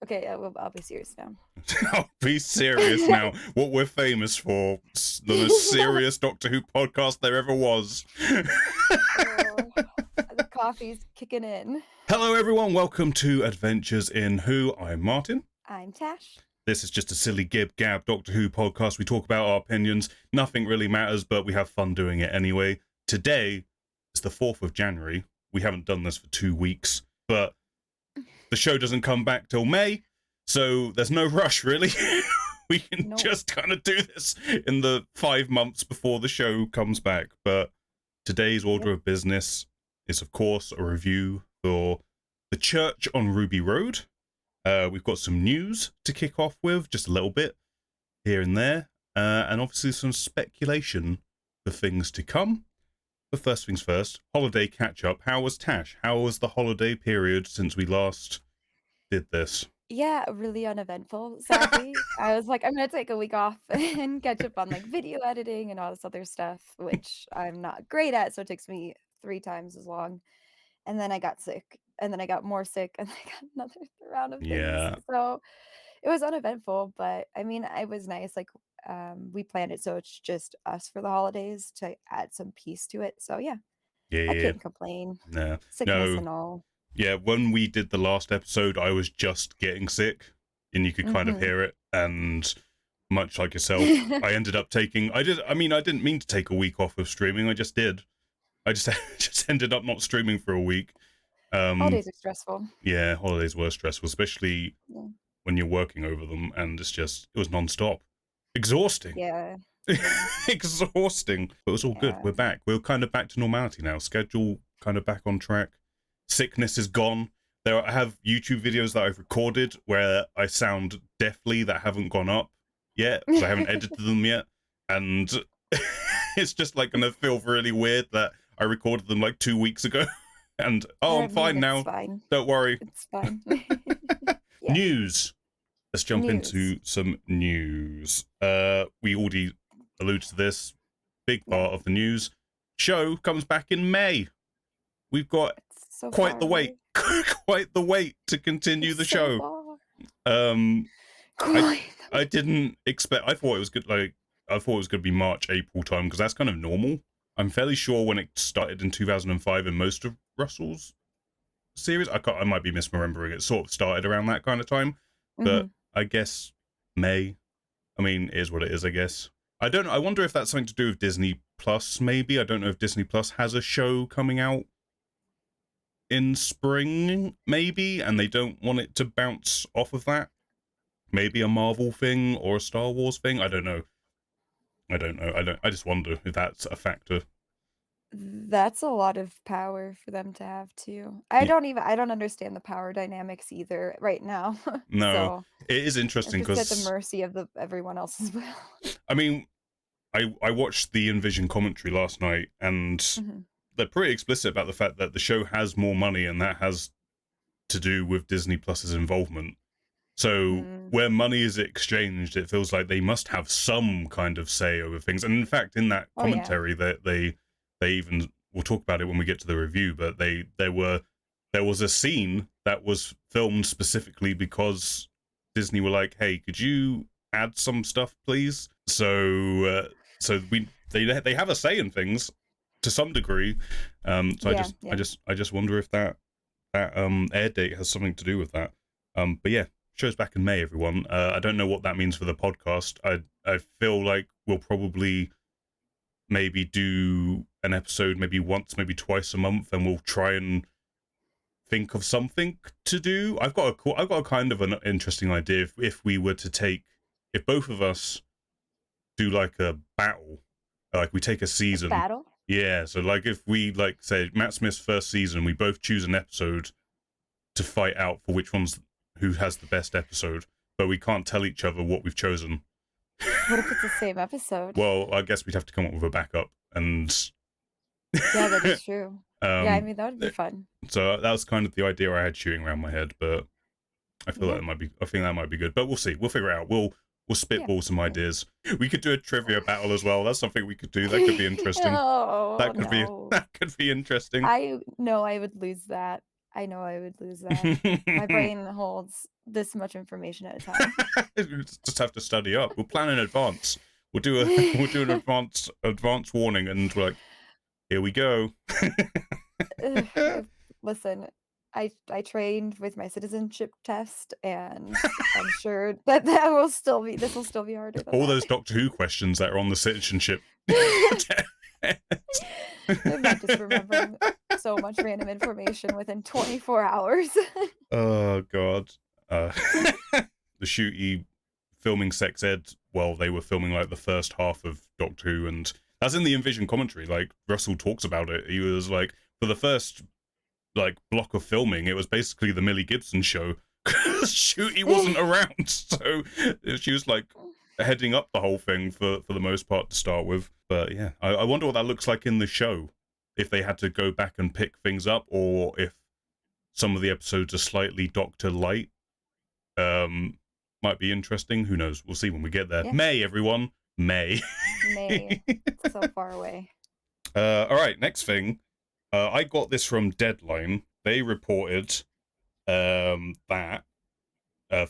Okay, I'll be serious now. I'll be serious now. What we're famous for, the most serious Doctor Who podcast there ever was. Oh, the coffee's kicking in. Hello, everyone. Welcome to Adventures in Who. I'm Martin. I'm Tash. This is just a silly gib-gab Doctor Who podcast. We talk about our opinions. Nothing really matters, but we have fun doing it anyway. Today is the 4th of January. We haven't done this for 2 weeks, but the show doesn't come back till May, so there's no rush, really. We can just kind of do this in the 5 months before the show comes back. But today's order of business is, of course, a review for The Church on Ruby Road. We've got some news to kick off with, just a little bit here and there, and obviously some speculation for things to come. But first things first, holiday catch-up. How was Tash? How was the holiday period since we last did this? Yeah, really uneventful, sadly. I was like, I'm going to take a week off and catch up on like video editing and all this other stuff, which I'm not great at, so it takes me 3 times as long. And then I got sick, and then I got more sick, and I got another round of things. Yeah. So it was uneventful, but I mean, it was nice. Like, we planned it so it's just us for the holidays to add some peace to it. So yeah, I can't complain. No. Sickness and all. Yeah, when we did the last episode, I was just getting sick, and you could kind of hear it. And much like yourself, I ended up taking. I didn't mean to take a week off of streaming. I just did. I just ended up not streaming for a week. Holidays are stressful. Yeah, holidays were stressful, especially when you're working over them, and it was non-stop. Exhausting. Yeah. Exhausting. But it was all good. We're back. We're kind of back to normality now. Schedule kind of back on track. Sickness is gone. I have YouTube videos that I've recorded where I sound deathly that haven't gone up yet, because I haven't edited them yet. And it's just like going to feel really weird that I recorded them like 2 weeks ago. And, I'm fine now. Fine. Don't worry. It's fine. News. Let's jump into some news. We already alluded to this. Big part of the news. Show comes back in May. We've got quite the wait. Quite the wait to continue the show. I didn't expect. I thought it was good. I thought it was going to be March, April time, because that's kind of normal. I'm fairly sure when it started in 2005 in most of Russell's series. I might be misremembering. It sort of started around that kind of time, but I guess May. I mean, it is what it is, I guess. I don't know. I wonder if that's something to do with Disney Plus. Maybe I don't know if Disney Plus has a show coming out in spring, maybe, and they don't want it to bounce off of that. Maybe a Marvel thing or a Star Wars thing. I don't know. I just wonder if that's a factor. That's a lot of power for them to have too. I don't understand the power dynamics either right now. No, so it is interesting because at the mercy of everyone else as well. I mean, I watched the InVision commentary last night, and they're pretty explicit about the fact that the show has more money, and that has to do with Disney Plus's involvement. So where money is exchanged, it feels like they must have some kind of say over things. And in fact, in that commentary, that they even, we'll talk about it when we get to the review, but there was a scene that was filmed specifically because Disney were like, "Hey, could you add some stuff, please?" So they have a say in things to some degree. I just wonder if that air date has something to do with that. But yeah. Show's back in May, everyone. I don't know what that means for the podcast. I feel like we'll probably maybe do an episode maybe once, maybe twice a month, and we'll try and think of something to do. I've got a kind of an interesting idea. If both of us do like a battle, like we take a season. Battle? Yeah, so like if we like say Matt Smith's first season, we both choose an episode to fight out for who has the best episode, but we can't tell each other what we've chosen. What if it's the same episode? Well, I guess we'd have to come up with a backup, and yeah, that is true. Yeah, I mean, that would be fun. So that was kind of the idea I had shooting around my head, but I feel I think that might be good. But we'll see. We'll figure it out. We'll spitball some ideas. We could do a trivia battle as well. That's something we could do. That could be interesting. That could be interesting. I know I would lose that. I know I would lose that. My brain holds this much information at a time. Just have to study up. We'll plan in advance. We'll do a we'll do an advance warning, and we're like, here we go. Ugh, listen, I trained with my citizenship test, and I'm sure that this will still be harder than All that. those Doctor Who questions that are on the citizenship test. I'm not just remembering so much random information within 24 hours. Oh god. Uh, the shooty filming sex ed while they were filming like the first half of Doctor Who, and that's in the Envision commentary. Like Russell talks about it. He was like, for the first like block of filming, it was basically the Millie Gibson show because Shooty wasn't around, so she was like heading up the whole thing for the most part to start with. But yeah, I wonder what that looks like in the show, if they had to go back and pick things up, or if some of the episodes are slightly Doctor light. Might be interesting. Who knows? We'll see when we get there. Yeah, May, everyone. May. May. It's so far away. All right, next thing. I got this from Deadline. They reported that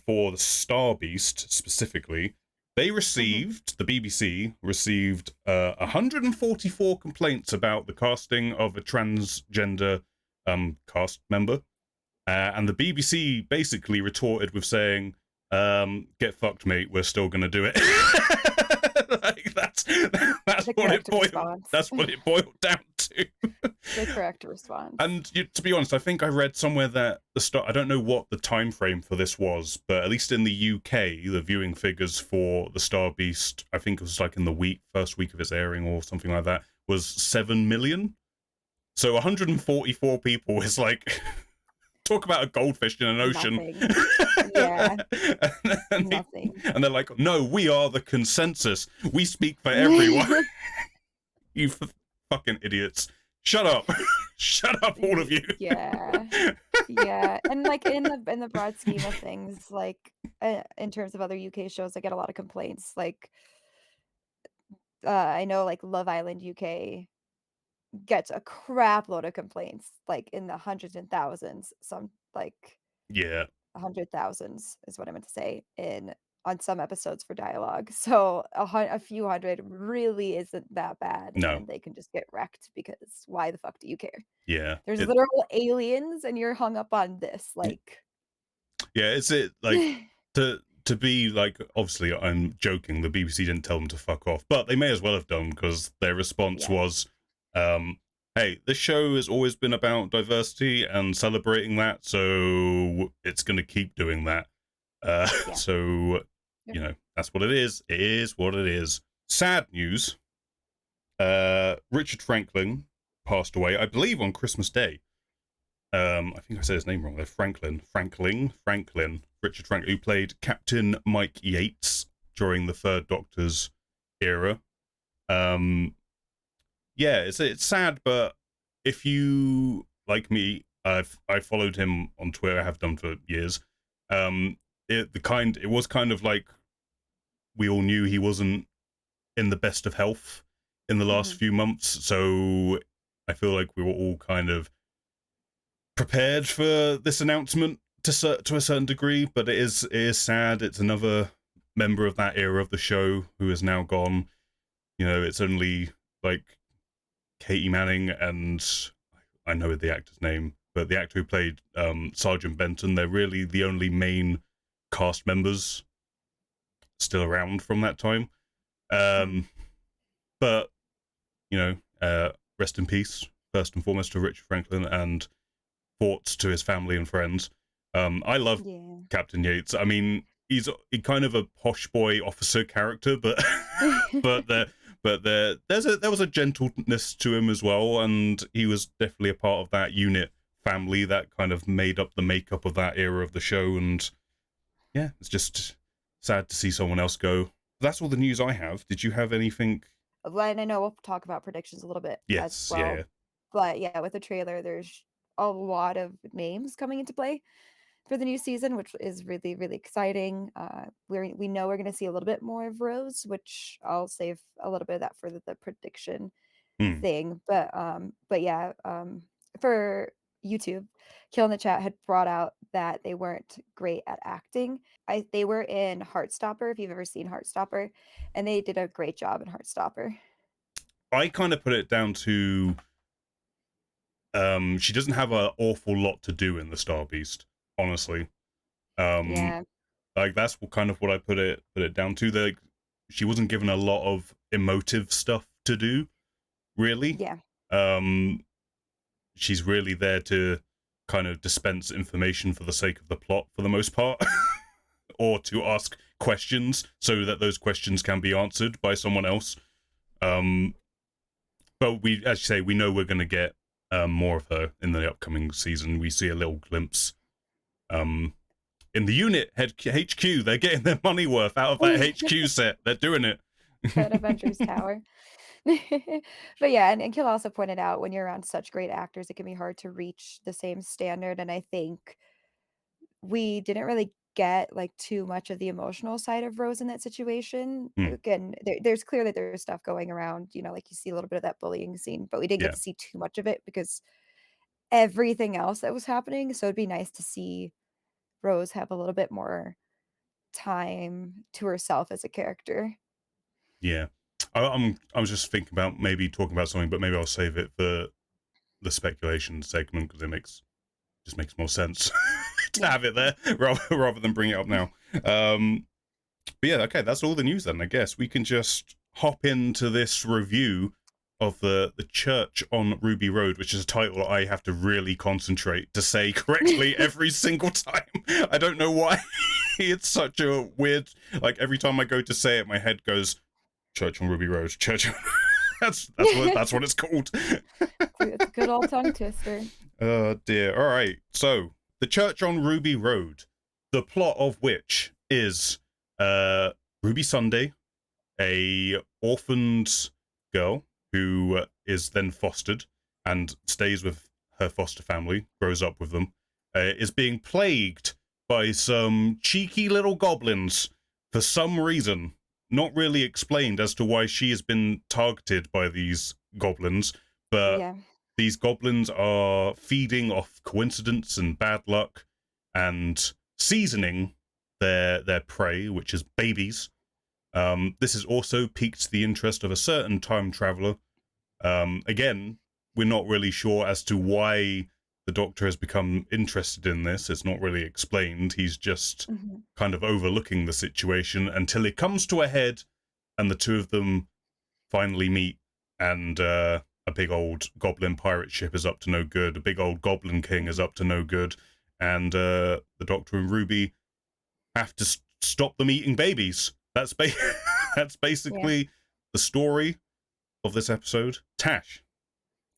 for the Star Beast specifically, they received, the BBC received 144 complaints about the casting of a transgender cast member. And the BBC basically retorted with saying, get fucked, mate, we're still going to do it. Like, that's The correct response. that's what it boiled down to. The correct response. And to be honest, I think I read somewhere that I don't know what the time frame for this was, but at least in the UK, the viewing figures for the Star Beast, I think it was like in the first week of its airing or something like that, was 7 million. So 144 people is like, talk about a goldfish in an ocean. Nothing. Yeah. Nothing. And they're like, no, we are the consensus. We speak for everyone. You fucking idiots. Shut up. Shut up, all of you. Yeah. Yeah. And like in the broad scheme of things, like in terms of other UK shows, I get a lot of complaints. Like I know like Love Island UK gets a crap load of complaints, like in the hundreds and thousands, some like Yeah. 100,000s is what I meant to say in on some episodes for dialogue. So a few hundred really isn't that bad, No. and they can just get wrecked because why the fuck do you care? Yeah. There's literal aliens, and you're hung up on this, like. Yeah, it's it like to be like, obviously I'm joking, the BBC didn't tell them to fuck off, but they may as well have done, because their response was, hey, this show has always been about diversity and celebrating that, so it's going to keep doing that. So, you know, that's what it is. It is what it is. Sad news. Richard Franklin passed away, I believe, on Christmas Day. I think I said his name wrong there. Franklin, Richard Franklin, who played Captain Mike Yates during the Third Doctor's era. Yeah, it's sad, but if you like me, I followed him on Twitter. I have done for years. It was kind of like we all knew he wasn't in the best of health in the last few months, so I feel like we were all kind of prepared for this announcement to a certain degree. But it is sad. It's another member of that era of the show who is now gone. You know, it's only like Katie Manning and I know the actor's name, but the actor who played Sergeant Benton, they're really the only main cast members still around from that time. But, you know, rest in peace, first and foremost, to Richard Franklin, and thoughts to his family and friends. I love Captain Yates. I mean, he's kind of a posh boy officer character, but there was a gentleness to him as well, and he was definitely a part of that unit family that kind of made up the makeup of that era of the show. And yeah, it's just sad to see someone else go. That's all the news I have. Did you have anything? Well, and I know we'll talk about predictions a little bit as well. Yeah. But yeah, with the trailer, there's a lot of names coming into play for the new season, which is really, really exciting. We know we're going to see a little bit more of Rose, which I'll save a little bit of that for the prediction thing. But yeah, for YouTube, Kill in the Chat had brought out that they weren't great at acting. They were in Heartstopper, if you've ever seen Heartstopper, and they did a great job in Heartstopper. I kind of put it down to she doesn't have an awful lot to do in the Star Beast, honestly. Um, Yeah, like that's kind of what I put it down to. Like she wasn't given a lot of emotive stuff to do, really. yeah. Um, she's really there to kind of dispense information for the sake of the plot for the most part, or to ask questions so that those questions can be answered by someone else. Um, but we, as you say, we know we're going to get more of her in the upcoming season. We see a little glimpse. Um, in the unit HQ, they're getting their money worth out of that HQ set. They're doing it. That Avengers Tower. But yeah, and Kill also pointed out when you're around such great actors, it can be hard to reach the same standard, and I think we didn't really get, like, too much of the emotional side of Rose in that situation. Hmm, Again, there's clear that there's stuff going around, like, you see a little bit of that bullying scene, but we didn't get yeah, to see too much of it because everything else that was happening, so it'd be nice to see Rose have a little bit more time to herself as a character. yeah. I was just thinking about maybe talking about something, but maybe I'll save it for the speculation segment because it makes more sense to Yeah. have it there rather than bring it up now. But yeah, okay, that's all the news then. I guess we can just hop into this review of the church on Ruby Road, which is a title I have to really concentrate to say correctly every single time. I don't know why. It's such a weird. Like every time I go to say it, my head goes Church on Ruby Road. Church. That's what it's called. It's a good old tongue twister. Oh dear. All right. So the church on Ruby Road, the plot of which is Ruby Sunday, a orphaned girl who is then fostered and stays with her foster family, grows up with them, is being plagued by some cheeky little goblins for some reason. Not really explained as to why she has been targeted by these goblins, but Yeah. these goblins are feeding off coincidence and bad luck and seasoning their prey, which is babies. This has also piqued the interest of a certain time traveler. Again, we're not really sure as to why the Doctor has become interested in this. It's not really explained. He's just Mhm. kind of overlooking the situation until it comes to a head and the two of them finally meet, and a big old goblin pirate ship is up to no good. A big old goblin king is up to no good, and the Doctor and Ruby have to stop them eating babies. That's Yeah. basically the story of this episode. Tash,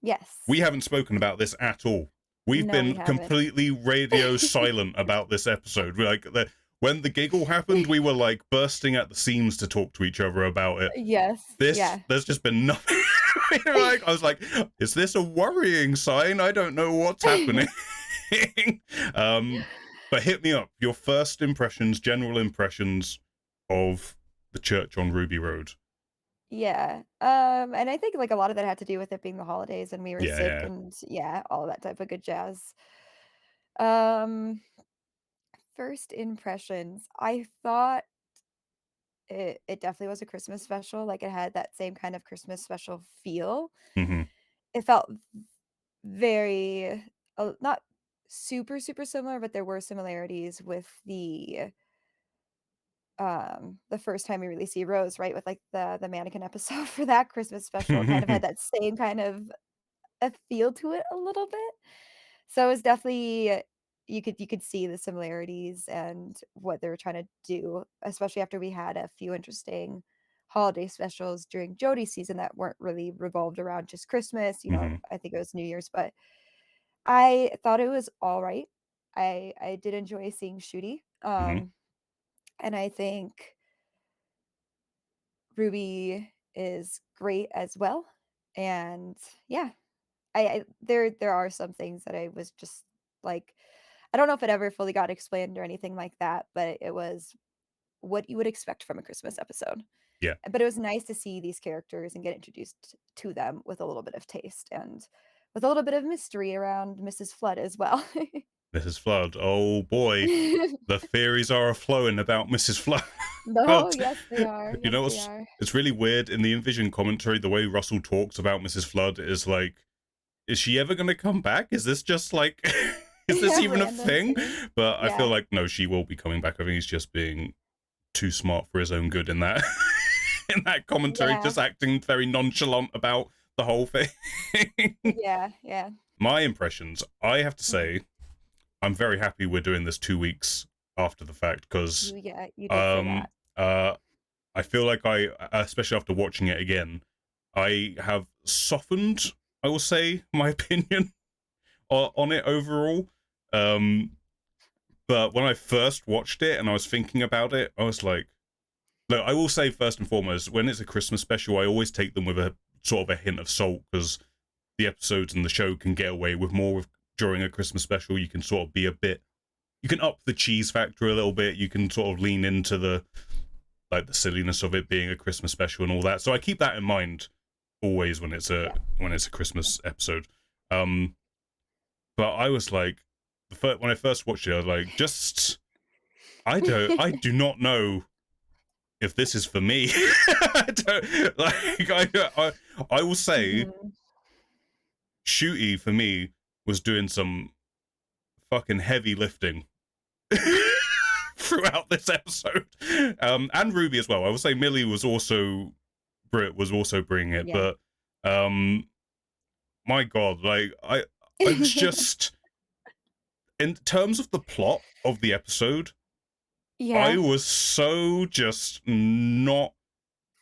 we Yes. haven't spoken about this at all. We've No, we been haven't. completely radio silent about this episode. When the giggle happened, we were like bursting at the seams to talk to each other about it. Yes, yeah. There's just been nothing. Like I was like, is this a worrying sign? I don't know what's happening. um, but hit me up. Your first impressions, general impressions of the church on Ruby Road. Yeah, and I think, like, a lot of that had to do with it being the holidays and we were Yeah, sick yeah. and yeah, all that type of good jazz. Um, First impressions, I thought it definitely was a Christmas special, like, it had that same kind of Christmas special feel. Mm-hmm. It felt very not super, super similar, but there were similarities with the first time we really see Rose, right, with, like, the mannequin episode for that Christmas special, kind of had that same kind of a feel to it a little bit. So, it was definitely you could see the similarities and what they were trying to do, especially after we had a few interesting holiday specials during Jodie's season that weren't really revolved around just Christmas, Mm-hmm. I think it was New Year's, but I thought it was alright. I did enjoy seeing Shooty, Mm-hmm. and I think Ruby is great as well, and yeah, there are some things that I was just like I don't know if it ever fully got explained or anything like that, but it was what you would expect from a Christmas episode. Yeah. But it was nice to see these characters and get introduced to them with a little bit of taste, and with a little bit of mystery around Mrs. Flood as well. Mrs. Flood. Oh boy, the theories are aflowing about Mrs. Flood. No, But yes, they are. you Yes, know they what's are. it's really weird in the Envision commentary. The way Russell talks about Mrs. Flood is like, is she ever going to come back? Is this just like, is this A even a random thing? thing. But I feel Yeah. like no, she will be coming back. I think he's just being too smart for his own good in that in that commentary, Yeah. just acting very nonchalant about the whole thing. Yeah, yeah. My impressions, I have to Mhm. say, I'm very happy we're doing this 2 weeks after the fact because You did say um that. uh I feel like I, especially after watching it again, I have softened, I will say, my opinion on it overall. Um, but when I first watched it and I was thinking about it, I was like, look, I will say first and foremost, when it's a Christmas special, I always take them with a sort of a hint of salt because the episodes and the show can get away with more during a Christmas special. You can sort of be a bit, you can up the cheese factor a little bit. You can sort of lean into the like the silliness of it being a Christmas special and all that. So I keep that in mind always Yeah. when it's a Christmas episode. Um, but I was like, when I first watched it, I was like, just I do not know if this is for me. I don't, like I will say, Mhm. Shooty for me was doing some fucking heavy lifting throughout this episode, and Ruby as well. I would say Millie was also Brit was also bringing it, Yeah. but um, my God, like I was just in terms of the plot of the episode, I Yeah. was so just not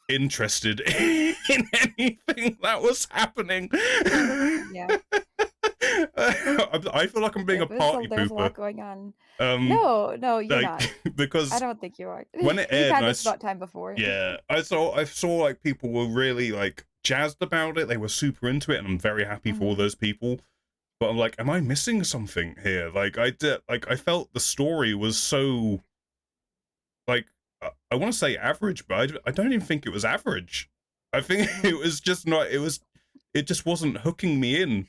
interested in anything that was happening. Yeah. I feel like I'm being a It was a party there's a pooper. lot going on. Um, No, no, you're like not. I because don't think you are. when it We've aired, had and this about time before. yeah, I saw like people were really like jazzed about it. They were super into it, and I'm very happy for all Mhm. those people. But I'm like, am I missing something here? Like I felt the story was so like I want to say average, but I don't even think it was average. I think Mhm. it was just not. It just wasn't hooking me in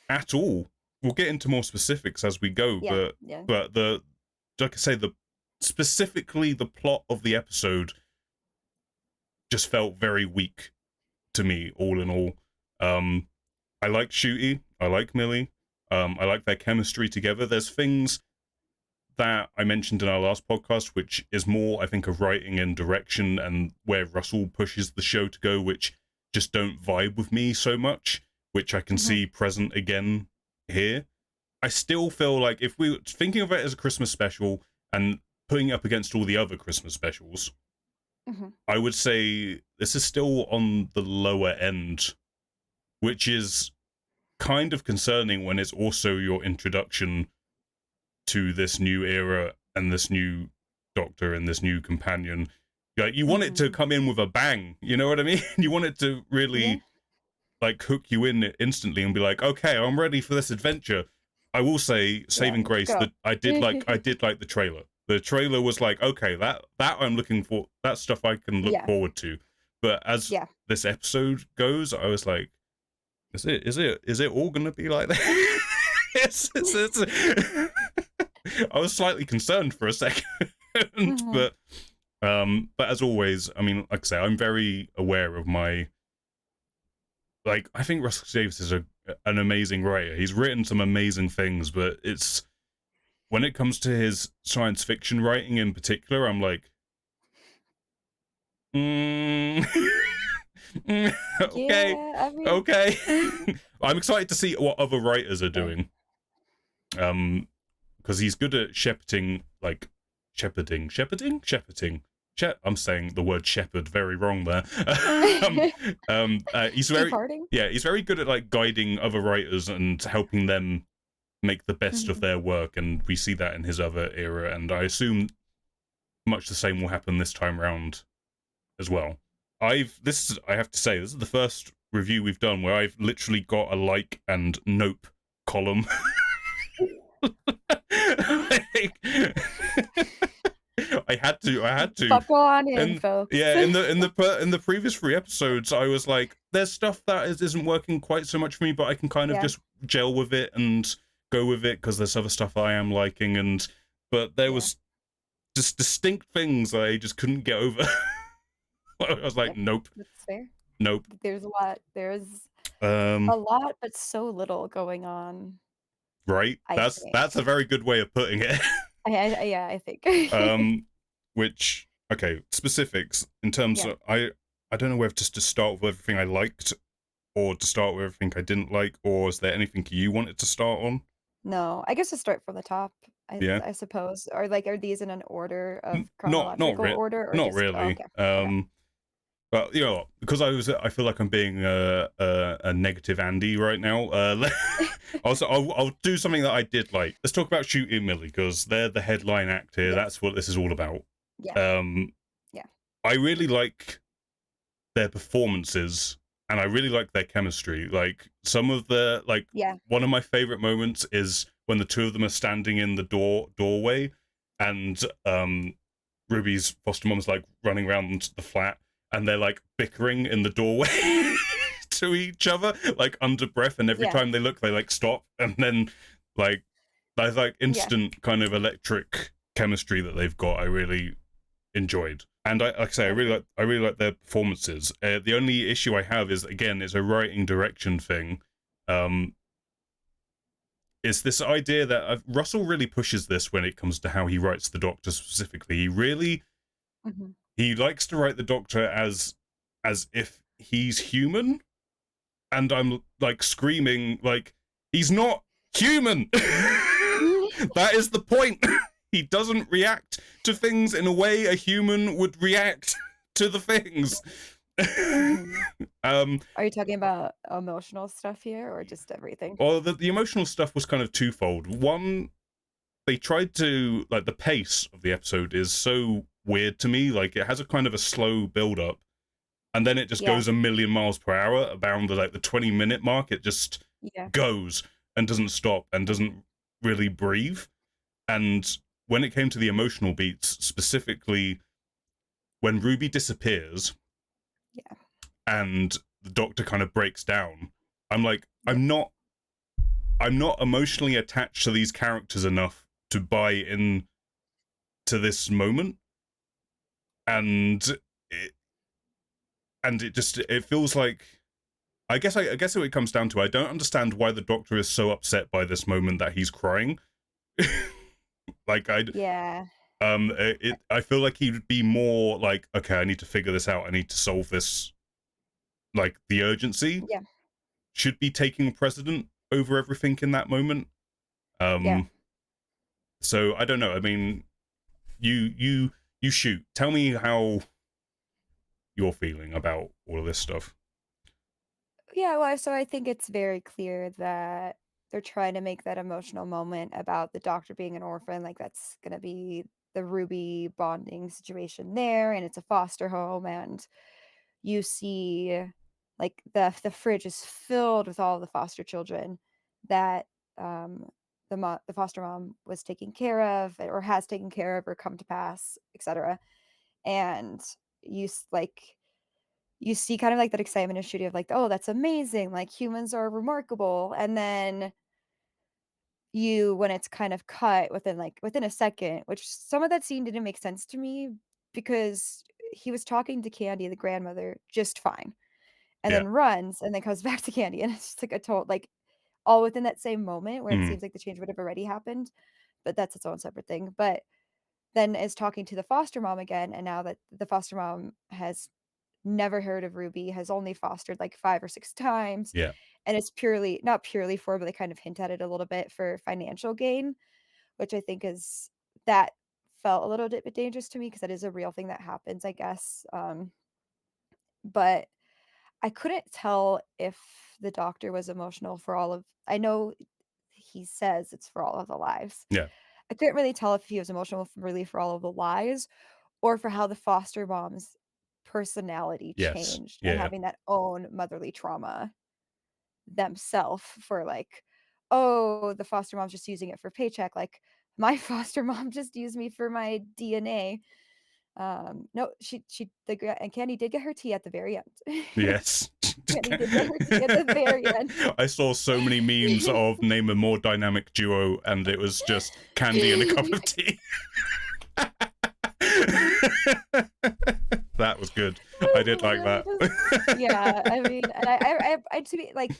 at all. We'll get into more specifics as we go, Yeah, yeah. but the like I say, the specifically the plot of the episode just felt very weak to me, all in all. Um, I like Shooty, I like Millie, I like their chemistry together. There's things that I mentioned in our last podcast, which is more, I think, of writing and direction and where Russell pushes the show to go, which just don't vibe with me so much, which I can Mhm. see present again here. I still feel like if we were thinking of it as a Christmas special and putting it up against all the other Christmas specials, Mhm. I would say this is still on the lower end, which is kind of concerning when it's also your introduction to this new era and this new doctor and this new companion. Like you want it to Mhm. come in with a bang, you know what I mean? You want it to Yeah. really like hook you in instantly and be like, okay, I'm ready for this adventure. I will say, Yeah, saving let's grace, go. that I did like the trailer. The trailer was like, okay, that I'm looking for. That's stuff I can look Yeah, forward to. But as yeah. this episode goes, I was like, is it all gonna be like that? it's I was slightly concerned for a second, Mhm. but as always, I mean, like I say, I'm very aware of my like. I think Russell Davis is an amazing writer. He's written some amazing things, but it's when it comes to his science fiction writing in particular, I'm like, mm, okay, Yeah, I mean okay. I'm excited to see what other writers are yeah. doing. Because he's good at shepherding. I'm saying the word shepherd very wrong there. um, he's very, Departing? yeah, he's very good at like guiding other writers and helping them make the best of Mhm. their work, and we see that in his other era. And I assume much the same will happen this time round as well. I have to say, this is the first review we've done where I've literally got a like and nope column. Like, I had to. Buckle on in, And folks. yeah, in the previous 3 episodes, I was like, there's stuff that isn't working quite so much for me, but I can kind of Yeah, just gel with it and go with it because there's other stuff I am liking, and but there yeah, was just distinct things I just couldn't get over. I was like, yep, nope, that's fair. nope. There's a Um, lot, but so little going on, right. I That's a think. very good way of putting it. Yeah, I think. Which okay, specifics in terms Yeah. of I don't know whether just to start with everything I liked or to start with everything I didn't like, or is there anything you wanted to start on? No, I guess to start from the top, Yeah. I suppose, or, like, are these in an order of Not not chronological re- order or not just oh, really. okay, okay. But you know what? Because I feel like I'm being a negative Andy right now. Also, I'll do something that I did like. Let's talk about Shooting Millie because they're the headline act here. Yes. That's what this is all about. Yeah, Um, yeah, I really like their performances and I really like their chemistry. Like some of the like yeah, one of my favorite moments is when the two of them are standing in the doorway and Ruby's foster mom's like running around the flat and they're like bickering in the doorway to each other, like under breath, and every yeah, time they look they like stop and then like there's like yeah, instant kind of electric chemistry that they've got. I really enjoyed. And like I say, I agree. I really like their performances. The only issue I have is again, it's a writing direction thing. Um, it's this idea that Russell really pushes this when it comes to how he writes the Doctor specifically. Mhm. He likes to write the Doctor as if he's human, and I'm like screaming like he's not human. That is the point. He doesn't react to things in a way a human would react to the things. Mhm. um, Are you talking about emotional stuff here or just everything? well, the emotional stuff was kind of twofold. One, they tried to like the pace of the episode is so weird to me. Like it has a kind of a slow build up, and then it just Yeah, goes a million miles per hour around the 20-minute mark. It just yeah, goes and doesn't stop and doesn't really breathe. And when it came to the emotional beats, specifically when Ruby disappears yeah, and the Doctor kind of breaks down, I'm like, yeah, I'm not emotionally attached to these characters enough to buy in to this moment, and it, it just it feels like I guess what it comes down to, I don't understand why the Doctor is so upset by this moment that he's crying. Like yeah, I feel like he would be more like, okay, I need to figure this out. I need to solve this. Like the urgency yeah, should be taking precedent over everything in that moment. yeah. Um, so I don't know. I mean, you shoot. Tell me how you're feeling about all of this stuff. Yeah, well, so I think it's very clear that they're trying to make that emotional moment about the doctor being an orphan, like, that's gonna be the Ruby bonding situation there, and it's a foster home, and you see, like, the fridge is filled with all the foster children that, um, the foster mom was taking care of or has taken care of or come to pass, etcetera, and like you see kind of like that excitement of shooting of like, "Oh, that's amazing, like, humans are remarkable," and then when it's kind of cut within a second, which some of that scene didn't make sense to me because he was talking to Candy, the grandmother, just fine, and Yeah. then runs and then comes back to Candy, and it's just like a total like, all within that same moment where it Mm, seems like the change would have already happened, but that's its own separate thing, but then is talking to the foster mom again, and now that the foster mom has never heard of Ruby, has only fostered like 5 or 6 times, yeah. and it's purely not purely for, but they kind of hint at it a little bit for financial gain, which I think is that felt a little bit dangerous to me because that is a real thing that happens, I guess, but I couldn't tell if the doctor was emotional for all of I know he says it's for all of the lives. Yeah. I couldn't really tell if he was emotional really for all of the lies or for how the foster mom's personality Yes. changed and Yeah. having that own motherly trauma themself for like, "Oh, the foster mom's just using it for paycheck," like, my foster mom just used me for my DNA. No, she the gra and Candy did get her tea at the very end. Yes. Candy did get her tea at the very end. I saw so many memes of name a more dynamic duo, and it was just Candy and a cup of tea. That was good. I Was did like really that. just yeah, I mean, and I to be like,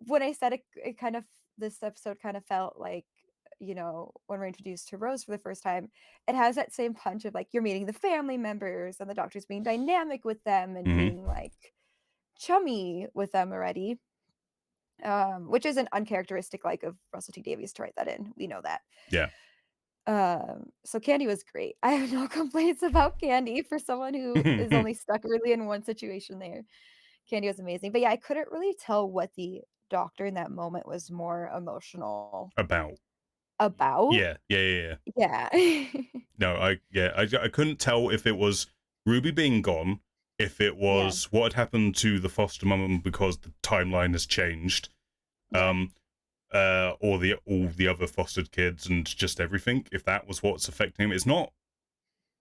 when I said it kind of this episode kind of felt like, when we're introduced to Rose for the first time, it has that same punch of, like, you're meeting the family members, and the doctor's being dynamic with them and Hmm. being, like, chummy with them already, which isn't uncharacteristic, like, of Russell T Davies to write that in, we know that. Yeah. So Candy was great. I have no complaints about Candy for someone who is only stuck really in one situation there. Candy was amazing. But yeah, I couldn't really tell what the doctor in that moment was more emotional About. about. Yeah. Yeah. Yeah. Yeah. Yeah. No, I couldn't tell if it was Ruby being gone, if it Yeah, was what had happened to the foster mum because the timeline has changed, yeah, um, or the all the other fostered kids and just everything. If that was what's affecting him, it's not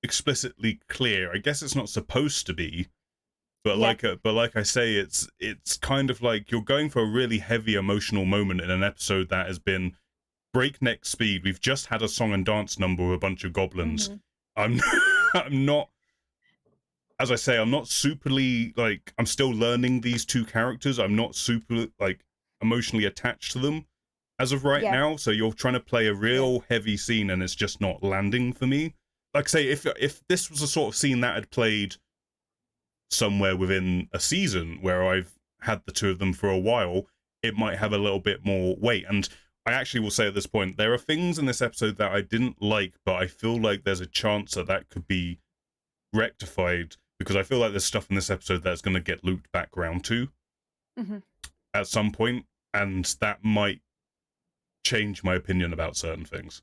explicitly clear. I guess it's not supposed to be, yeah, but like I say, it's kind of like you're going for a really heavy emotional moment in an episode that has been breakneck speed. We've just had a song and dance number with a bunch of goblins. mhm, I'm I'm not, as I say, I'm not superly like, I'm still learning these two characters. I'm not super like emotionally attached to them as of right yeah, now. So you're trying to play a yeah, real heavy scene and it's just not landing for me. Like say if this was a sort of scene that had played somewhere within a season where I've had the two of them for a while, it might have a little bit more weight. And I actually will say at this point, there are things in this episode that I didn't like, but I feel like there's a chance that that could be rectified because I feel like there's stuff in this episode that's going to get looped back round to mhm. at some point, and that might change my opinion about certain things.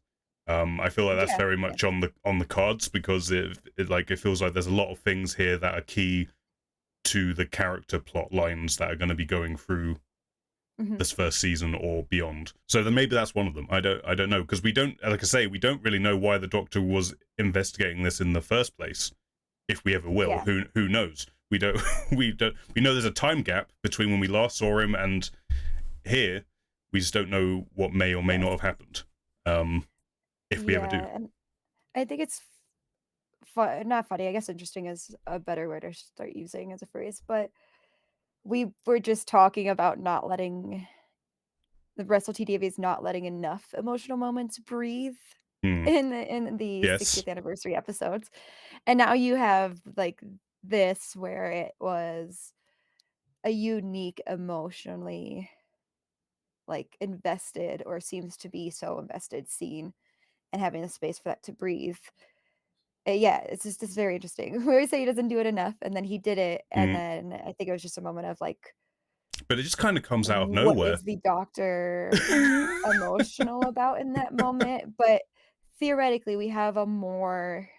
I feel like that's Yeah, very yeah, much on the cards because it feels like there's a lot of things here that are key to the character plot lines that are going to be going through mhm. this first season or beyond. So then maybe that's one of them. I don't know because we don't, like I say, we don't really know why the Doctor was investigating this in the first place. If we ever will, Yeah, who knows? We don't we know there's a time gap between when we last saw him and here. We just don't know what may or may yeah, not have happened. Um, if we ever do. yeah, and I think it's not funny, I guess interesting is a better word to start using as a phrase, but we were just talking about not letting the Russell T Davies not letting enough emotional moments breathe Hmm. in the Yes. 60th anniversary episodes, and now you have, like, this where it was a unique emotionally, like, invested or seems to be so invested scene and having the space for that to breathe. Yeah, it's very interesting. We always say he doesn't do it enough, and then he did it, and Hmm. then I think it was just a moment of, like, But it just kind of comes out of what nowhere. is the doctor emotional about in that moment? But theoretically, we have a more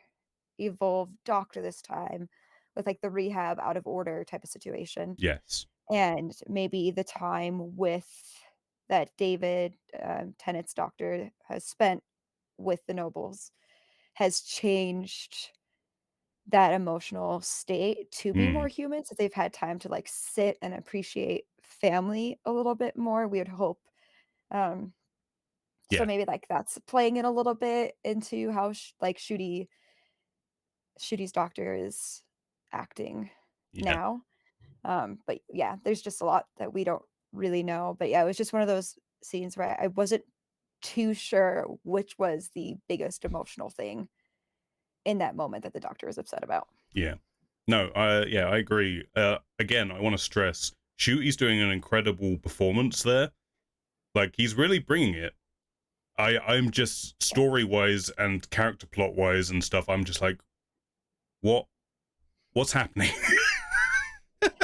evolved doctor this time with, like, the rehab out of order type of situation, Yes. and maybe the time with that David, Tennant's doctor has spent with the nobles has changed that emotional state to be more Hmm. human, so they've had time to, like, sit and appreciate family a little bit more, we would hope. Um, so Yeah. maybe, like, that's playing in a little bit into how Shooty's doctor is acting Yeah. now. But yeah, there's just a lot that we don't really know, but yeah, it was just one of those scenes where I wasn't too sure which was the biggest emotional thing in that moment that the doctor was upset about. Yeah. No, I agree. Again, I want to stress Shooty's doing an incredible performance there. Like he's really bringing it. I'm just Yeah. story wise and character plot wise and stuff. I'm just like, what what's happening?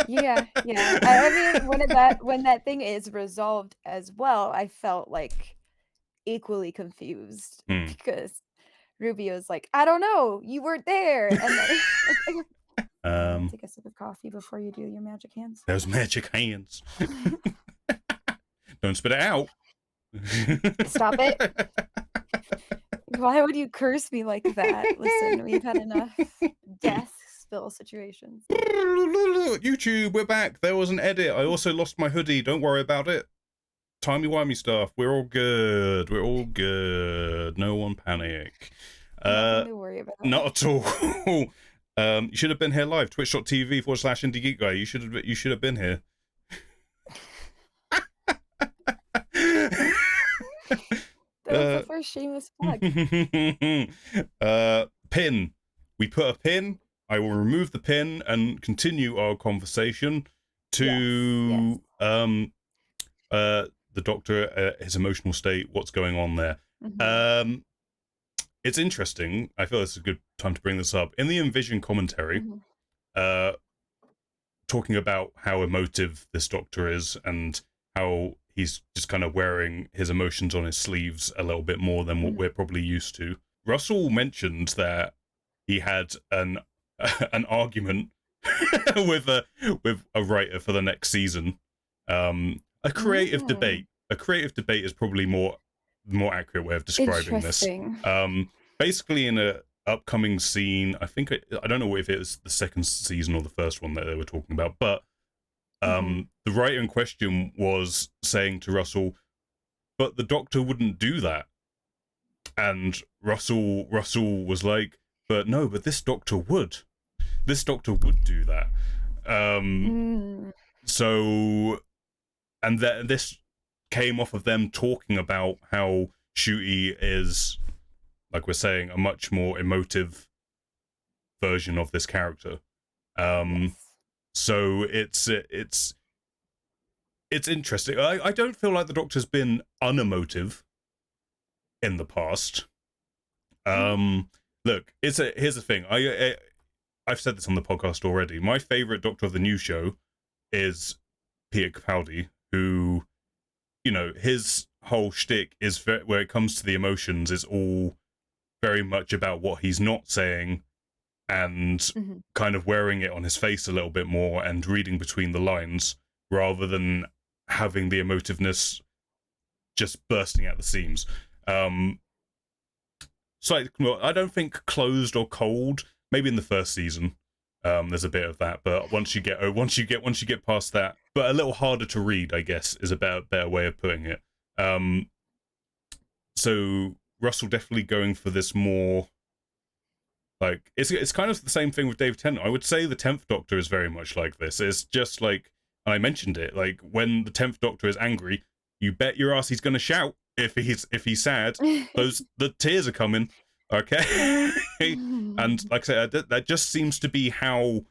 Yeah, yeah. I mean, when that thing is resolved as well, I felt, like, equally confused Hmm. because Rubio's like, "I don't know, you weren't there," and then like, Um, take a sip of coffee before you do your magic hands. those magic hands. Don't spit it out. Stop it. Why would you curse me like that? Listen, we've had enough death spill situations. YouTube, we're back. There was an edit. I also lost my hoodie. Don't worry about it. Timey-wimey stuff. We're all good. We're all good. No one panic. Nothing to worry about. Not at all. You should have been here live. Twitch.tv/IndieGeekGuy. You should have been here. That was the first shameless plug. Pin. We put a pin. I will remove the pin and continue our conversation to Yes. the Doctor, his emotional state, what's going on there. Mhm. It's interesting. I feel this is a good time to bring this up. In the Envision commentary, Mhm. uh, talking about how emotive this Doctor is and how he's just kind of wearing his emotions on his sleeves a little bit more than what Mhm. we're probably used to. Russell mentioned that he had an an argument with a writer for the next season. A creative Mm. debate. A creative debate is probably more accurate way of describing this. Interesting. Basically, in a upcoming scene, I don't know if it was the second season or the first one that they were talking about, but Mhm. the writer in question was saying to Russell, "But the Doctor wouldn't do that," and Russell was like, but this Doctor would. This Doctor would do that." Um, Mm. so, and this came off of them talking about how Shooty is, like we're saying, a much more emotive version of this character. Um, Yes. so it's interesting. I don't feel like the Doctor's been unemotive in the past. Mm. Look, here's the thing. I've said this on the podcast already. My favorite Doctor of the new show is Peter Capaldi, who, his whole shtick is where it comes to the emotions, is all very much about what he's not saying and Mhm. kind of wearing it on his face a little bit more and reading between the lines rather than having the emotiveness just bursting at the seams. Um, so I don't think closed or cold. Maybe in the first season, there's a bit of that, but once you get past that, but a little harder to read, I guess, is a better way of putting it. Um, so Russell definitely going for this more, like, it's kind of the same thing with David Tennant. I would say the 10th Doctor is very much like this. It's just like, I mentioned it, like when the 10th Doctor is angry, you bet your ass he's going to shout. If he's sad, the tears are coming. Okay. And like I said, that just seems to be how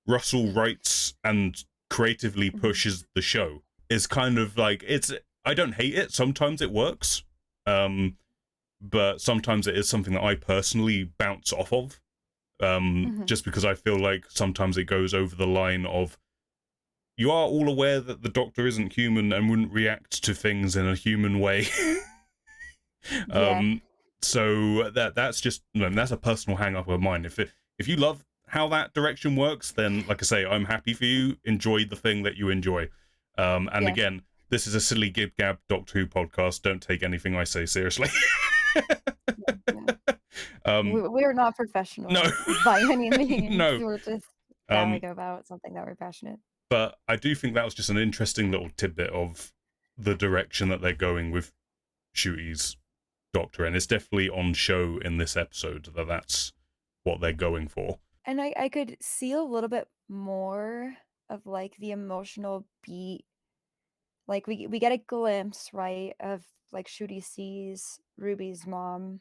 Russell writes and creatively Mhm. pushes the show. Is kind of like, I don't hate it. Sometimes it works. But sometimes it is something that I personally bounce off of, Mhm. just because I feel like sometimes it goes over the line of, you are all aware that the Doctor isn't human and wouldn't react to things in a human way. Yeah. um, so that's just, that's a personal hang up of mine. If you love how that direction works, then like I say, I'm happy for you. Enjoy the thing that you enjoy. And Yeah. again, this is a silly gib gab Doctor Who podcast. Don't take anything I say seriously. Yeah. Yeah. um, We're not no, professionals by any means. no. We're just Um, babbling about something that we're passionate. but I do think that was just an interesting little tidbit of the direction that they're going with Shooty's Doctor, and it's definitely on show in this episode that that's what they're going for. And I could see a little bit more of, like, the emotional beat. Like, we get a glimpse, right, of, like, Shooty sees Ruby's mom,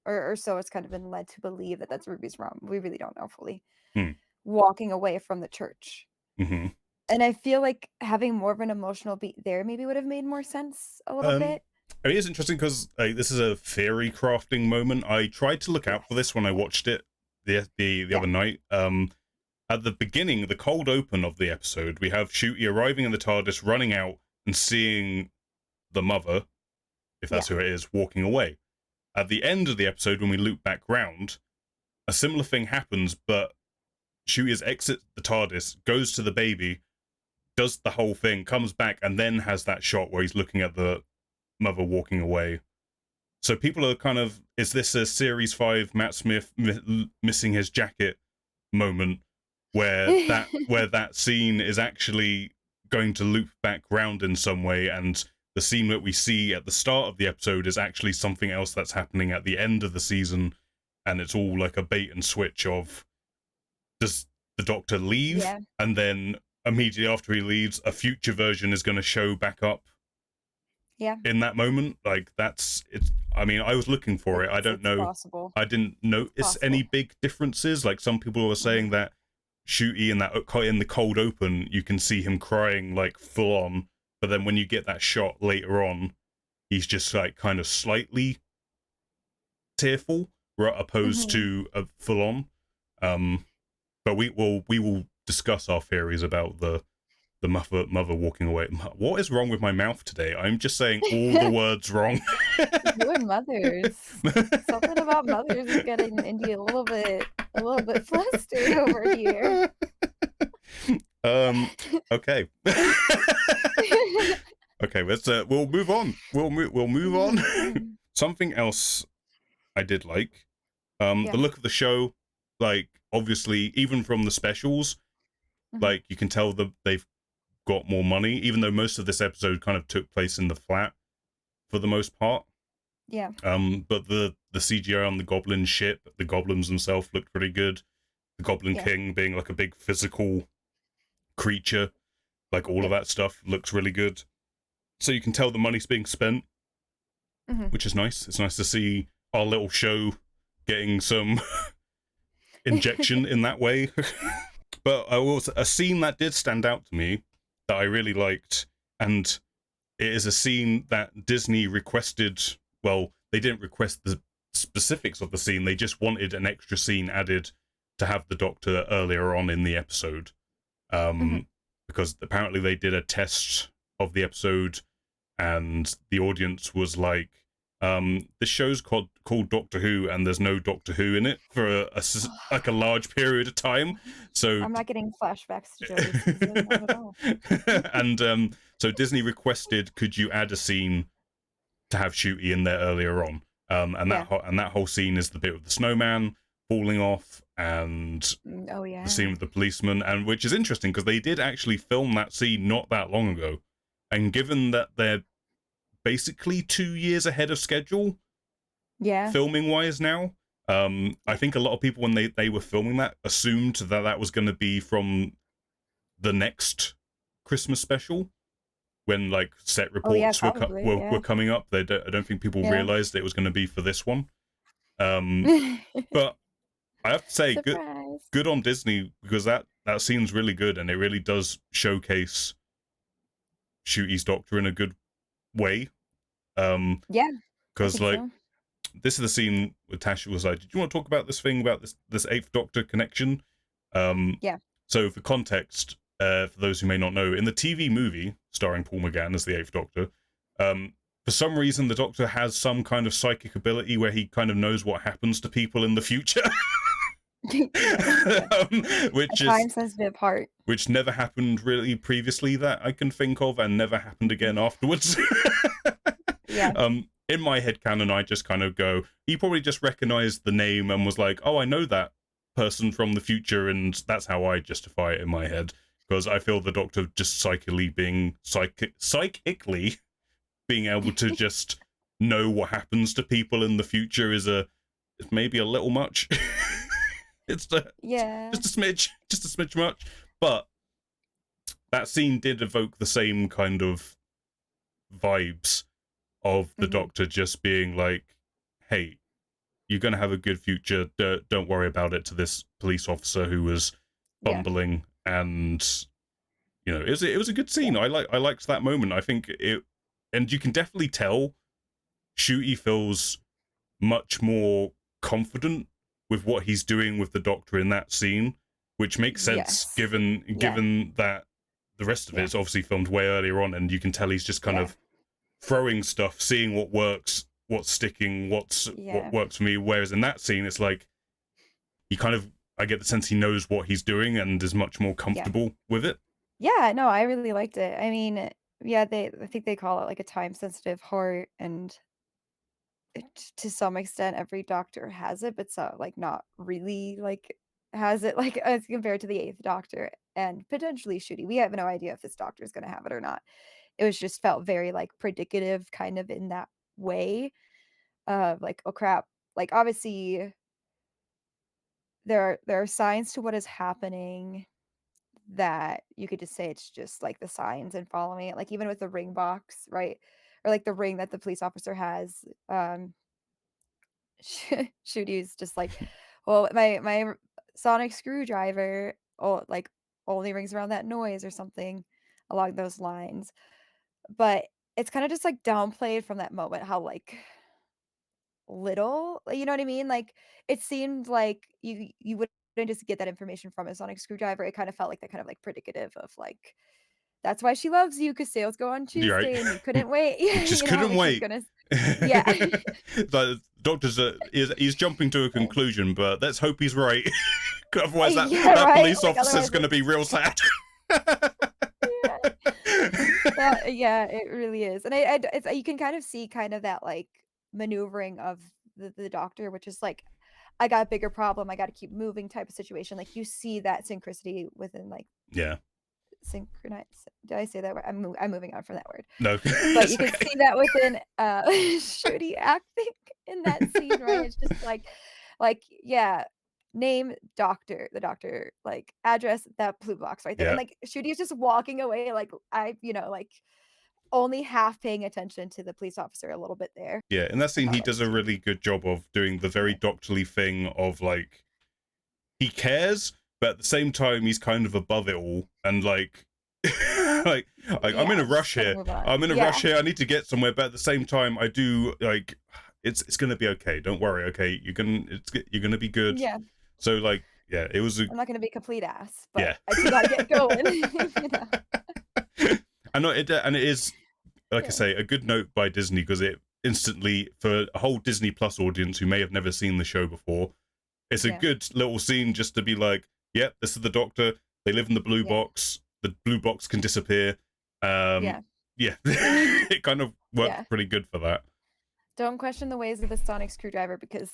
or so it's kind of been led to believe that that's Ruby's mom. We really don't know fully. Hmm. Walking away from the church. Mm-hmm. And I feel like having more of an emotional beat there maybe would have made more sense a little Um, bit. I mean, it's interesting because this is a theory crafting moment. I tried to look out for Yes. this when I watched it the Yeah. other night. At the beginning, the cold open of the episode, we have Shooty arriving in the TARDIS, running out and seeing the mother, if Yeah. that's who it is, walking away. At the end of the episode, when we loop back round, a similar thing happens, but Shooty exits the TARDIS, goes to the baby, does the whole thing, comes back, and then has that shot where he's looking at the mother walking away. So people are kind of, is this a series 5 Matt Smith missing his jacket moment where that scene is actually going to loop back round in some way, and the scene that we see at the start of the episode is actually something else that's happening at the end of the season, and it's all like a bait and switch of, does the Doctor leave, Yeah, and then immediately after he leaves a future version is going to show back up yeah, in that moment. Like, that's it's, I mean, I was looking for it. I don't it's know, possible. I didn't It's notice any possible. big differences. Like, some people were saying Mhm. that Shooty in the cold open, you can see him crying like full on, but then when you get that shot later on, he's just like kind of slightly tearful, right, opposed Mhm. to a full on. Um, but we will discuss our theories about the mother walking away. What is wrong with my mouth today? I'm just saying all the words wrong. You and mothers. Something about mothers is getting Indy a little bit flustered over here. um. Okay. Okay. Let's. We'll move on. We'll move on. Mhm, mhm. Something else I did like. The Yeah, look of the show. Like, obviously, even from the specials, mhm. like, you can tell that they've got more money. Even though most of this episode kind of took place in the flat for the most part. Yeah, But the CGI on the goblin ship, the goblins themselves looked pretty good. The Goblin yeah, King being like a big physical creature, like, all of yep. that stuff looks really good. So you can tell the money's being spent, Mhm. which is nice. It's nice to see our little show getting some injection in that way. But I was a scene that did stand out to me that I really liked, and it is a scene that Disney requested. Well, they didn't request the specifics of the scene, they just wanted an extra scene added to have the Doctor earlier on in the episode. Mhm. Um, because apparently they did a test of the episode, and the audience was like, "This show's called Doctor Who, and there's no Doctor Who in it for like a large period of time." So I'm not getting flashbacks to Joey's season, not at all. and so Disney requested, could you add a scene to have Shooty in there earlier on? And Yeah. that whole scene is the bit with the snowman falling off, and Oh, the scene yeah. with the policeman, and which is interesting because they did actually film that scene not that long ago. And given that they're basically 2 years ahead of schedule, Yeah. filming wise now, I Yeah. think a lot of people when they were filming that assumed that that was going to be from the next Christmas special, when like set Oh, yeah, reports probably, were yeah. coming up. I don't think people Yeah. realized it was going to be for this one. Um, but I have to say, Surprise. good on Disney, because that scene's really good, and it really does showcase Shooty's Doctor in a good way. Um, Yeah, I because think like, so. this is the scene where Tash was like, "Did you want to talk about this thing about this Eighth Doctor connection?" Um, Yeah. so for context, for those who may not know, in the TV movie starring Paul McGann as the Eighth Doctor, for some reason the Doctor has some kind of psychic ability where he kind of knows what happens to people in the future. Yes, yes. um, A which is time-sensitive heart. which never happened really previously that I can think of, and never happened again afterwards. Yeah. In my head canon, I just kind of go, he probably just recognized the name and was like, "Oh, I know that person from the future," and that's how I justify it in my head. Because I feel the Doctor just psychically being able to just know what happens to people in the future is maybe a little much. It's Yeah. just a smidge much. But that scene did evoke the same kind of vibes of the Mhm. Doctor just being like, "Hey, you're going to have a good future. Don't worry about it," to this police officer who was Yeah. fumbling. And it was a good Yeah. scene. I liked that moment. I think it, and you can definitely tell Shooty feels much more confident with what he's doing with the Doctor in that scene, which makes sense Yes. Yeah. given that the rest of it Yeah. is obviously filmed way earlier on, and you can tell he's just kind Yeah. of throwing stuff, seeing what works, what's sticking, what Yeah. works for me. Whereas in that scene, it's like he kind of, I get the sense he knows what he's doing and is much more Yeah. comfortable with it. Yeah, no, I really liked it. I mean, yeah, I think they call it, like, a time-sensitive heart, and to some extent, every doctor has it, but so like, not really, like, has it, like, as compared to the 8th Doctor and potentially Shooty. We have no idea if this doctor is gonna have it or not. It was just felt very, like, predicative kind of in that way of, like, "Oh, crap." Like, obviously, there are signs to what is happening that you could just say it's just, like, the signs and following it, like, even with the ring box, right? Or, like, the ring that the police officer has, Shooty's just like, "Well, my sonic screwdriver, oh, like, only rings around that noise," or something along those lines. But it's kinda just, like, downplayed from that moment how, like, little you know what I mean? Like, it seemed like you wouldn't just get that information from a sonic screwdriver. It kinda felt like that kind of, like, predicative of, like, "That's why she loves you, 'cause sales go on You're right. Tuesday and you couldn't wait." Just You know, couldn't like, she's wait. gonna yeah. The doctor's he's jumping to a Yeah. conclusion, but let's hope he's right. Otherwise, that Yeah, that right? police Like, officer's otherwise going to be real sad. yeah. That yeah, it really is, and I d it's you can kind of see kind of that, like, maneuvering of the doctor, which is like, "I got a bigger problem, I gotta keep moving" type of situation, like, you see that synchronicity within, like, Yeah. synchronize did I say that right? I'm moving on from that word. No, But it's you can okay. see that within, Shooty acting in that scene, right? It's just yeah, name, doctor, the doctor, like, address, that blue box right there, and, Yeah. like, Shooty is just walking away, like, like, only half paying attention to the police officer a little bit there. Yeah. In that I scene, thought he that does was a cute. really good job of doing the very Yeah. doctorly thing of like, he cares, but at the same time, he's kind of above it all. And like, like, I'm in a Yeah, just rush gotta here. move on. I'm in a Yeah, rush here. I need to get somewhere, but at the same time, I do like, it's gonna be okay. Don't worry. Okay, you're gonna be good. yeah. So like, yeah, it was a I'm not gonna be a complete ass, but yeah. I do gotta get going, you know? I know it, and it is like I Yeah, say, a good note by Disney because it instantly for a whole Disney Plus audience who may have never seen the show before, it's a yeah, good little scene just to be like, yep, this is the Doctor. They live in the blue yeah, box. The blue box can disappear. Um, yeah, yeah, it kind of worked yeah. pretty good for that. Don't question the ways of the sonic screwdriver because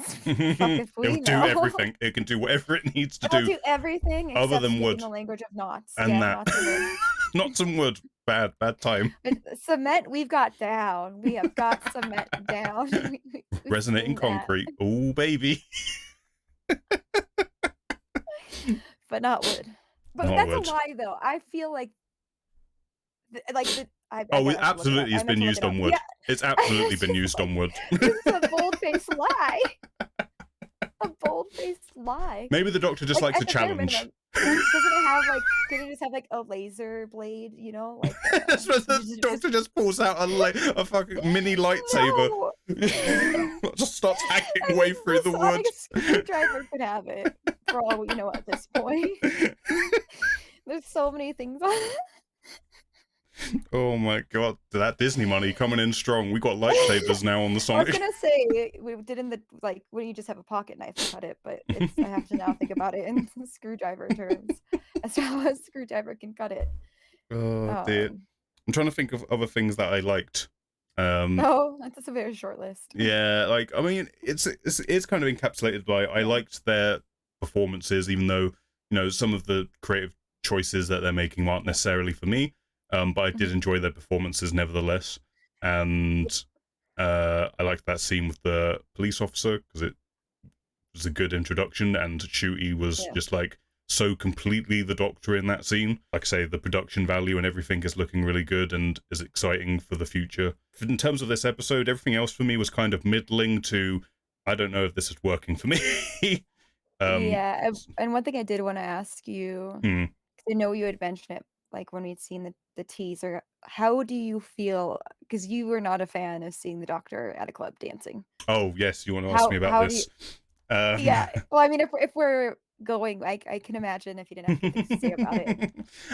fuck if It'll we do know. everything. It can do whatever it needs to It'll do, do everything other except than speak in wood the language of knots. and Yeah, that. knots and wood. Not some wood. Bad time. But cement, we've got down. We have got cement down. We've Resonating seen that, concrete. Oh baby. but not wood. But Not that's a wood. lie, though. I feel like, Oh, it I should look it up. absolutely has I meant been to look it used up. on Yeah, wood. It's absolutely it's been just used like on wood. this is a bold-faced lie. A bold-faced lie. Maybe the Doctor just Like, likes a at the bare challenge. minimum, doesn't it have, like couldn't it just have, like, a laser blade, you know? Like, That's when the just Doctor just pulls out a fucking mini lightsaber, no! just starts hacking I away mean, through the the sonic wood. screwdriver could have it, for all we know at this point. There's so many things on it. Oh my god, that Disney money coming in strong. We got I lightsabers now on the was Sonic. gonna say, we did in the like, when you just have a pocket knife and cut it, but it's I have to now think about it in screwdriver terms as to how a screwdriver can cut it. Oh dear. Um, I'm trying to think of other things that I liked. Um, no, that's a very short list. yeah, like I mean, it's kind of encapsulated by I Yeah, liked their performances, even though some of the creative choices that they're making aren't necessarily for me. But I did mhm, enjoy their performances nevertheless, and I liked that scene with the police officer because it was a good introduction, and Shooty was yeah, just like so completely the Doctor in that scene. Like I say, the production value and everything is looking really good and is exciting for the future. In terms of this episode, everything else for me was kind of middling to I don't know if this is working for me. um, yeah, and one thing I did wanna ask you, hmm. 'cause I know you had mentioned it, like, when we'd seen the teaser, how do you feel? Because you were not a fan of seeing the Doctor at a club dancing. Oh yes, you want to ask me about How do you this? Um, yeah, well, I mean, if we're going, I can imagine if you didn't have good things to say about it,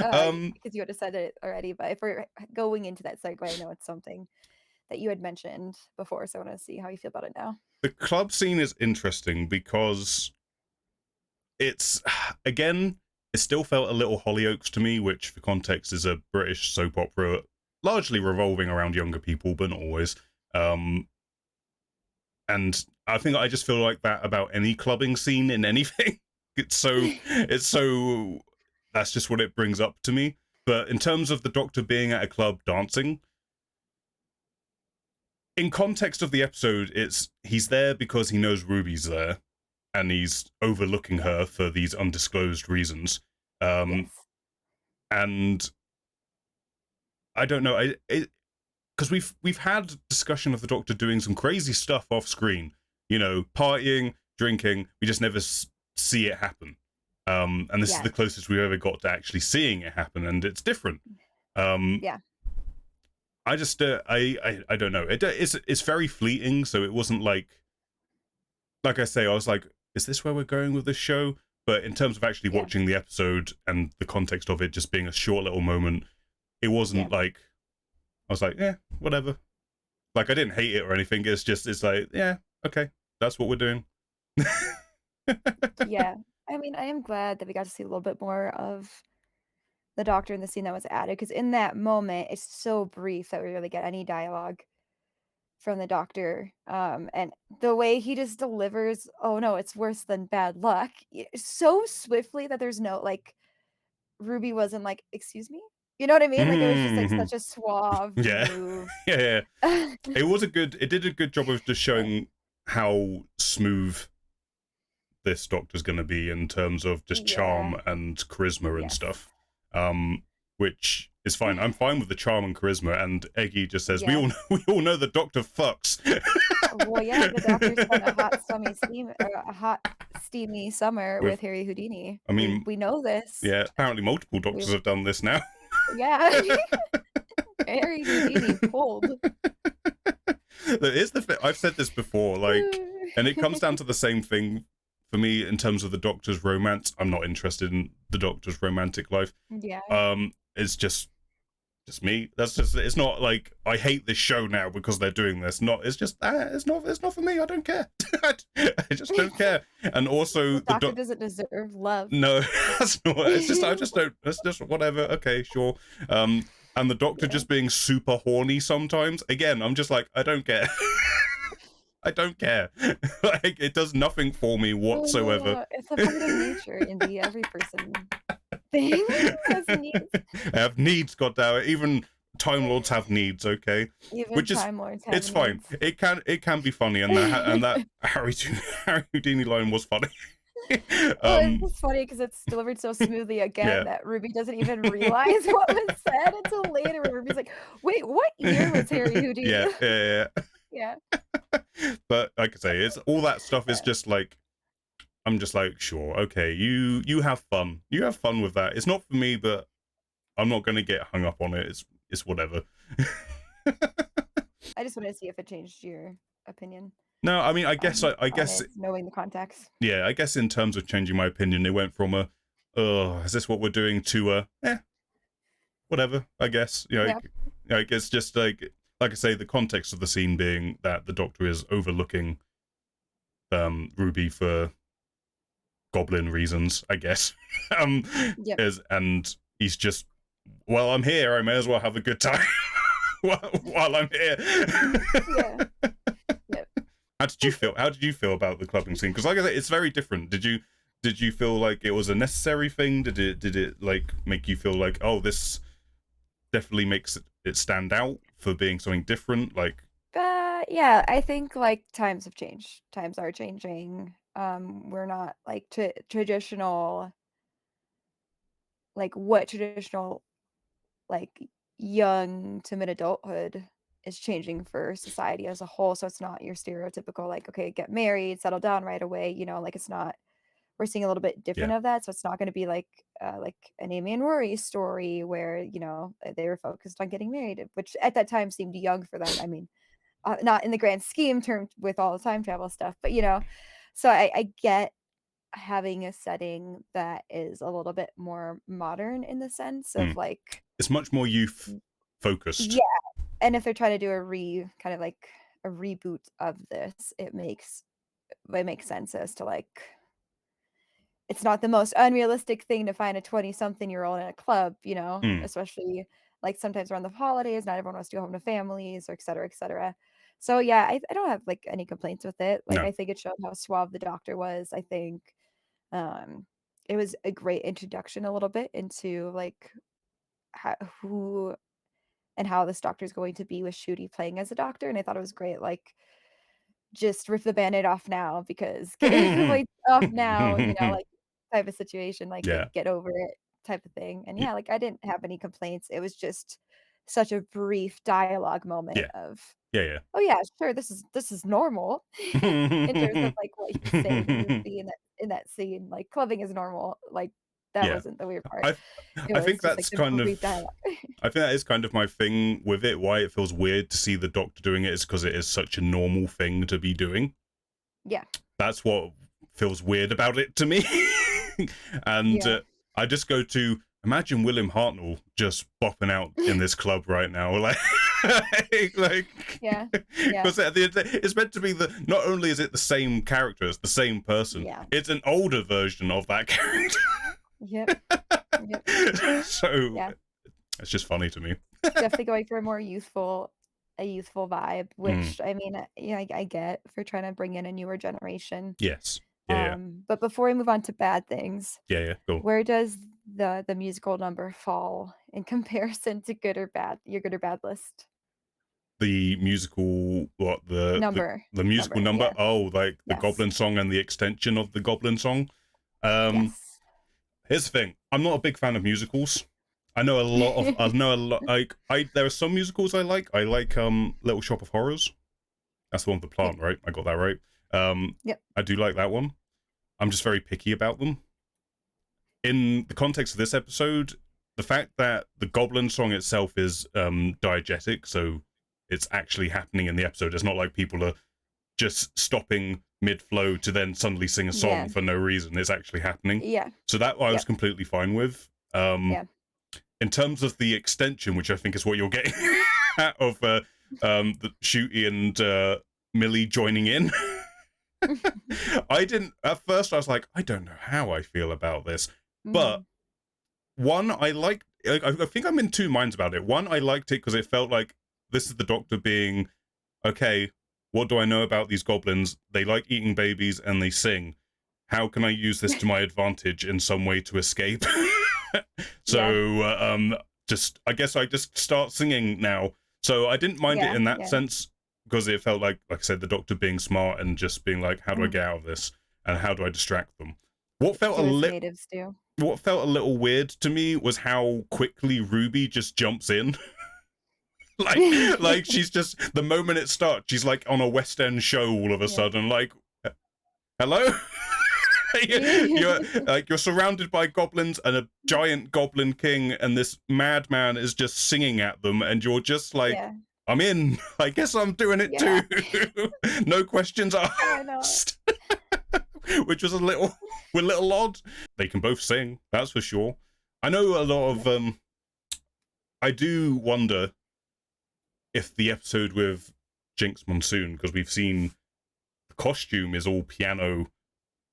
um, because you had said it already, but if we're going into that segue, I know it's something that you had mentioned before, so I wanna see how you feel about it now. the club scene is interesting because it's again, it still felt a little Hollyoaks to me, which for context is a British soap opera largely revolving around younger people, but not always. Um, and I think I just feel like that about any clubbing scene in anything. It's so that's just what it brings up to me. But in terms of the Doctor being at a club dancing, in context of the episode, it's he's there because he knows Ruby's there, and he's overlooking Yes. her for these undisclosed reasons. Um, Yes. and I don't know, because we've had discussion of the Doctor doing some crazy stuff off screen, partying, drinking. We just never see it happen. And this is Yes. the closest we've ever got to actually seeing it happen, and it's different. Um, Yeah. I just I don't know. It's very fleeting, so it wasn't like I say. I was like, is this where we're going with this show? But in terms of actually Yeah. watching the episode and the context of it just being a short little moment, it Yeah. wasn't like I was like, yeah, whatever. Like I didn't hate it or anything. It's like, yeah, okay, that's what we're doing. Yeah. I mean, I am glad that we got to see a little bit more of the Doctor in the scene that was added, because in that moment, it's so brief that we really get any dialogue from the Doctor, and the way he just delivers, "Oh, no, it's worse than bad luck," so swiftly that there's no, like, Ruby wasn't like, "Excuse me?" You know what I mean? Like, it was just, like, Mhm. such a suave Yeah, move. yeah, yeah. It did a good job of just Yeah. showing how smooth this Doctor's going to be in terms of just Yeah. charm and charisma and Yes. stuff. Which is fine. I'm fine with the charm and charisma. And Eggy just says, "We Yeah. all know, we all know the Doctor fucks." Well, yeah, the Doctor spent a hot, steamy summer With, with Harry Houdini. I mean, We know this. yeah, apparently multiple We Doctors have done this now. Yeah. Harry Houdini pulled. Here's I've said this before, and it comes down to the same thing for me in terms of the Doctor's romance. I'm not interested in the Doctor's romantic life. Yeah. It's just me. That's just it's not like I hate this show now because they're doing this. Not it's just it's not for me. I don't care. I just don't care. And also The the Doctor doesn't deserve love. no, that's not. It's just I just don't. It's just whatever. Okay, sure. And the Doctor Yeah. just being super horny sometimes. Again, I'm just like I don't care. I don't care. Like it does nothing for me whatsoever. It's a part of nature, Indy. Every person thing has needs. I have needs, goddammit. Even Time Lords have needs, okay? Even Which is Time Lords have it's fine. needs. It can be funny, and that Harry Houdini line was funny. Well, it's um, just funny because it's delivered so smoothly again yeah, that Ruby doesn't even realize what was said until later, when Ruby's like, "Wait, what year was Harry Houdini?" yeah, yeah, Yeah. yeah. But like I say, it's all that stuff is Yeah. just like I'm just like, sure, okay, you have fun. You have fun with that. It's not for me, but I'm not gonna get hung up on it. It's whatever. I just wanted to see if it changed your opinion No, I mean, I on guess, it, knowing the context. yeah, I guess in terms of changing my opinion, it went from oh, is this what we're doing to whatever. I guess Yeah. like it's just like I say, the context of the scene being that the Doctor is overlooking Ruby for goblin reasons, I guess. um, Yep. and he's just, well, I'm here. I may as well have a good time while I'm here. Yeah. Yep. How did you feel about the clubbing scene? Because like I said, it's very different. Did you feel like it was a necessary thing? Did it like make you feel like, oh, this definitely makes it stand out for being something different? Like, Yeah, I think, like, times have changed. Times are changing. We're not, like, traditional, like, what traditional, like, young to mid-adulthood is changing for society as a whole, so it's not your stereotypical, like, "Okay, get married, settle down right away," like, it's not. We're seeing a little bit different yeah, of that, so it's not gonna be like an Amy and Rory story where, they were focused on getting married, which at that time seemed young for them. I mean, not in the grand scheme term with all the time travel stuff, but, so I get having a setting that is a little bit more modern in the sense of, mm. like. It's much more youth Yeah, focused. and if they're trying to do kind of like a reboot of this, it makes sense as to, like, it's not the most unrealistic thing to find a 20-something-year-old in a club, Mm. especially, like, sometimes around the holidays, not everyone wants to go home to families or et cetera, et cetera. So, yeah, I don't have, like, any complaints with it. Like, No. I think it showed how suave the doctor was. I think, um, it was a great introduction a little bit into, like, ho who and how this doctor's going to be with Shooty playing as a doctor, and I thought it was great, like, just rip the Band-Aid off now because get your voice off now, like, type of situation, like, Yeah. get over it type of thing, and Y yeah, like, I didn't have any complaints. It was just such a brief dialogue moment yeah. of, Yeah, "Oh, yeah, sure, this is normal," in terms of, yeah. like, what he's saying in that scene, like, clubbing is normal, like, that Yeah. wasn't the weird part. I It I think was just, like, that's the kind brief of dialogue. I think that is kind of my thing with it. Why it feels weird to see the Doctor doing it is because it is such a normal thing to be doing. Yeah, That's what feels weird about it to me. And yeah, I just go to imagine William Hartnell just bopping out in this club right now, like, like, yeah, yeah, because at the end of the day, it's meant to be the. Not only is it the same character, it's the same person. yeah, It's an older version of that character. yep, yep, So yeah. it's just funny to me. Definitely going for a youthful vibe, Mm, which, I mean, yeah, I get for trying to bring in a newer generation. yes. Yeah. Yeah. But before we move on to bad things, Yeah. Yeah. Cool. where does the musical number fall in comparison to good or bad your good or bad list? The musical, what Number, the musical number, number? yeah, Oh, like the yes, Goblin song and the extension of the Goblin song. Um, yes. Here's the thing: I'm not a big fan of musicals. I know a lot. Like, I there are some musicals I like. I like Little Shop of Horrors. That's the one with the Yep, plant, right? I got that right. yep, I do like that one. I'm just very picky about them. In the context of this episode, the fact that the Goblin song itself is diegetic, so it's actually happening in the episode. It's not like people are just stopping mid flow to then suddenly sing a song yeah, for no reason. It's actually happening. yeah, So that I was yep, completely fine with. yeah. In terms of the extension, which I think is what you're getting at, of the Shooty and Millie joining in. I didn't at first. I was like, I don't know how I feel about this, but Mhm, one, I like. I think I'm in two minds about it. One, I liked it because it felt like this is the Doctor being okay. What do I know about these goblins? They like eating babies and they sing. How can I use this to my advantage in some way to escape? yeah, So just I guess I just start singing now. So I didn't mind it yeah, in that yeah, sense because it felt like I said, the Doctor being smart and just being like, how do I mhm. get out of this and how do I distract them? What felt a Do as little natives do. what felt a little weird to me was how quickly Ruby just jumps in. like she's just the moment it starts, she's like on a West End show all of a Yeah. sudden, like, hello. You're like you're surrounded by goblins and a giant goblin king, and this madman is just singing at them, and you're just like, Yeah, I'm in. I guess I'm doing it yeah, too. No questions why not? asked. Which was a little odd. They can both sing, that's for sure. I know a lot of I do wonder if the episode with Jinx Monsoon, because we've seen the costume is all piano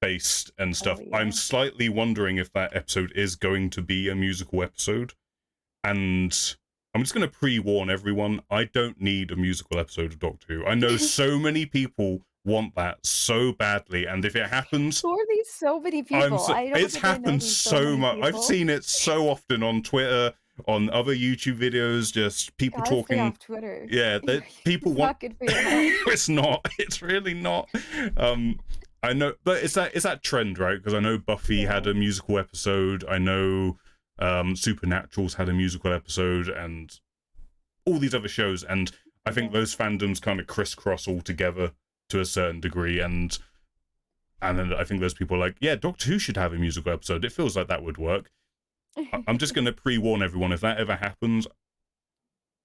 based and Oh, stuff. I'm yeah. slightly wondering if that episode is going to be a musical episode. And I'm just going to pre-warn everyone, I don't need a musical episode of Doctor Who. I know so many people want that so badly, and if it happens, Who are these so many people? I don't it's think I know happened these so so many much. I've people. seen it so often on Twitter, on other YouTube videos, just people Gotta stay talking. off Twitter. Yeah, that people It's want. not good for your health. It's not. It's really not. Um, I know, but it's that trend, right? Because I know Buffy had Yeah, a musical episode. I know Supernatural's had a musical episode, and all these other shows. And I think yeah. those fandoms kind of crisscross all together to a certain degree. And then I think those people are like, yeah, Doctor Who should have a musical episode. It feels like that would work. I'm just going to pre-warn everyone, if that ever happens,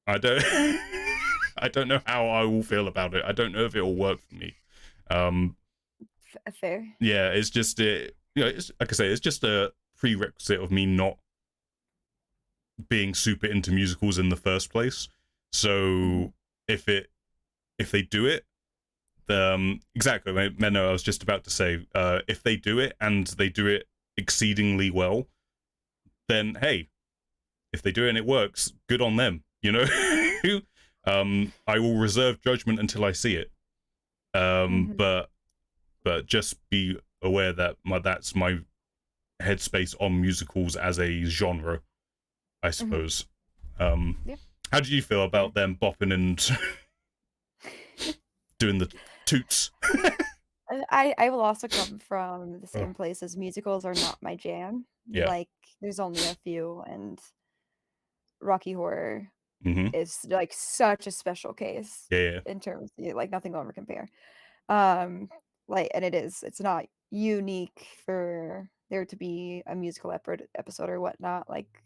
I don't I don't know how I will feel about it. I don't know if it will work for me. Um Fair. yeah, it's just it's like I say, it's just a prerequisite of me not being super into musicals in the first place. Mhm. So if it if they do it, exactly, Menno, I was just about to say, if they do it and they do it exceedingly well, then hey, if they do it and it works, good on them, you know. I will reserve judgment until I see it. Mhm, But just be aware that that's my headspace on musicals as a genre, I mhm. suppose. Um, Yeah, how do you feel fair. about them bopping and doing the toots? I will also come from the Oh, same place as musicals are not my jam. yeah. Like, there's only a few, and Rocky Horror Hmm. is, like, such a special case Yeah, yeah. in terms like, nothing will ever compare. Um, like and it's not unique for there to be a musical episode or whatnot, like,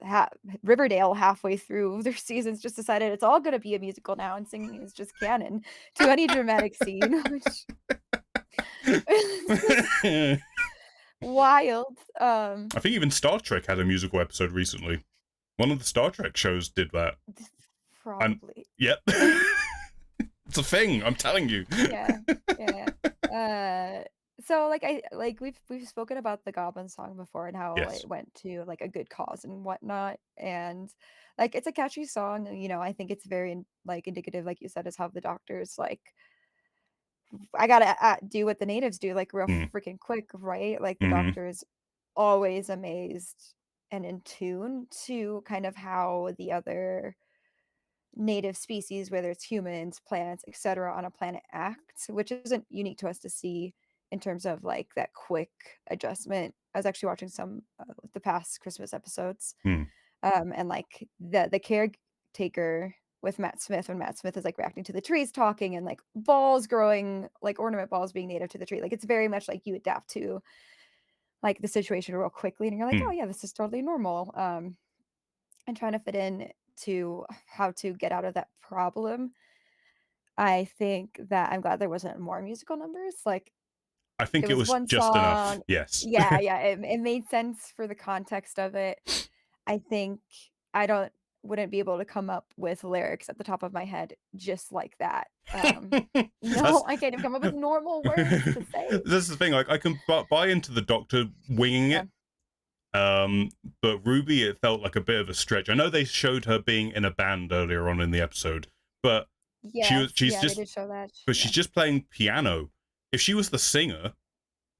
ha Riverdale halfway through their seasons just decided it's all gonna be a musical now, and singing is just canon to any dramatic scene, which is just I wild, think even Star Trek had a musical episode recently. One of the Star Trek shows did that. And probably. yep. It's a thing, I'm telling you. Yeah, yeah. So, like, we've spoken about the Goblin song before and how Yes. it went to, like, a good cause and whatnot, and, like, it's a catchy song, and, I think it's very, like, indicative, like you said, is how the doctors, like, "I gotta, do what the natives do, like, real Mm. freaking quick," right? Like, the Hmm. doctor is always amazed and in tune to kind of how the other native species, whether it's humans, plants, etc., on a planet act, which isn't unique to us to see in terms of like that quick adjustment. I was actually watching some the past Christmas episodes, Mm. and like the caretaker with Matt Smith when Matt Smith is like reacting to the trees talking and like balls growing, like ornament balls being native to the tree. Like it's very much like you adapt to like the situation real quickly, and you're like, oh Mm. yeah, this is totally normal. And trying to fit in to how to get out of that problem. I think that I'm glad there wasn't more musical numbers, like, I it think it was was one just enough. song. Yes. Yeah, yeah, it made sense for the context of it. I think I don't wouldn't be able to come up with lyrics at the top of my head just like that. No, That's I can't even come up with normal words to say. this is the thing. Like, I can buy into the Doctor winging Yeah. it. Um, but Ruby, it felt like a bit of a stretch. I know they showed her being in a band earlier on in the episode, but Yes, she's yeah, they just did show that, she's yeah. just playing piano. If she was the singer,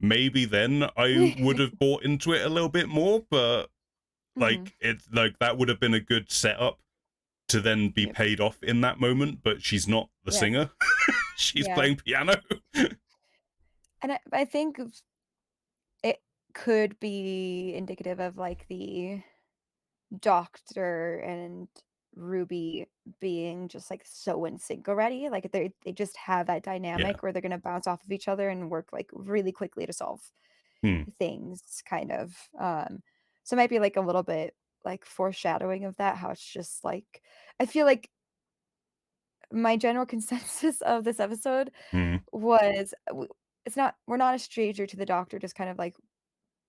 maybe then I would have bought into it a little bit more. But Mhm, like, it's like that would have been a good setup to then be yep, paid off in that moment. But she's not the yeah, singer. She's yeah, playing piano. and I think it could be indicative of, like, the Doctor and Ruby being just, like, so in sync already, like, they just have that Yeah. dynamic where they're gonna bounce off of each other and work, like, really quickly to solve Hmm. things, kind of, so it might be, like, a little bit, like, foreshadowing of that, how it's just, like I feel like my general consensus of this episode Hmm. was, it's not we're not a stranger to the Doctor just kind of, like,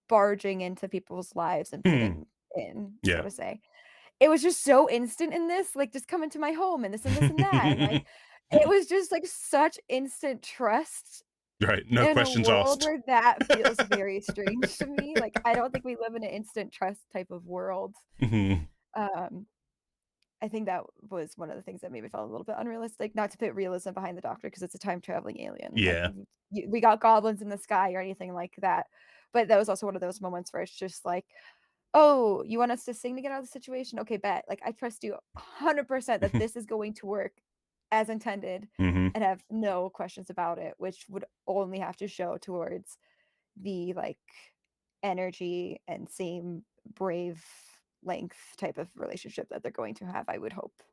barging into people's lives and Hmm. fitting in, so Yeah. to say. It was just so instant in this, like, "Just come into my home and this and that," and, like, it was just, like, such instant trust Right. No in a questions world asked. where that feels very strange to me, like, I don't think we live in an instant trust type of world. Hmm. Um, I think that was one of the things that maybe felt a little bit unrealistic, not to put realism behind the Doctor because it's a time traveling alien, like, Yeah. we got goblins in the sky or anything like that, but that was also one of those moments where it's just like, "Oh, you want us to sing to get out of the situation? Okay, bet. Like, I trust you 100% that this is going to work as intended Hmm. and have no questions about it," which would only have to show towards the, like, energy and same brave length type of relationship that they're going to have, I would hope.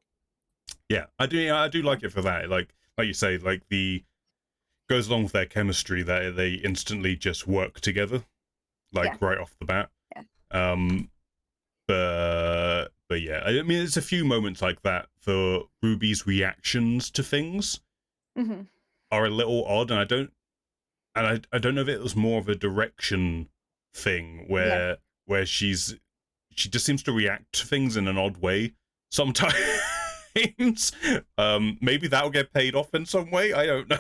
Yeah. I do. Yeah, I do Yeah. like it for that. Like you say, like the goes along with their chemistry that they instantly just work together, Yeah. like right off the bat. Yeah. Um, but yeah, I mean, there's a few moments like that for Ruby's reactions to things Mhm. are a little odd, and I don't know if it was more of a direction thing Yeah. where she just seems to react to things in an odd way sometimes. Maybe that'll get paid off in some way. I don't know.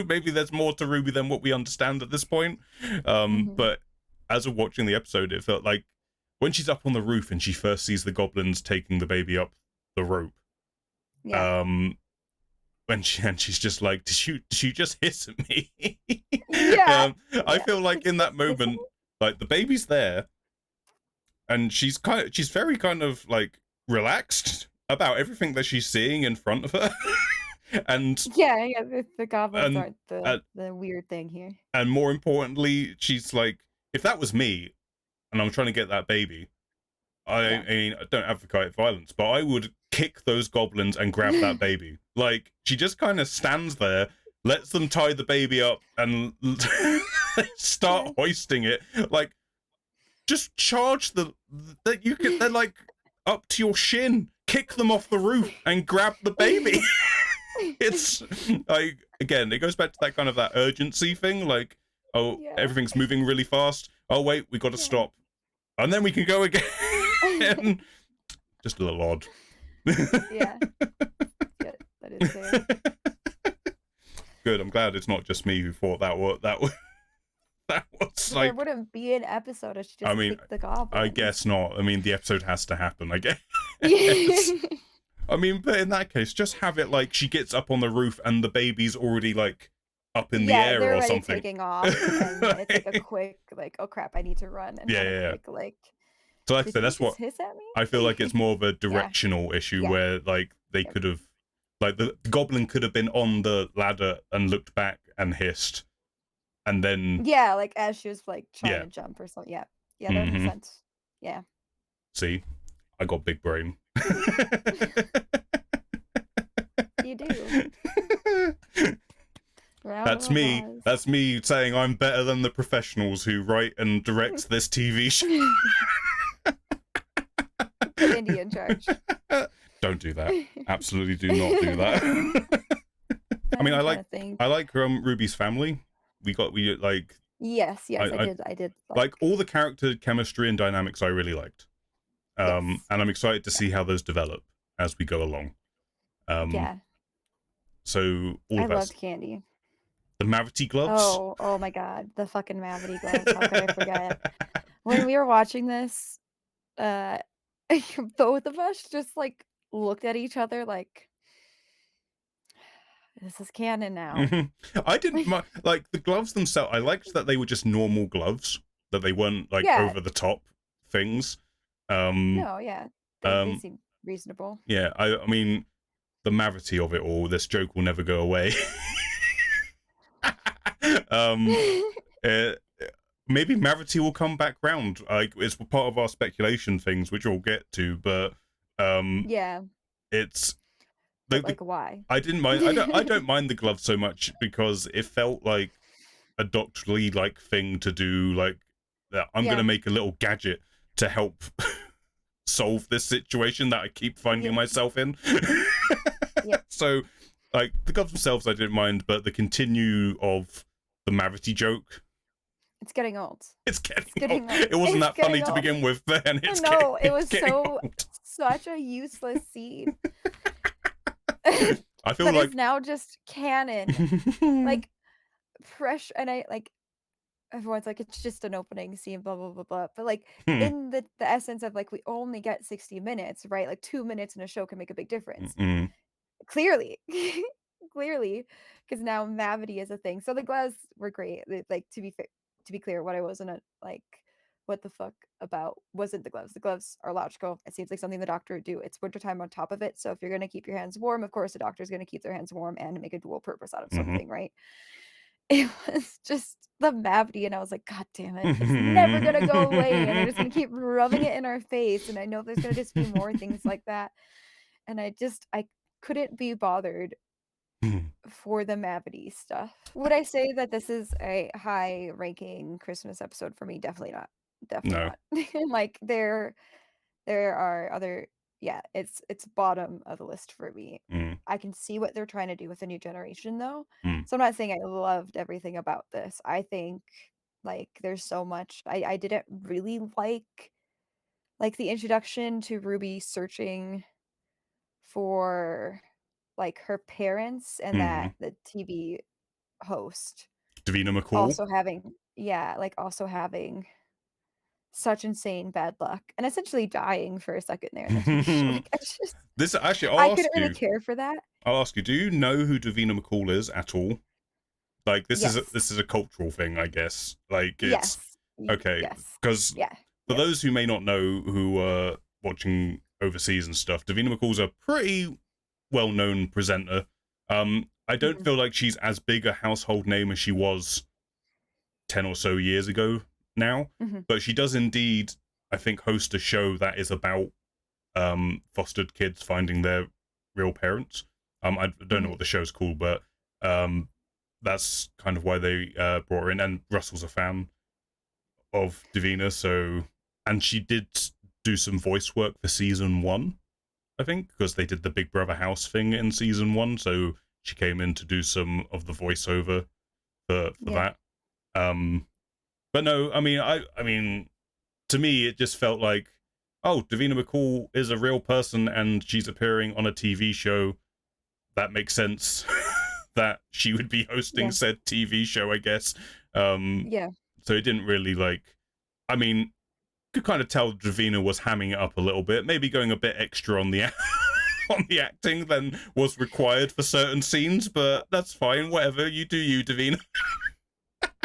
Maybe there's more to Ruby than what we understand at this point. Mhm. But as of watching the episode, it felt like when she's up on the roof and she first sees the goblins taking the baby up the rope, Yeah. Um, she's just like, did you just hiss at me? Yeah. I Yeah. feel like Did you in that just hiss at moment, like the baby's there, and she's very kind of like relaxed about everything that she's seeing in front of her, and Yeah, yeah, the goblins and aren't the uh, the weird thing here. and more importantly, she's like, if that was me and I'm trying to get that baby, I Yeah. mean, I don't advocate violence, but I would kick those goblins and grab that baby. Like, she just kind of stands there, lets them tie the baby up, and start Yeah. hoisting it. Like, just charge that you could. They're like up to your shin. Kick them off the roof and grab the baby. It's like, again, it goes back to that kind of that urgency thing. Like, oh, Yeah. everything's moving really fast. Oh wait, we got to Yeah. stop, and then we can go again. Just a little odd. Yeah. Good. That is fair. Good. I'm glad it's not just me who thought that was There like. wouldn't be an episode if she I just mean, kicked the I goblins. guess not. I mean, the episode has to happen. I guess. Yeah. I mean, but in that case, just have it like she gets up on the roof and the baby's already like up in the Yeah, air they're or already something. taking off, and it's like a quick, like, "Oh crap, I need to run," and Yeah, have a yeah, yeah. quick, like, So like I "Did said, you that's what just hiss at I feel like. It's me?" more of a Yeah, directional issue yeah, where like they yep. could have, like the goblin could have been on the ladder and looked back and hissed, and then Yeah, like, as she was, like, trying yeah. to jump or something. Yeah. Yeah, that makes Mm-hmm. sense. Yeah. See, I got big brain. You do. Round of That's me. applause. That's me saying I'm better than the professionals who write and direct this TV show. Put Indy in charge. Don't do that. Absolutely do not do that. I mean, I'm trying to think. I like Ruby's family. We like Yes, yes, I I did like like. all the character chemistry and dynamics. I really liked. Yes. And I'm excited to Yeah. see how those develop as we go along. Um, Yeah. so all I of loved us, Candy. the Mavity gloves. Oh, oh my god, the fucking Mavity gloves, how could I forget? When we were watching this, uh, both of us just, like, looked at each other like, "This is canon now." Mhm. I didn't like the gloves themselves. I liked that they were just normal gloves, that they weren't like Yeah. over the top things. Um, No, yeah. They um, seem reasonable. yeah. I mean, the mavity of it all. This joke will never go away. um, uh, maybe mavity will come back round. Like it's part of our speculation things, which we'll get to. But um, Yeah, it's but, the like, why? I didn't mind. I don't mind the gloves so much because it felt like a doctorly like thing to do. Like that, I'm gonna Yeah, make a little gadget to help solve this situation that I keep finding yep, myself in. yep. So, like the gloves themselves, I didn't mind, but the continue of the Mavity joke, It's getting old. it's It's getting old. getting old. It wasn't It's that funny getting to old. begin with, then No, it it's was getting so old. such a useless scene I feel that is like now just canon. Like, fresh and I like, everyone's like, "It's just an opening scene, blah, blah, blah, blah," but, like, in the essence of, like, we only get 60 minutes, right? Like, 2 minutes in a show can make a big difference. Mm-mm. Clearly. Clearly, because now Mavity is a thing. So the gloves were great. Like, to be clear, what I wasn't, like, "What the fuck" about wasn't the gloves. The gloves are logical. It seems like something the doctor would do. It's wintertime on top of it, so if you're gonna keep your hands warm, of course, the doctor's gonna keep their hands warm and make a dual purpose out of something, right? It was just the Mavity, and I was like, "God damn it, it's never gonna go away, and they're just gonna keep rubbing it in our face," and I know there's gonna just be more things like that, and I couldn't be bothered for the Mavity stuff. Would I say that this is a high-ranking Christmas episode for me? Definitely not. Definitely No. not. Like, there are other yeah, it's bottom of the list for me. Mm, I can see what they're trying to do with the new generation, though. mm, So I'm not saying I loved everything about this. I think, like, there's so much I didn't really like, the introduction to Ruby searching for, like, her parents and that mm. the TV host Davina McCall. also having yeah, like, also having such insane bad luck and essentially dying for a second there in the TV show. Like, I just This actually, I couldn't really care for that. I'll ask you. Do you know who Davina McCall is at all? Like, Yes. this is a cultural thing, I guess. Like, it's Yes. Y okay yes. because Yeah. for Yep. those who may not know who are watching overseas and stuff, Davina McCall's a pretty well-known presenter. I don't Mhm. feel like she's as big a household name as she was 10 or so years ago now, Mhm. but she does indeed, I think, host a show that is about fostered kids finding their real parents. I don't know Mhm. what the show's called, but um, that's kind of why they brought her in. And Russell's a fan of Davina, so and she did do some voice work for season one, I think, because they did the Big Brother house thing in season one. So she came in to do some of the voiceover for Yeah. that. Um, but no, I mean, to me, it just felt like, oh, Davina McCall is a real person and she's appearing on a TV show. That makes sense that she would be hosting Yeah. said TV show, I guess. Um, Yeah. so it didn't really like, I mean, could kind of tell Davina was hamming it up a little bit, maybe going a bit extra on the on the acting than was required for certain scenes, but that's fine. Whatever, you do you, Davina.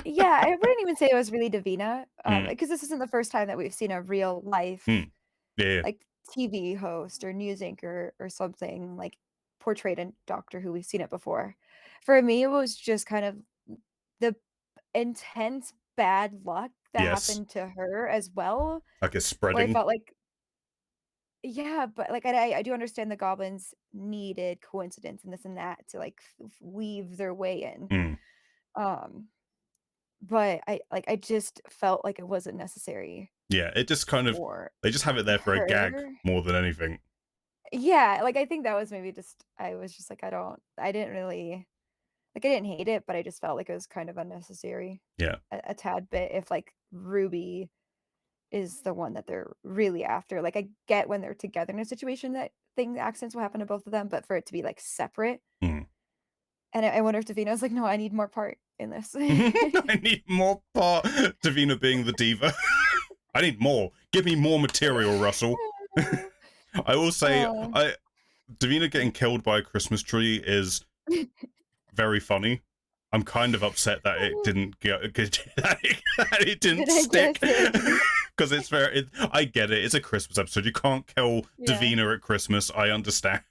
Yeah, I wouldn't even say it was really Davina, Mm, because this isn't the first time that we've seen a real life, mm, yeah, like, TV host or news anchor or something, like, portrayed in Doctor Who. We've seen it before. For me, it was just kind of the intense bad luck that yes, happened to her as well, like it's where I spreading. felt like yeah, but, like, I do understand the goblins needed coincidence and this and that to, like, weave their way in, Mm, um, but I just felt like it wasn't necessary yeah, it just kind of for they just have it there for a gag her. more than anything. Yeah, like, I think that was maybe just I was just like, I didn't really like, I didn't hate it, but I just felt like it was kind of unnecessary Yeah. a tad bit if, like, Ruby is the one that they're really after. Like, I get when they're together in a situation that accidents will happen to both of them, but for it to be, like, separate, Mm. and I wonder if Davina's like, "No, I need more part in this." I need more part. Davina being the diva. I need more. Give me more material, Russell. I will say, Oh. I Davina getting killed by a Christmas tree is very funny. I'm kind of upset that it didn't get that it didn't Did I stick guess it? because it's very. I get it. It's a Christmas episode. You can't kill Yeah, Davina at Christmas. I understand.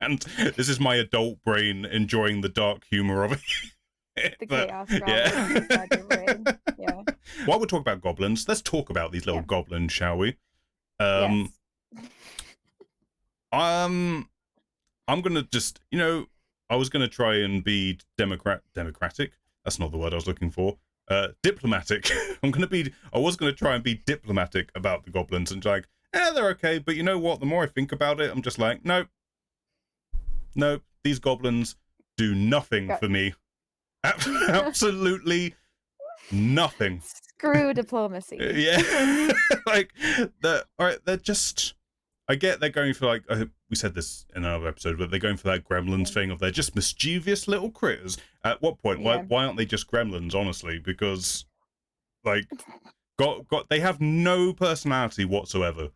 And this is my adult brain enjoying the dark humor of it. the But chaos goblins yeah. inside your brain. Yeah. While we're talking about goblins, let's talk about these little Yeah. goblins, shall we? Um, Yes. I'm I'm gonna just, I was gonna try and be democratic. That's not the word I was looking for. Diplomatic. I was gonna try and be diplomatic about the goblins and like, they're okay, but you know what? The more I think about it, I'm just like, nope, nope. These goblins do nothing Got for me. Absolutely nothing. Screw diplomacy. Yeah, like all right. They're just. I get they're going for like we said this in another episode, but they're going for that Gremlins Yeah. thing of they're just mischievous little critters. At what point? Yeah. Why aren't they just Gremlins? Honestly, because like got they have no personality whatsoever.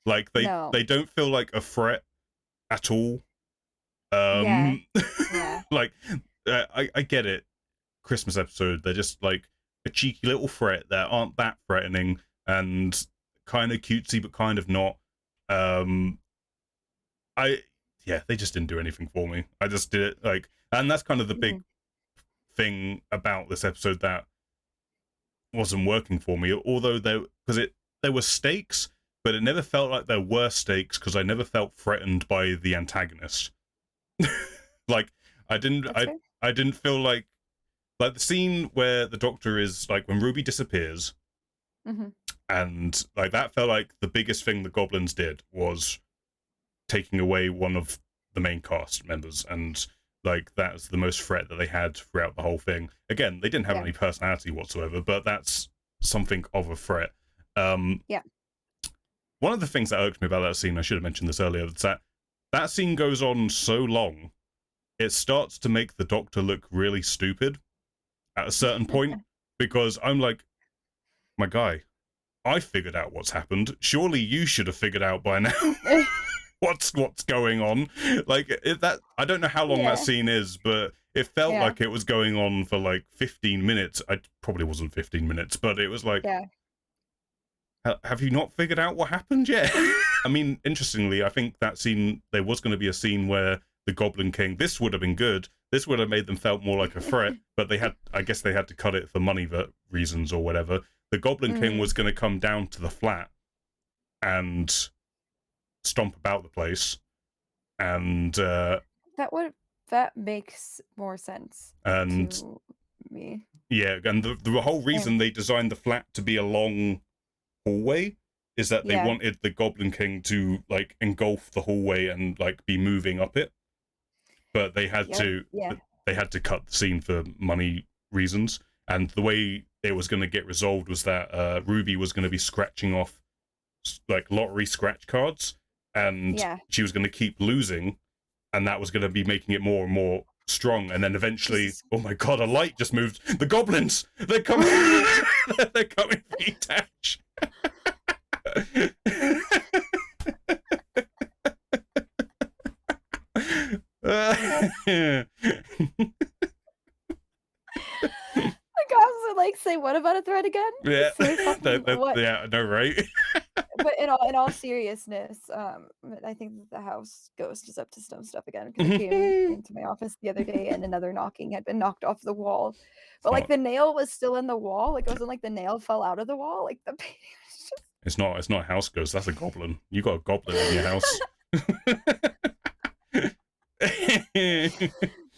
Like No. they don't feel like a threat at all. Yeah. Um, Yeah. like I get it. Christmas episode, they're just like a cheeky little threat that aren't that threatening and kind of cutesy, but kind of not. Um, I yeah, they just didn't do anything for me. I just did it like, and that's kind of the big Mhm. thing about this episode that wasn't working for me. Although there were stakes, but it never felt like there were stakes because I never felt threatened by the antagonist. Like I didn't That's I fair. I didn't feel like the scene where the Doctor is like when Ruby disappears, Mhm. and like that felt like the biggest thing the Goblins did was taking away one of the main cast members, and like that's the most threat that they had throughout the whole thing. Again, they didn't have Yeah. any personality whatsoever, but that's something of a threat. um Yeah. One of the things that irked me about that scene, I should have mentioned this earlier, is that that scene goes on so long, it starts to make the Doctor look really stupid at a certain point, because I'm like, my guy, I figured out what's happened. Surely you should have figured out by now what's going on. Like that, I don't know how long that Yeah, scene is, but it felt yeah, like it was going on for like 15 minutes. I probably wasn't 15 minutes, but it was like, yeah. have you not figured out what happened yet? I mean, interestingly, I think that scene, there was going to be a scene where the Goblin King, this would have been good. This would have made them felt more like a threat, but I guess they had to cut it for money reasons or whatever. The Goblin King Mhm. was going to come down to the flat and stomp about the place, and That would that makes more sense and to me. yeah, and the whole And reason they designed the flat to be a long hallway is that they yeah, wanted the Goblin King to like engulf the hallway and like be moving up it, but yep, yeah. they had to cut the scene for money reasons. And the way it was going to get resolved was that Ruby was going to be scratching off like lottery scratch cards, and Yeah. she was going to keep losing, and that was going to be making it more and more strong. And then eventually, Just oh my god, a light just moved. The goblins, they're coming. They're coming for you, Tash. Yeah, the cops would, like, say, "What about a threat again?" Say something what yeah, I know, right? but in all seriousness, I think that the house ghost is up to some stuff again because it came into my office the other day and another knocking had been knocked off the wall, but, like, not. the nail was still in the wall, like, it wasn't like the nail fell out of the wall, like, the painting was just It's not. It's not a house ghost. That's a goblin. You got a goblin in your house.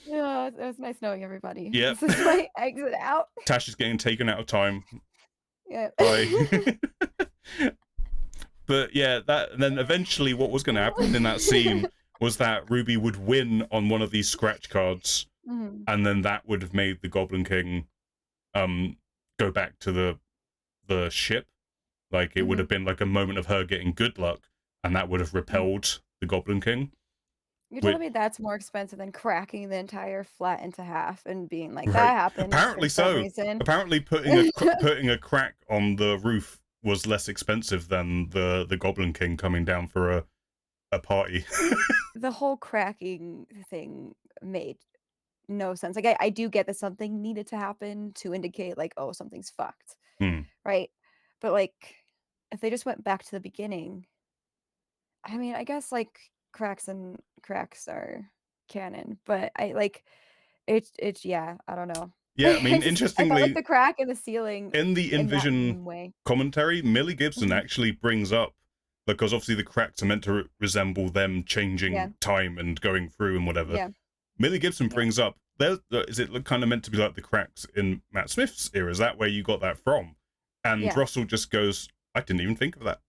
Yeah, it was nice knowing everybody. Yep. This is my exit out. Tash is getting taken out of time. Yeah. Bye. But yeah, that, and then eventually what was going to happen in that scene was that Ruby would win on one of these scratch cards, Mhm, and then that would have made the Goblin King um go back to the ship. Like it would mhm. have been like a moment of her getting good luck, and that would have Mm. repelled the Goblin King. You're telling Which me that's more expensive than cracking the entire flat into half and being like, right, "That happened for apparently some so. reason." Apparently, putting a crack on the roof was less expensive than the Goblin King coming down for a party. The whole cracking thing made no sense. Like, I do get that something needed to happen to indicate, like, "Oh, something's fucked," Hmm. right? But, like, if they just went back to the beginning, I mean, I guess, like, cracks are canon, but it's yeah, I don't know. Yeah, I mean, I felt like interestingly, the crack in the ceiling in the in that InVision way. commentary, Millie Gibson Mhm. actually brings up, because obviously the cracks are meant to resemble them Yeah, changing time and going through and whatever. yeah, Millie Gibson yeah, brings up, is it kind of meant to be like the cracks in Matt Smith's era? Is that where you got that from? And yeah. Russell just goes, I didn't even think of that.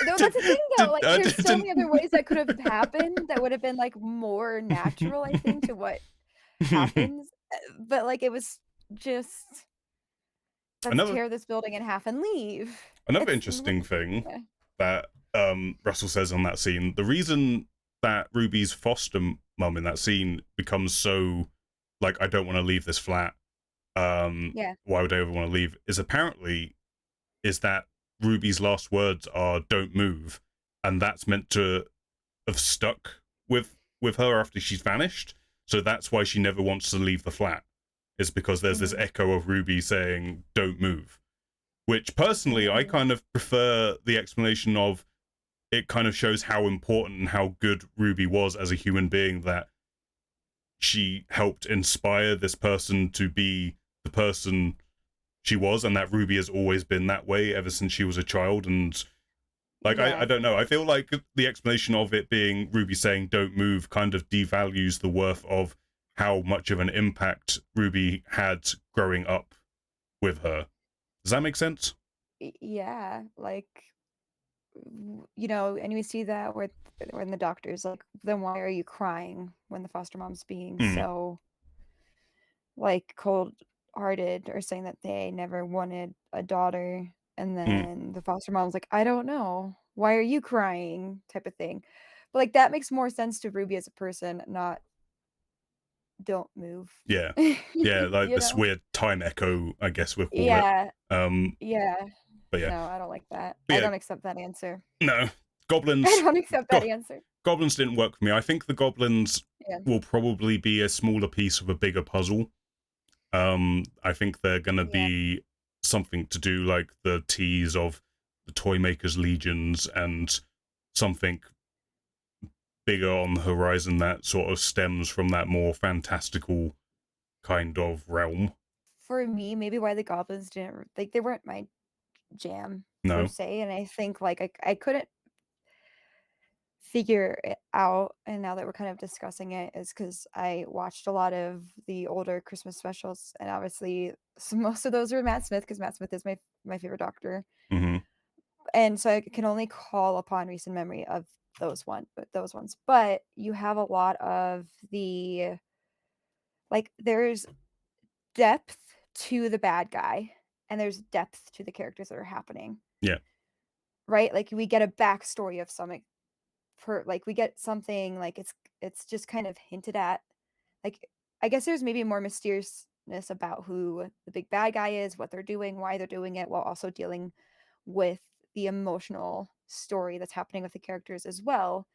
No, that's did, the thing though, like, there's so didn't. many other ways that could have happened that would have been, like, more natural, I think, to what happens, but, like, it was just, "Let's another tear this building in half and leave." another It's what interesting thing yeah, that Russell says on that scene, the reason that Ruby's foster mum in that scene becomes so like, I don't want to leave this flat, yeah, why would I ever want to leave, is that Ruby's last words are "don't move," and that's meant to have stuck with her after she's vanished. So that's why she never wants to leave the flat. Is because there's this mhm, echo of Ruby saying "don't move," which personally I mm, kind of prefer the explanation of, it kind of shows how important and how good Ruby was as a human being, that she helped inspire this person to be the person she was, and that Ruby has always been that way ever since she was a child. And like, I yeah. don't know, I feel like the explanation of it being Ruby saying don't move kind of devalues the worth of how much of an impact Ruby had growing up with her. Does that make sense? Yeah, like, and we see that with when the doctor's like, "Then why are you crying?" When the foster mom's being Mm, so, like, cold-hearted or saying that they never wanted a daughter, and mm, then the foster mom's like, "I don't know. Why are you crying?" type of thing. But, like, that makes more sense to Ruby as a person, not "Don't move." yeah. Yeah, like You this know? weird time echo, I guess we'll call it. Yeah, Um, yeah. But yeah, No, I don't like that. but I yeah, don't accept that answer. no, I goblins. don't accept that Go- answer. goblins didn't work for me. I think the goblins Yeah. will probably be a smaller piece of a bigger puzzle. I think they're gonna Yeah. be something to do like the tease of the toy makers legions and something bigger on the horizon that sort of stems from that more fantastical kind of realm. For me, maybe why the goblins didn't like, they weren't my jam per No. se, and I think, like, I couldn't figure it out, and now that we're kind of discussing it is because I watched a lot of the older Christmas specials, and obviously, most of those are Matt Smith because Matt Smith is my favorite doctor, Mm-hmm. and so I can only call upon recent memory of those ones, but you have a lot of the like, there's depth to the bad guy, and there's depth to the characters that are happening, Yeah. right? Like, we get a backstory of some per like, we get something, like, it's just kind of hinted at. Like, I guess there's maybe more mysteriousness about who the big bad guy is, what they're doing, why they're doing it, while also dealing with the emotional story that's happening with the characters as well.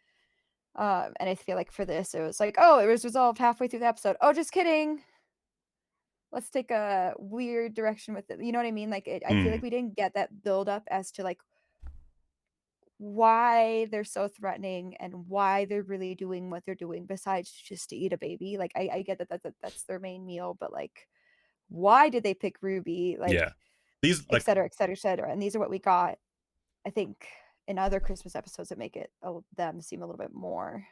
And I feel like for this, it was like, "Oh, it was resolved halfway through the episode. Oh, just kidding. Let's take a weird direction with it." You know what I mean? Like, I feel like Mm. we didn't get that build up as to, like, why they're so threatening and why they're really doing what they're doing besides just to eat a baby. Like, I get that that's their main meal, but, like, why did they pick Ruby? Yeah. Like, These et like cetera, et cetera, et cetera, and these are what we got, I think, in other Christmas episodes that make it them seem a little bit more,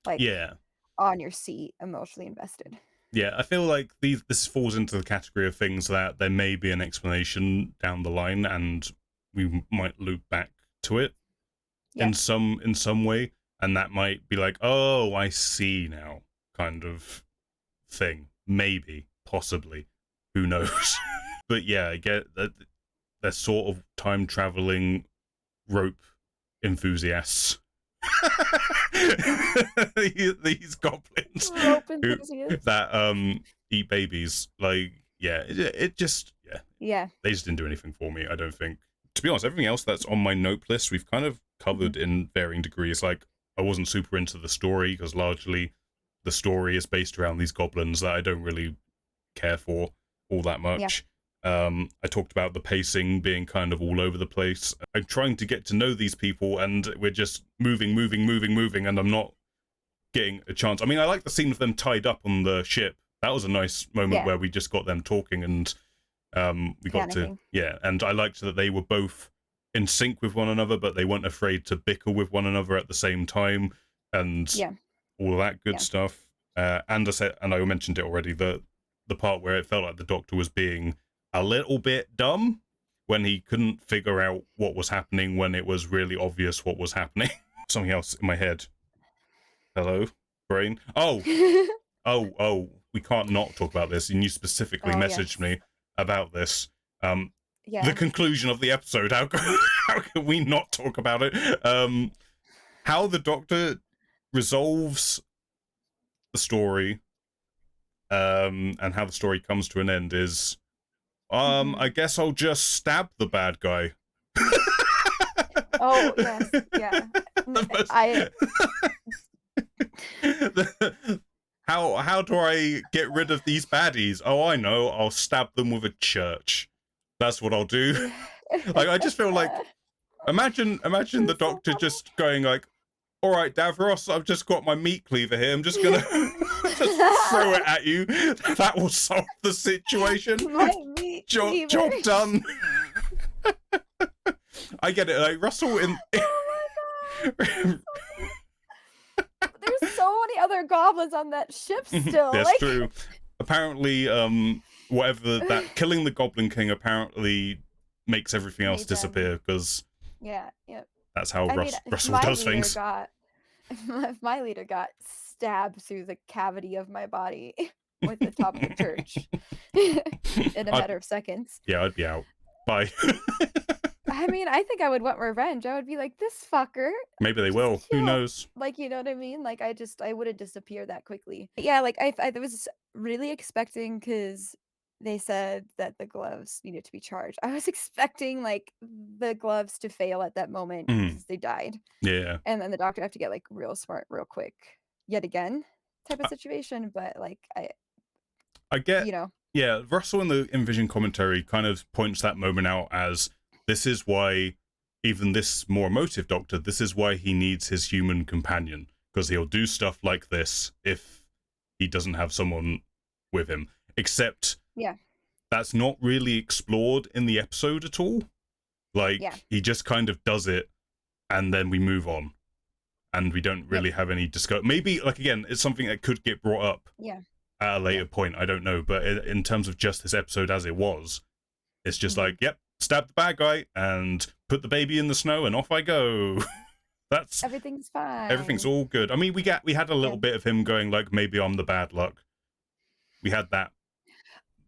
like, yeah. on your seat, emotionally invested. Yeah, I feel like this falls into the category of things that there may be an explanation down the line, and we might loop back to it Yeah, in some way, and that might be like, oh, I see now, kind of thing. Maybe, possibly, who knows? But yeah, I get that they're sort of time traveling rope enthusiasts. These goblins rope who enthusiast. that eat babies. Like, yeah, it just, yeah, Yeah. they just didn't do anything for me. I don't think. To be honest, everything else that's on my note list we've kind of Mhm. covered in varying degrees. Like, I wasn't super into the story because largely the story is based around these goblins that I don't really care for all that Yeah. much. I talked about the pacing being kind of all over the place. I'm trying to get to know these people, and we're just moving, and I'm not getting a chance. I mean, I like the scene of them tied up on the ship. That was a nice moment Yeah. where we just got them talking, and we got to, Panicking. yeah. And I liked that they were both in sync with one another, but they weren't afraid to bicker with one another at the same time, and Yeah. all that good Yeah. stuff. And I said, and I mentioned it already, the part where it felt like the Doctor was being a little bit dumb when he couldn't figure out what was happening when it was really obvious what was happening. Something else in my head. Hello, brain. Oh, we can't not talk about this. And you specifically Oh, messaged yes. me about this. Um, the Yeah. conclusion of the episode. How can we not talk about it? How the Doctor resolves the story, and how the story comes to an end is, I Mhm. guess I'll just stab the bad guy. Oh, yes. Yeah. N The most- I how do I get rid of these baddies? Oh, I know. I'll stab them with a church. That's what I'll do. Yeah. Like, I just feel like, imagine the It's so Doctor just going like, all right, Davros, I've just got my meat cleaver here. I'm just gonna just throw it funny. at you. That will solve the situation. My meat cleaver. Job done. I get it. Like Russell in. Oh my god. So there's so many other goblins on that ship still, That's like true. Apparently, whatever that killing the Goblin King apparently makes everything else made them disappear because yeah, yep. that's how I mean, if Russell my does leader things. got if my leader got stabbed through the cavity of my body with the top of the church in a I'd, matter of seconds. yeah, I'd be out. Bye. I mean, I think I would want revenge. I would be like, "This fucker Maybe they just will. Who killed." knows? Like, you know what I mean? Like, I wouldn't disappear that quickly. Yeah, like, I was really expecting because they said that the gloves needed to be charged. I was expecting, like, the gloves to fail at that moment Mm, because they died, yeah. and then the doctor have to get, like, real smart real quick yet again type of I, situation, but, like, I get, you know yeah, Russell in the Envision commentary kind of points that moment out as this is why, even this more emotive doctor, this is why he needs his human companion, because he'll do stuff like this if he doesn't have someone with him. Except Yeah, that's not really explored in the episode at all. yeah, Like, he just kind of does it, and then we move on. And we don't yep, really have any discuss. Maybe, like, again, it's something that could get brought up yeah, at a yeah, later point. I don't know, but in terms of just this episode as it was, it's just mhm. like, yep, stab the bad guy and put the baby in the snow, and off I go. That's Everything's everything's fine. all good. I mean, we had a Yeah. little bit of him going like, maybe I'm the bad luck. We had that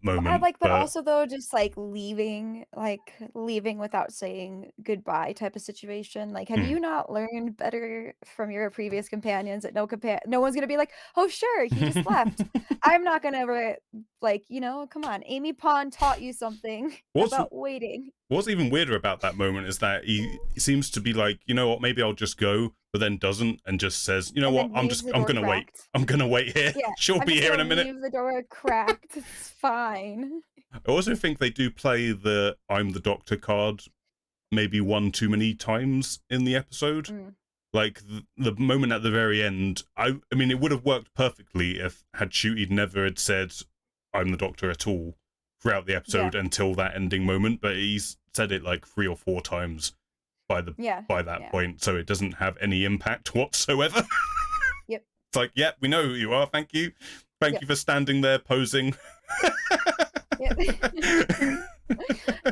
But I moment, like but but also though, just, leaving without saying goodbye type of situation, like, have mm. you not learned better from your previous companions that no one's gonna be like, "Oh, sure, he just left. I'm not gonna come on, Amy Pond taught you something what's about waiting." what's even weirder about that moment is that he seems to be like, you know what, maybe I'll just go, but then doesn't and just says, you know And what, then leaves the I'm door gonna wait. cracked. I'm gonna wait here. Yeah, She'll "I'm be just here gonna in a minute. leave the door cracked, it's fine." I also think they do play the I'm the Doctor card maybe one too many times in the episode. Mm, Like the moment at the very end, I mean, it would have worked perfectly if had Shooty never had said I'm the Doctor at all throughout the yeah, episode until that ending moment, but he's said it like 3 or 4 times by the yeah, by that yeah, point, so it doesn't have any impact whatsoever. yep, It's like, yep, we know who you are. Thank yep, you for standing there posing. yep.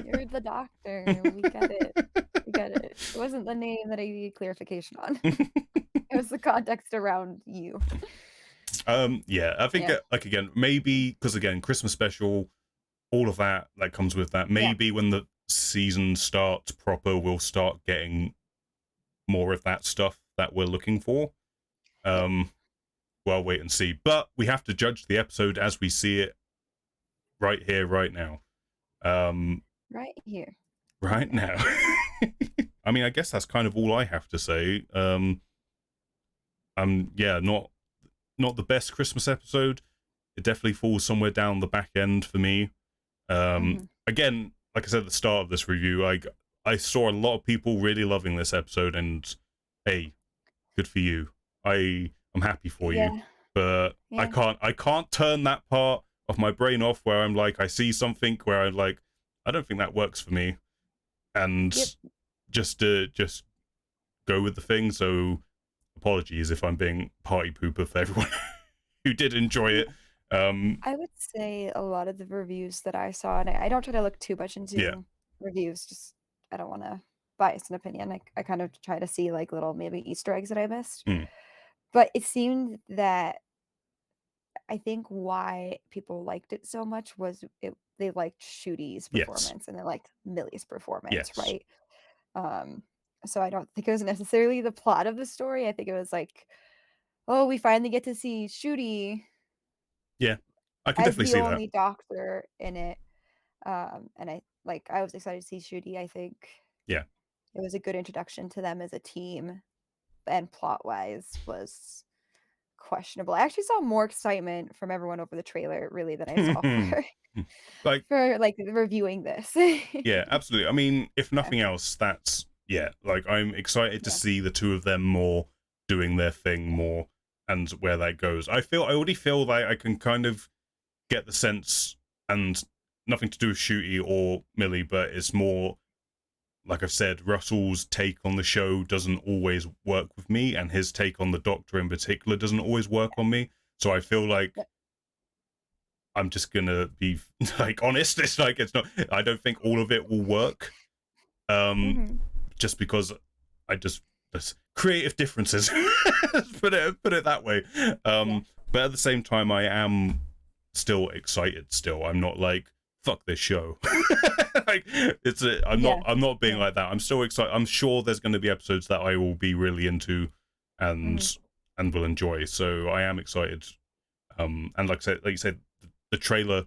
You're the doctor, we get it. We get it. It wasn't the name that I needed clarification on. It was the context around you. Yeah, I think Yeah. like again, maybe because again, Christmas special, all of that comes with that. Yeah. Maybe when the season starts proper, we'll start getting more of that stuff that we're looking for. Yep. Um, well, wait and see. But we have to judge the episode as we see it right here, right now. Um, Right here, right right now. now. I mean, I guess that's kind of all I have to say. Yeah, not the best Christmas episode. It definitely falls somewhere down the back end for me. Mhm. Again, like I said at the start of this review, I saw a lot of people really loving this episode, and hey, good for you. I'm happy for you, Yeah. but Yeah. I can't turn that part of my brain off where I'm like I see something where I'm like I don't think that works for me, and Yep. just go with the thing. So apologies if I'm being party pooper for everyone who did enjoy Mm, it. Um, I would say a lot of the reviews that I saw, and I don't try to look too much yeah. into reviews, just I don't wanna bias an opinion. I kind of try to see, like, little maybe Easter eggs that I missed. Mm. But it seemed that I think why people liked it so much was they liked Shooty's Yes. performance and they liked Millie's performance, Yes. right? Um, so I don't think it was necessarily the plot of the story. I think it was like, oh, we finally get to see Shooty Yeah. I can as definitely the see that. only doctor in it. And I was excited to see Shooty. I think Yeah. it was a good introduction to them as a team, and plot wise was questionable. I actually saw more excitement from everyone over the trailer really than I saw for Like, for, like, reviewing this. yeah, absolutely. I mean, if Yeah, nothing else, that's yeah. Like, I'm excited to yeah, see the two of them more doing their thing yeah, more and where that goes. I already feel like I can kind of get the sense, and nothing to do with Shooty or Millie, but it's more like I've said, Russell's take on the show doesn't always work with me, and his take on the Doctor in particular doesn't always work on me. So I feel like yep, I'm just gonna be like honest. It's like it's not. I don't think all of it will work. Um, mhm, just because I just there's creative differences. Put it that way. yeah, But at the same time, I am still excited. Still, I'm not like fuck this show. Like yeah, I'm not being yeah, like that. I'm still excited. I'm sure there's going to be episodes that I will be really into, and mhm, will enjoy. So I am excited. And like I said, like you said, the trailer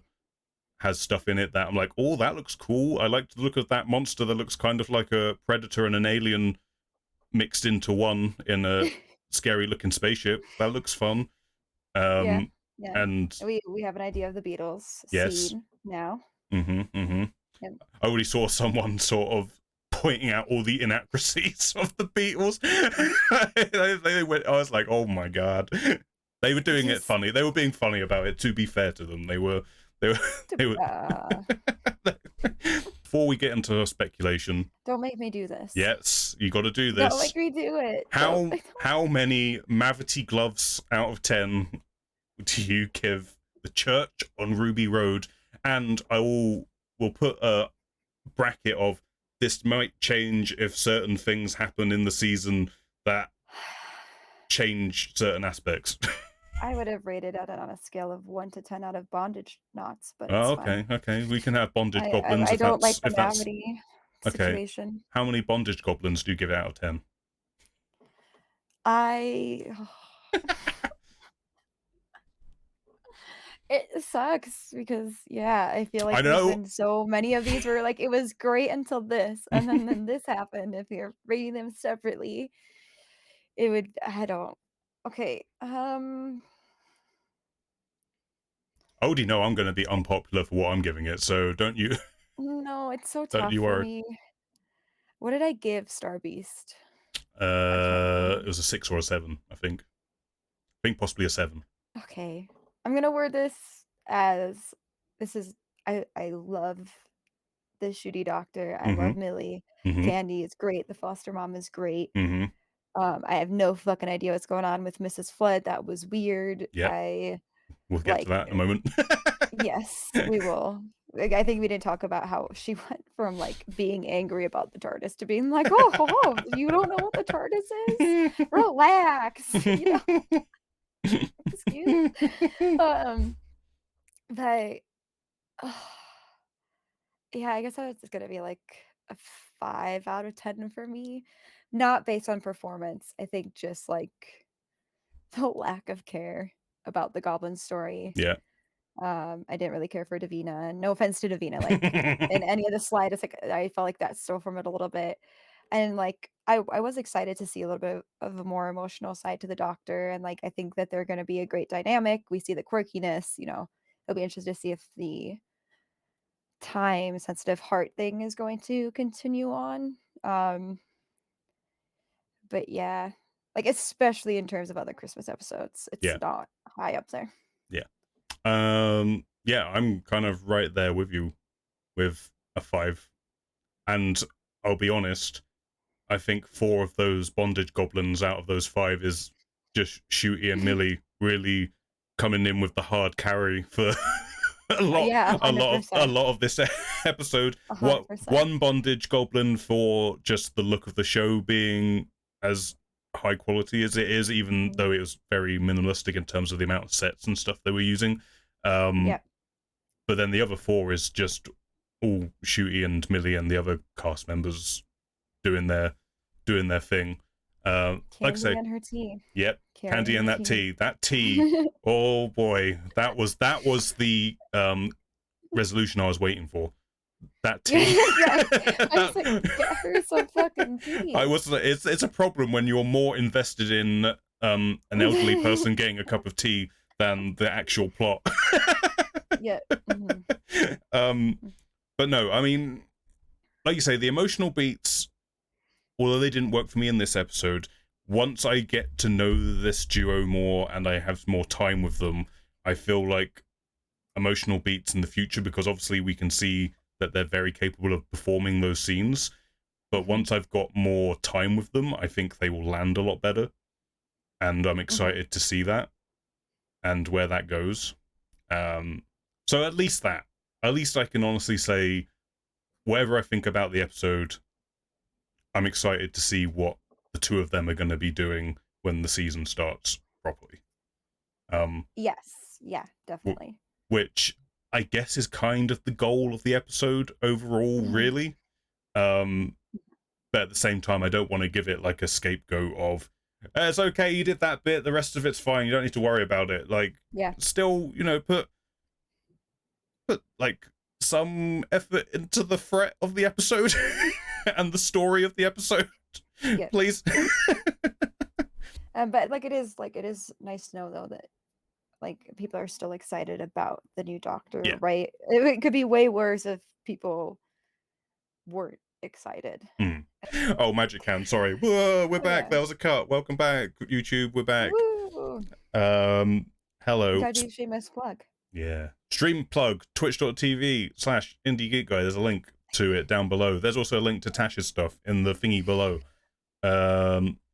has stuff in it that I'm like, oh, that looks cool. I like the look of that monster that looks kind of like a predator and an alien mixed into one in a scary looking spaceship. That looks fun. Yeah, Um, yeah. and We have an idea of the Beatles yes, scene now. mm-hmm. Yep. I already saw someone sort of pointing out all the inaccuracies of the Beatles. they went, I was like, oh my god. They were doing it Just funny. They were being funny about it, to be fair to them. They were they were uh, before we get into speculation, don't make me do this. yes, you got to do Don't this. make me do it. Don't. How many Mavity gloves out of 10 do you give the church on Ruby Road? And will put a bracket of this might change if certain things happen in the season that change certain aspects. I would have rated it on a scale of 1 to 10 out of bondage knots, but Oh, it's okay, fine. okay. We can have bondage goblins I don't like the if that's Mavity okay. situation. How many bondage goblins do you give out of 10? I It sucks because, yeah, I feel I like there's know. been so many of these where, like, it was great until this, and then this happened. If you're rating them separately, it would I don't okay, I already know I'm going to be unpopular for what I'm giving it, so don't you no, it's so don't tough you for worry. me. What did I give Star Beast? I can't remember. It was a 6 or a 7, I think. I think possibly a 7. Okay. I'm gonna word this as this is I love the shooty doctor. I Mm-hmm. love Millie. Mm-hmm. Candy is great. The foster mom is great. Mm-hmm. I have no fucking idea what's going on with Mrs. Flood. That was weird. Yep. I We'll get to like that in a moment. yes, we will. Like, I think we didn't talk about how she went from like being angry about the TARDIS to being like, oh, you don't know what the TARDIS is? Relax, excuse. Um, but yeah, I guess it's gonna be like a 5 out of 10 for me. Not based on performance. I think just like the lack of care about the goblin story. Yeah. I didn't really care for Davina. No offense to Davina, like in any of the slightest, like I felt like that stole from it a little bit. And like I was excited to see a little bit of a more emotional side to the doctor. And like I think that they're gonna be a great dynamic. We see the quirkiness, it'll be interesting to see if the time sensitive heart thing is going to continue on. Um, but yeah, like especially in terms of other Christmas episodes, it's Yeah. not high up there. Yeah. Yeah, I'm kind of right there with you with a 5. And I'll be honest, I think 4 of those bondage goblins out of those 5 is just Shooty and Millie really coming in with the hard carry for Yeah, a 100%. lot of this episode. What 100%. one bondage goblin for just the look of the show being as high quality as it is, even Mhm. though it was very minimalistic in terms of the amount of sets and stuff they were using. Yeah. But then the other 4 is just all Shooty and Millie and the other cast members doing their thing. Like I Candy say, and her tea. yep, Candy Carrying and the that tea. tea. That tea. Oh boy, that was the resolution I was waiting for. That tea. Yeah. I was like, "Get her some fucking I tea." was. It's a problem when you're more invested in an elderly person getting a cup of tea than the actual plot. Yeah. Mhm. um, but no, I mean, like you say, the emotional beats, although they didn't work for me in this episode, once I get to know this duo more and I have more time with them, I feel like emotional beats in the future, because obviously we can see that they're very capable of performing those scenes. But Mhm. once I've got more time with them, I think they will land a lot better. And I'm Mhm. excited to see that and where that goes. Um, so at least that. At least I can honestly say, whatever I think about the episode, I'm excited to see what the two of them are going to be doing when the season starts properly. Um, Yes. Yeah, w- definitely. which I guess is kind of the goal of the episode overall, Mhm. really. Um, but at the same time, I don't want to give it like a scapegoat of it's okay, you did that bit, the rest of it's fine, you don't need to worry about it. Like, Yeah. still, put put like some effort into the threat of the episode and the story of the episode, Yes. please? But it is nice to know though that like people are still excited about the new Doctor, Yeah. right? It could be way worse if people weren't excited. Mm. Oh, Magic Hand, sorry. Whoa, we're Oh back. yeah. That was a cut. Welcome back, YouTube. We're back. Woo! You Hello. gotta do shameless plug. Yeah. Stream plug, twitch.tv/IndieGeekGuy. There's a link to it down below. There's also a link to Tash's stuff in the thingy below.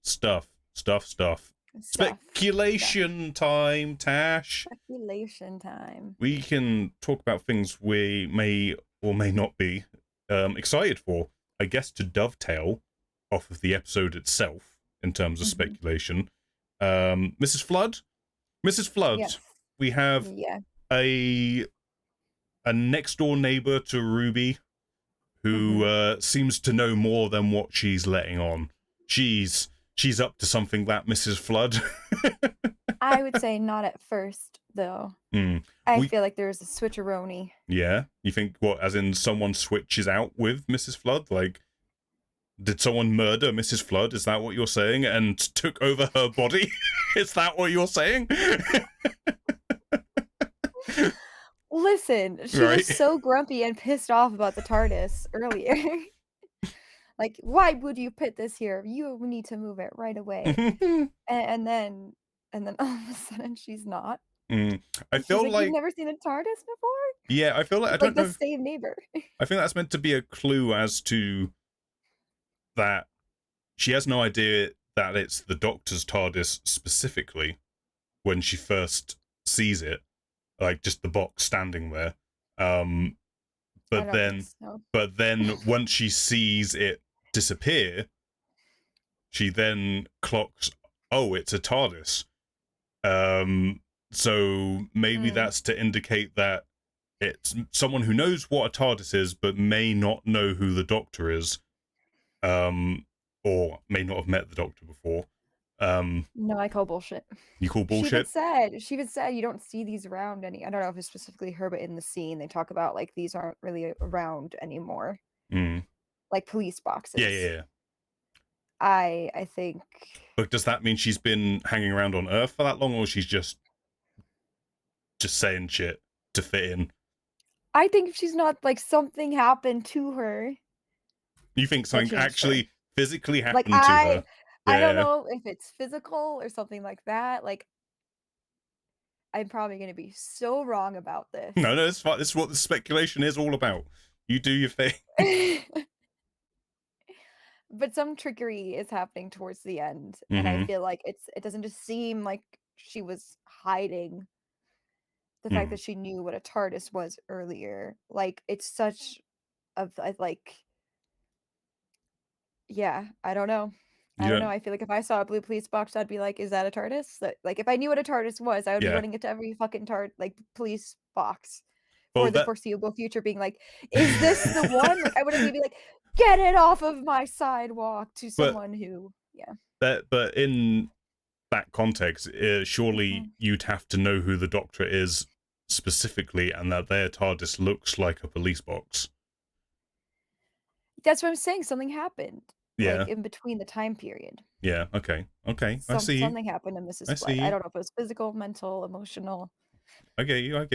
Stuff. Stuff. Speculation time, Tash. Speculation time. We can talk about things we may or may not be excited for. I guess to dovetail off of the episode itself in terms of speculation. Mrs. Flood? Mrs. Flood, Yes. we have Yeah. a next door neighbor to Ruby who seems to know more than what she's letting on. She's up to something, that Mrs. Flood. I would say not at first, though. I feel like there's a switcheroni. Yeah? You think, what, as in someone switches out with Mrs. Flood? Like, did someone murder Mrs. Flood? Is that what you're saying? And took over her body? Is that what you're saying? Listen, she was so grumpy and pissed off about the TARDIS earlier. Like, why would you put this here? You need to move it right away. and then all of a sudden she's not. I And she's feel like, you've never seen a TARDIS before? Yeah, I feel like I Like don't the know. same neighbor. I think that's meant to be a clue as to that she has no idea that it's the Doctor's TARDIS specifically when she first sees it, like just the box standing there. But then once she sees it disappear, she then clocks, oh, it's a TARDIS. So maybe that's to indicate that it's someone who knows what a TARDIS is, but may not know who the Doctor is, or may not have met the Doctor before. No, I call bullshit. You call bullshit? She even said you don't see these around any. I don't know if it's specifically her, but in the scene they talk about like these aren't really around anymore. Like police boxes. Yeah. I think. But does that mean she's been hanging around on Earth for that long, or she's just saying shit to fit in? I think if she's not, like, something happened to her. You think something actually physically happened like, to her? I don't know if it's physical or something like that. Like, I'm probably gonna be so wrong about this. No, it's fine. This is what the speculation is all about. You do your thing. But some trickery is happening towards the end, and I feel like it doesn't just seem like she was hiding the fact that she knew what a TARDIS was earlier. Like, it's such like, yeah, I don't know. I don't know. I feel like if I saw a blue police box, I'd be like, "Is that a TARDIS?" Like, if I knew what a TARDIS was, I would be running into every fucking police box for the foreseeable future, being like, "Is this the one?" Like, I wouldn't be like, "Get it off of my sidewalk," to someone who, yeah. But in that context, surely you'd have to know who the Doctor is specifically, and that their TARDIS looks like a police box. That's what I'm saying. Something happened. Yeah. Like, in between the time period. Yeah. Okay. I see you. Something happened to Mrs. Flood. I don't know if it was physical, mental, emotional. I get you. Or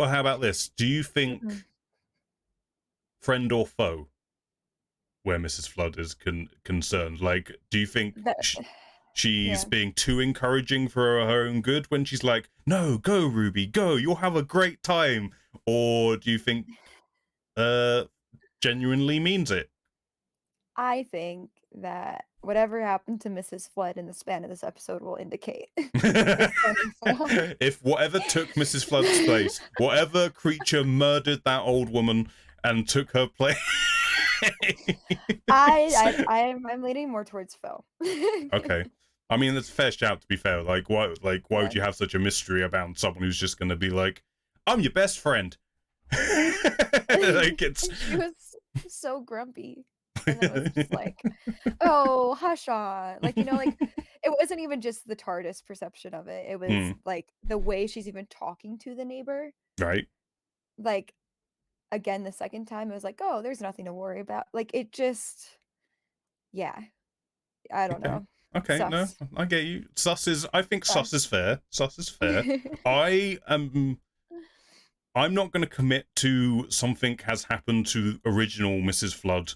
how about this? Do you think friend or foe, where Mrs. Flood is concerned? Like, do you think she's being too encouraging for her own good when she's like, "No, go Ruby, go, you'll have a great time," or do you think genuinely means it? I think that whatever happened to Mrs. Flood in the span of this episode will indicate. If whatever took Mrs. Flood's place, whatever creature murdered that old woman and took her place. I'm leaning more towards foe. Okay. I mean, that's a fair shout, to be fair. Like, why would you have such a mystery about someone who's just going to be like, "I'm your best friend"? Like, it's. She was so grumpy. And it was just like, "Oh, hush on." Like, like, it wasn't even just the TARDIS perception of it. It was, like, the way she's even talking to the neighbor. Right. like, again the second time, it was like, "Oh, there's nothing to worry about." Like, it just yeah, I don't Okay. know. Okay, no, Sus. I get you. I think sus is Sus. fair. Sus is fair. I am I'm not going to commit to something has happened to original Mrs. Flood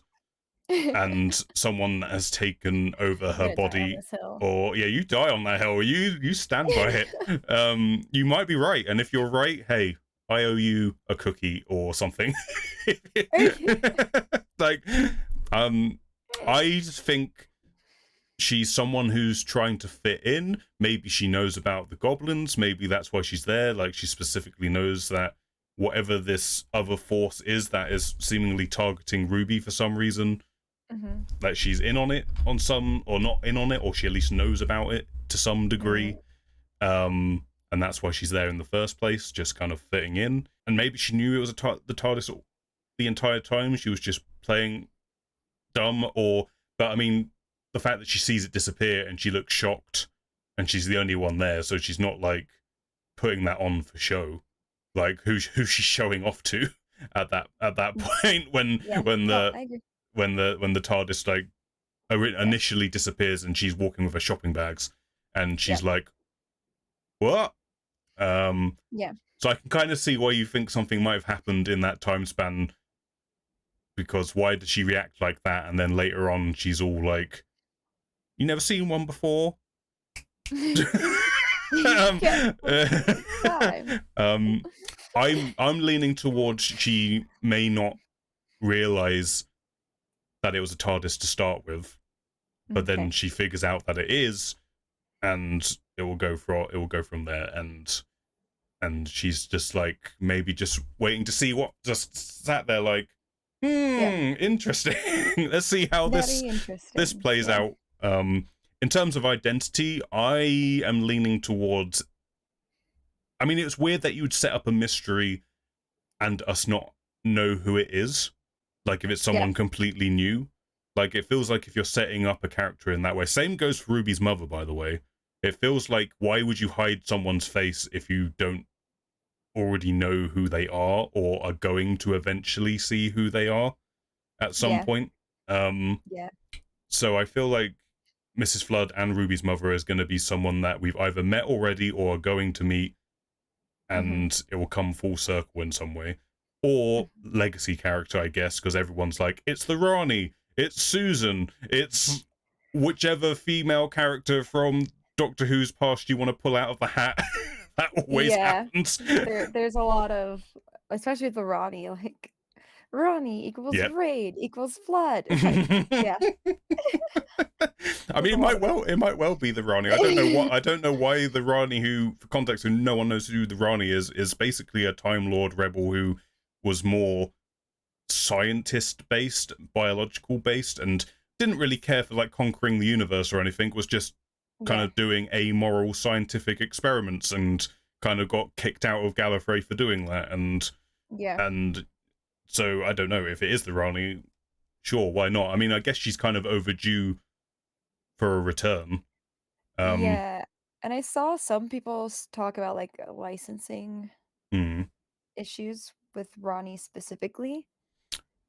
and someone has taken over I'm her gonna die on body, this hill. or yeah, you die on that hill. You stand by it. You might be right, and if you're right, hey, I owe you a cookie or something. Like, um, I think she's someone who's trying to fit in. Maybe she knows about the goblins. Maybe that's why she's there. Like, she specifically knows that whatever this other force is that is seemingly targeting Ruby for some reason, Mhm, that she's in on it on some, or not in on it, or she at least knows about it to some degree. mhm, And that's why she's there in the first place, just kind of fitting in. And maybe she knew it was the TARDIS the entire time. She was just playing dumb, or but I mean, the fact that she sees it disappear and she looks shocked, and she's the only one there, so she's not like putting that on for show. Like who's she showing off to at that mm, point when yeah, when no, the I agree. when the TARDIS like Yeah, initially disappears and she's walking with her shopping bags, and she's yep, like, what? Um, yeah. so I can kind of see why you think something might have happened in that time span, because why did she react like that? And then later on, she's all like, "You never seen one before." um, Yeah, uh, it's time. um, I'm leaning towards she may not realize that it was a TARDIS to start with, but then Okay. she figures out that it is, and it will go from there, and she's just like maybe just waiting to see what just sat there like, Yep. interesting. Let's see how Very this interesting. plays Yeah. out. In terms of identity, I am leaning towards, I mean, it's weird that you would set up a mystery and us not know who it is, like if it's Yeah. someone completely new. Like, it feels like if you're setting up a character in that way. Same goes for Ruby's mother, by the way. It feels like, why would you hide someone's face if you don't already know who they are, or are going to eventually see who they are at some Yeah. point? Um, Yeah. so I feel like Mrs. Flood and Ruby's mother is going to be someone that we've either met already or are going to meet, Mhm. and it will come full circle in some way. Or Mhm. legacy character, I guess, because everyone's like, it's the Rani, it's Susan, it's whichever female character from Doctor Who's past you want to pull out of the hat. That always Yeah. happens. There's a lot of especially with the Ronnie, like, Ronnie equals Yep. raid equals flood. Like, yeah, I there's mean, a lot of it might well be the Rani. it. I don't know why the Rani, who, for context, who no one knows who the Rani is basically a Time Lord rebel who was more scientist based, biological based, and didn't really care for like conquering the universe or anything. Was just kind Yeah, of doing amoral scientific experiments, and kind of got kicked out of Gallifrey for doing that. yeah, And so I don't know if it is the Rani. Sure, why not? I mean, I guess she's kind of overdue for a return. Um, yeah, and I saw some people talk about, like, licensing hmm. issues with Ronnie specifically,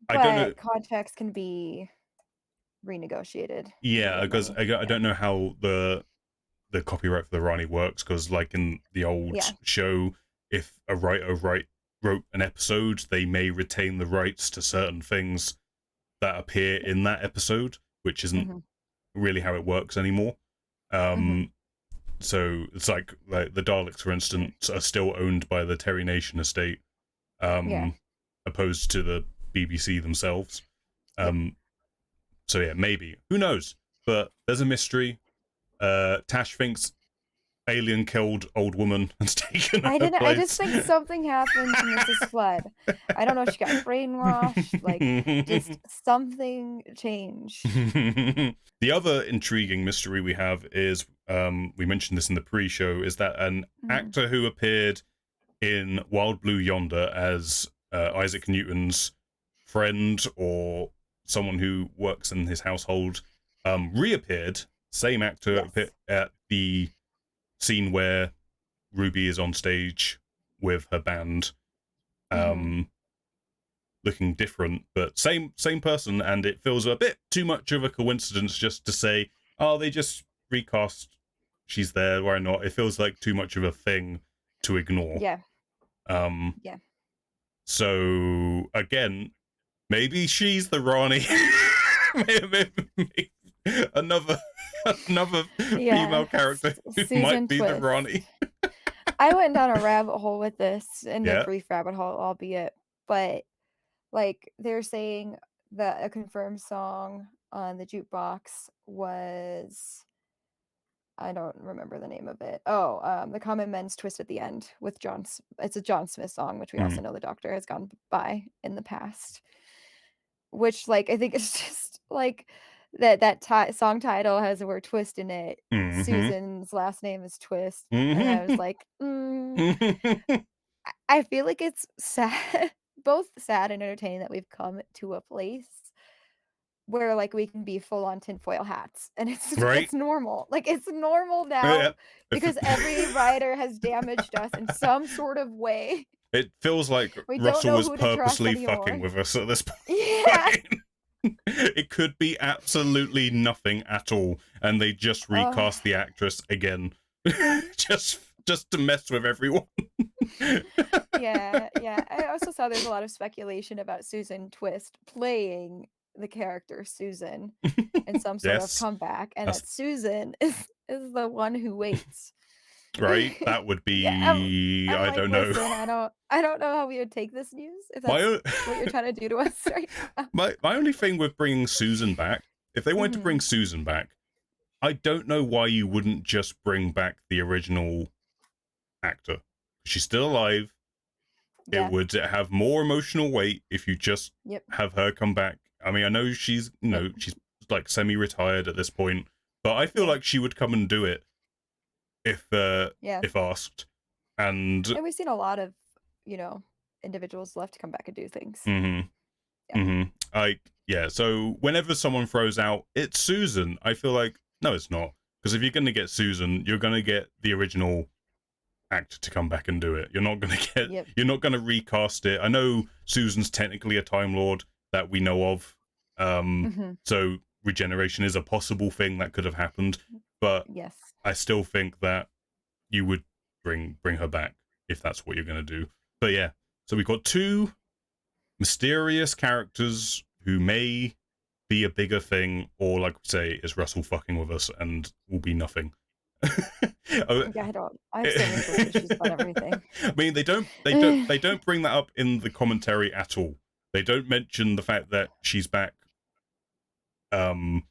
I don't know. but contracts can be renegotiated to Yeah, get because money. I Yeah, don't know how the copyright for the Rani works. Because like in the old yeah, show, if a wrote an episode, they may retain the rights to certain things that appear yeah, in that episode, which isn't mhm, really how it works anymore. mhm, Um, so it's like the Daleks, for instance, are still owned by the Terry Nation estate, yeah, um, opposed to the BBC themselves. yep. Um, so yeah, maybe, who knows? But there's a mystery. Tash thinks alien killed old woman and's taken her I just place. think something happened to Mrs. Flood. I don't know if she got brainwashed, like, just something changed. The other intriguing mystery we have is, we mentioned this in the pre-show, is that an Mhm, actor who appeared in Wild Blue Yonder as Isaac Newton's friend, or someone who works in his household, reappeared. Same actor yes. at the scene where Ruby is on stage with her band. Mhm. um, looking different, but same person, and it feels a bit too much of a coincidence just to say, oh, they just recast. She's there. Why not? It feels like too much of a thing to ignore. Yeah. Um, Yeah. so again, maybe she's the Ronnie. maybe another another Yeah. female character who might Susan be the Twist. Ronnie. I went down a rabbit hole with this, in a Yeah. brief rabbit hole, albeit, but, like, they're saying that a confirmed song on the jukebox was, I don't remember the name of it. Oh, The Common Men's Twist at the End with it's a John Smith song, which we Mm. also know the Doctor has gone by in the past. Which, like, I think it's just, like, that song title has the word "twist" in it. Mm-hmm. Susan's last name is Twist, and I was Mm-hmm. like, I feel like it's sad both sad and entertaining that we've come to a place where, like, we can be full on tinfoil hats, and Right. it's normal. Like, it's normal Yeah. now If because every writer has damaged us in some sort of way. it feels like We don't Russell know was who to trust purposely fucking anymore. with us at this Yeah. point. It could be absolutely nothing at all, and they just Oh. recast the actress again, just to mess with everyone. Yeah, yeah. I also saw there's a lot of speculation about Susan Twist playing the character Susan in some sort of Yes, comeback, and that's that Susan is the one who waits. right. That would Yeah, be, I'm I like, don't know. "Listen, I don't know how we would take this news if My that's o- what you're trying to do to us right now." my only thing with bringing Susan back, if they wanted to bring Mhm. Susan back, I don't know why you wouldn't just bring back the original actor. She's still alive. It Yeah. would have more emotional weight if you just Yep. have her come back. I mean, I know she's, Yep. she's like semi-retired at this point, but I feel Yeah. like she would come and do it Yeah. if asked. And And we've seen a lot of, you know, individuals left to come back and do things. mhm, Yeah. mhm. Like, yeah, so whenever someone throws out it's Susan, I feel like no, it's not. Because if you're going to get Susan, you're going to get the original actor to come back and do it. Yep. You're not going to recast it. I know Susan's technically a Time Lord that we know of. Mhm. So regeneration is a possible thing that could have happened, but Yes. I still think that you would bring her back if that's what you're going to do. But yeah, so we've got two mysterious characters who may be a bigger thing, or like we say, is Russell fucking with us and will be nothing. Oh, Yeah, I have so many suspicions about everything. I mean, they don't bring that up in the commentary at all. They don't mention the fact that she's back um,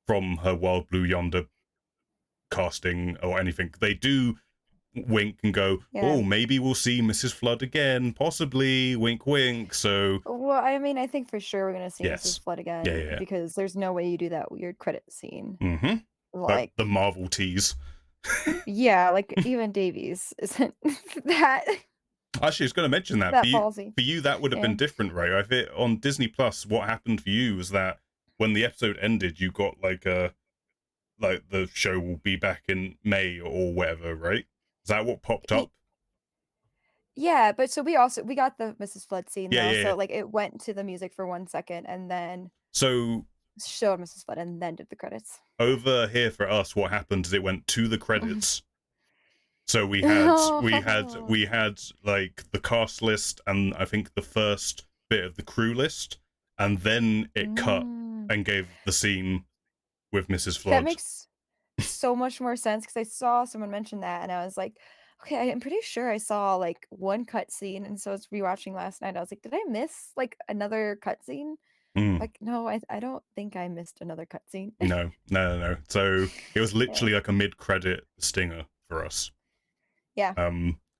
from her Wild Blue Yonder casting or anything. They do wink and go, Yeah. "Oh, maybe we'll see Mrs. Flood again, possibly." Wink, wink. So Well, I mean, I think for sure we're gonna see Mrs. yes, Flood yeah, again yeah. because there's no way you do that weird credit scene. Mm-hmm. Like Like, the Marvel tease. yeah, like even Davies isn't that Actually, I was going to mention that that ballsy. for you, that would have Yeah. been different, right? I think on Disney Plus, what happened for you was that when the episode ended, you got like the show will be back in May or whatever, right? Is that what popped Y up? yeah, but so we got the Mrs. Flood scene Yeah, though, yeah, yeah. so, like, it went to the music for 1 second and then So showed Mrs. Flood and then did the credits. over here for us, what happened is it went to the Mhm. credits. So Oh. we had like the cast list and I think the first bit of the crew list, and then it cut Mm. and gave the scene with Mrs. That Flood. makes so much more sense because I saw someone mention that, and I was like, "Okay, I'm pretty sure I saw, like, one cutscene," and so I was rewatching last night, I was like, "Did I miss, like, another cutscene?" Mm. Like, no, I don't think I missed another cutscene. No, no, no, no. So it was Yeah. literally like a mid-credit stinger for us. Yeah.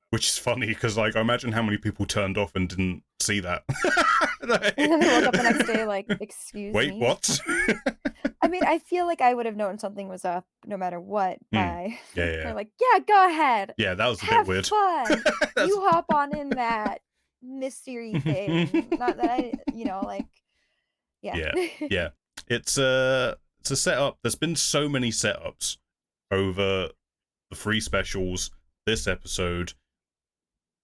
Which is funny because like I imagine how many people turned off and didn't see that. And then they woke up the next day like, "Excuse Wait, me?" what? I mean, I feel like I would have known something was up no matter what Mm. by Yeah, yeah, they're yeah. like, "Yeah, go ahead. Yeah, that was a bit Have weird. fun. That's... You hop on in that mystery thing." Not that I like yeah. Yeah, yeah. It's a setup. There's been so many setups over the three specials, this episode,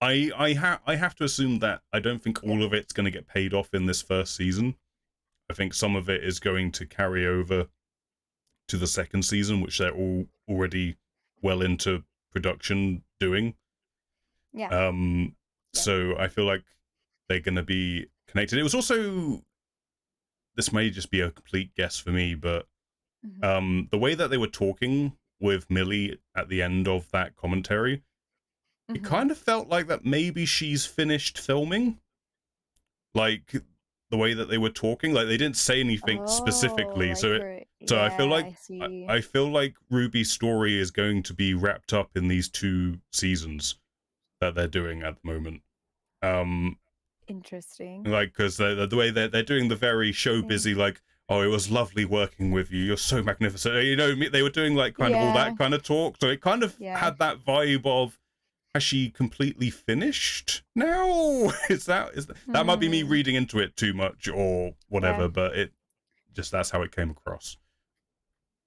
I have to assume that I don't think Yeah. all of it's going to get paid off in this first season. I think some of it is going to carry over to the second season, which they're all already well into production doing. Yeah. Um, Yep. so I feel like they're going to be connected. It was also, this may just be a complete guess for me, but Mhm. the way that they were talking with Millie at the end of that commentary, it Mhm. kind of felt like that maybe she's finished filming. Like the way that they were talking, like they didn't say anything Oh, specifically. like So her so I feel yeah, like I see. I feel like Ruby's story is going to be wrapped up in these 2 seasons that they're doing at the moment. Um, Interesting. like because the way they're doing the very show Yeah. busy, like, oh, it was lovely working with you, you're so magnificent, you know, they were doing like kind of all Yeah. that kind of talk, so it kind of Yeah. had that vibe of, has she completely finished now? That might be me Hmm. reading into it too much or Yeah. whatever, but it just, that's how it came across.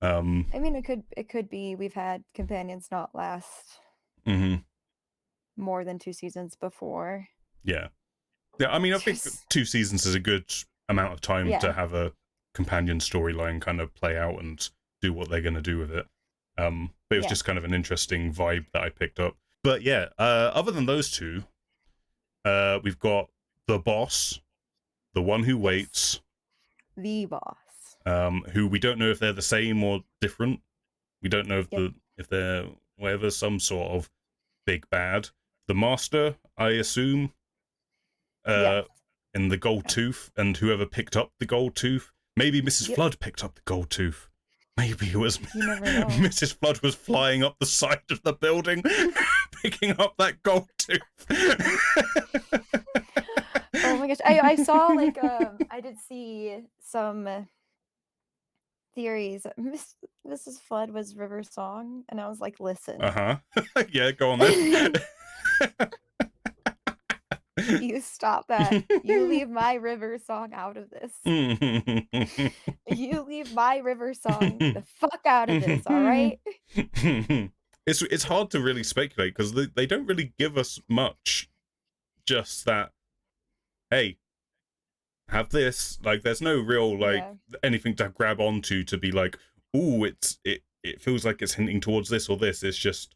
um I mean, it could be we've had companions not last mhm, more than 2 seasons before. yeah. Yeah, I mean, I think Just 2 seasons is a good amount of time to yeah. have a companion storyline kind of play out and do what they're going to do with it. But it was Yeah. just kind of an interesting vibe that I picked up. But yeah, other than those two, we've got the boss, the one who Yes. waits, The boss. who we don't know if they're the same or different. We don't know Yep. if they're whatever, some sort of big bad. The master, I assume, Yes. uh, in the gold Yeah. tooth, and whoever picked up the gold tooth. Maybe Mrs. Yep. Flood picked up the gold tooth. Maybe it was You never know. Mrs. Flood was flying up the side of the building, picking up that gold tooth. Oh my gosh. I saw like I did see some theories. Mrs. Flood was River Song, and I was like, listen. Uh-huh. Yeah, go on then. You stop that. You leave my river song out of this. You leave my river song the fuck out of this, all right? It's hard to really speculate because they don't really give us much. Just that, hey, have this. Like, there's no real like Yeah. anything to grab onto to be like, ooh, it feels like it's hinting towards this or this. It's just